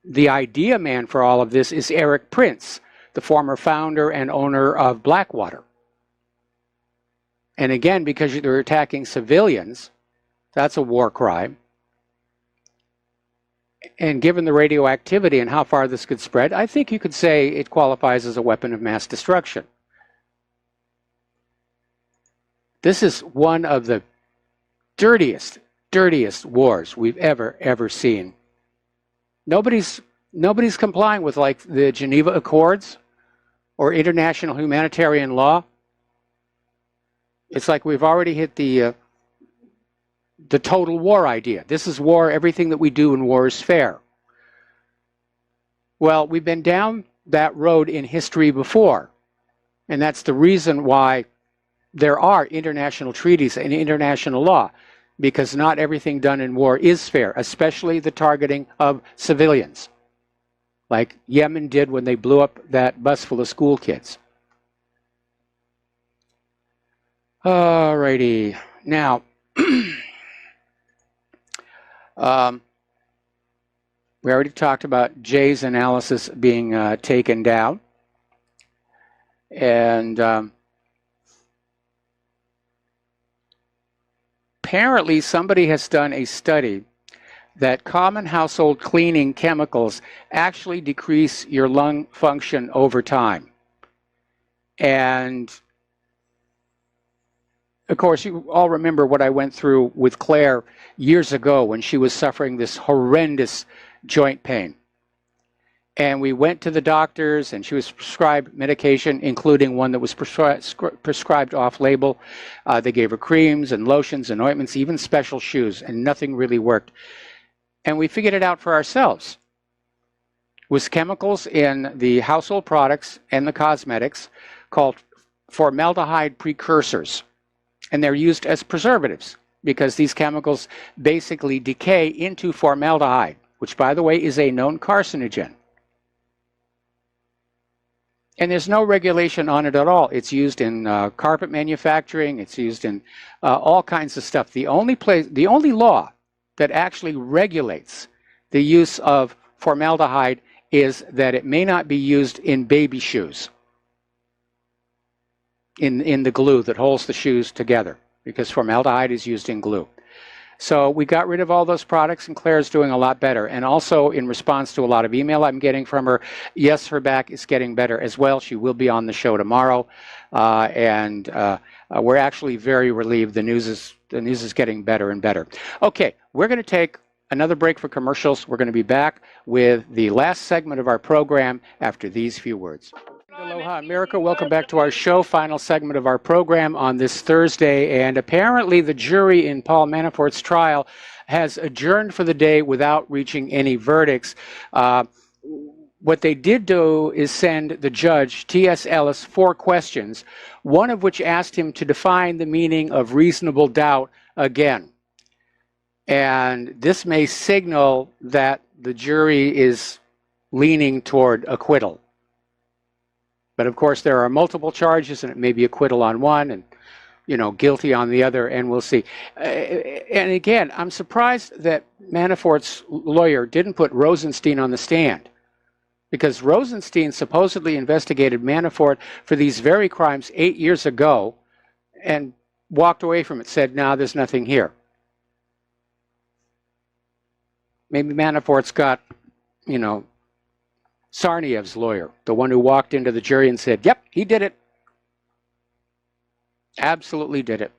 the idea man for all of this is Eric Prince, the former founder and owner of Blackwater. And again, because they're attacking civilians, that's a war crime. And given the radioactivity and how far this could spread, I think you could say it qualifies as a weapon of mass destruction. This is one of the dirtiest wars we've ever seen. Nobody's complying with like the Geneva Accords or international humanitarian law. It's like we've already hit the total war idea. This is war. Everything that we do in war is fair. Well, we've been down that road in history before. And that's the reason why there are international treaties and international law, because not everything done in war is fair, especially the targeting of civilians, like Yemen did when they blew up that bus full of school kids. Alrighty. Now, we already talked about Jay's analysis being taken down. And apparently somebody has done a study that common household cleaning chemicals actually decrease your lung function over time. And of course, you all remember what I went through with Claire years ago when she was suffering this horrendous joint pain. And we went to the doctors, and she was prescribed medication, including one that was prescribed off-label. They gave her creams and lotions and ointments, even special shoes, and nothing really worked. And we figured it out for ourselves. It was chemicals in the household products and the cosmetics called formaldehyde precursors. And they're used as preservatives because these chemicals basically decay into formaldehyde, which, by the way, is a known carcinogen. And there's no regulation on it at all. It's used in carpet manufacturing. It's used in all kinds of stuff. The only law that actually regulates the use of formaldehyde is that it may not be used in baby shoes, in the glue that holds the shoes together, because formaldehyde is used in glue. So we got rid of all those products, and Claire's doing a lot better. And also, in response to a lot of email I'm getting from her, yes, her back is getting better as well. She will be on the show tomorrow, and we're actually very relieved. The news is getting better and better. Okay, we're going to take another break for commercials. We're going to be back with the last segment of our program after these few words. Aloha, America. Welcome back to our show, final segment of our program on this Thursday. And apparently the jury in Paul Manafort's trial has adjourned for the day without reaching any verdicts. What they did do is send the judge, T.S. Ellis, 4 questions, one of which asked him to define the meaning of reasonable doubt again. And this may signal that the jury is leaning toward acquittal. But of course, there are multiple charges, and it may be acquittal on one and, guilty on the other, and we'll see. And again, I'm surprised that Manafort's lawyer didn't put Rosenstein on the stand, because Rosenstein supposedly investigated Manafort for these very crimes 8 years ago and walked away from it, said, no, there's nothing here. Maybe Manafort's got, Sarniev's lawyer, the one who walked into the jury and said, yep, he did it. Absolutely did it.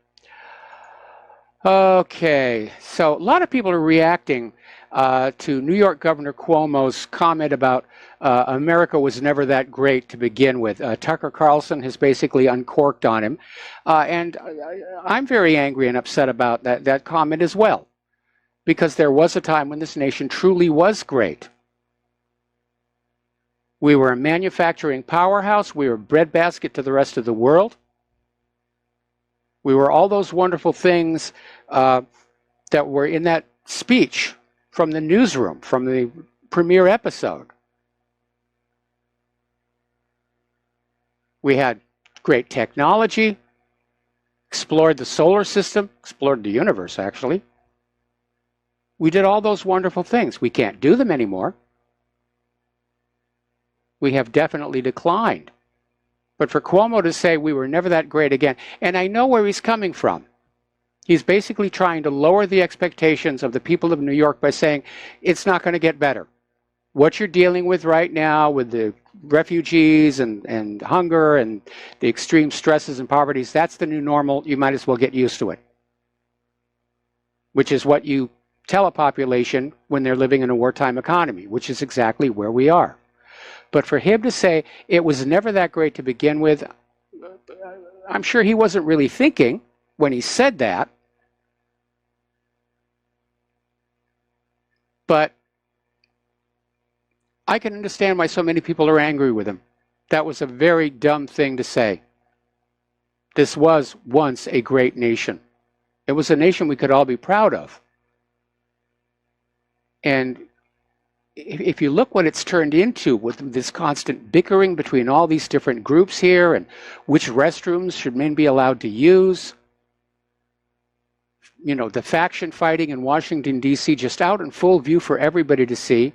Okay, so a lot of people are reacting to New York Governor Cuomo's comment about America was never that great to begin with. Tucker Carlson has basically uncorked on him. And I'm very angry and upset about that comment as well, because there was a time when this nation truly was great. We were a manufacturing powerhouse. We were a breadbasket to the rest of the world. We were all those wonderful things that were in that speech from the newsroom, from the premiere episode. We had great technology, explored the solar system, explored the universe, actually. We did all those wonderful things. We can't do them anymore. We have definitely declined. But for Cuomo to say we were never that great again, and I know where he's coming from. He's basically trying to lower the expectations of the people of New York by saying it's not going to get better. What you're dealing with right now with the refugees and hunger and the extreme stresses and poverties, that's the new normal. You might as well get used to it. Which is what you tell a population when they're living in a wartime economy, which is exactly where we are. But for him to say it was never that great to begin with, I'm sure he wasn't really thinking when he said that. But I can understand why so many people are angry with him. That was a very dumb thing to say. This was once a great nation. It was a nation we could all be proud of. And if you look what it's turned into with this constant bickering between all these different groups here and which restrooms should men be allowed to use, the faction fighting in Washington, D.C. just out in full view for everybody to see.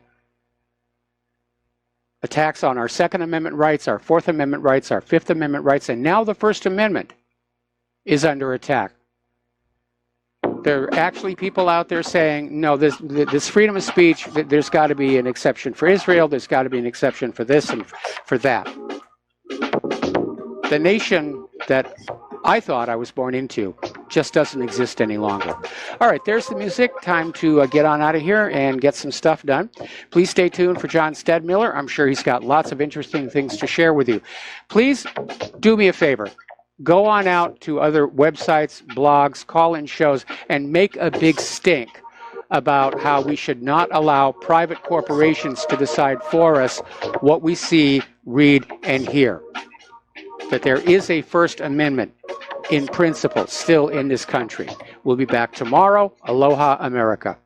Attacks on our Second Amendment rights, our Fourth Amendment rights, our Fifth Amendment rights, and now the First Amendment is under attack. There are actually people out there saying, no, this freedom of speech, there's got to be an exception for Israel, there's got to be an exception for this and for that. The nation that I thought I was born into just doesn't exist any longer. All right, there's the music. Time to get on out of here and get some stuff done. Please stay tuned for John Stedmiller. I'm sure he's got lots of interesting things to share with you. Please do me a favor. Go on out to other websites, blogs, call-in shows, and make a big stink about how we should not allow private corporations to decide for us what we see, read, and hear. That there is a First Amendment in principle still in this country. We'll be back tomorrow. Aloha, America.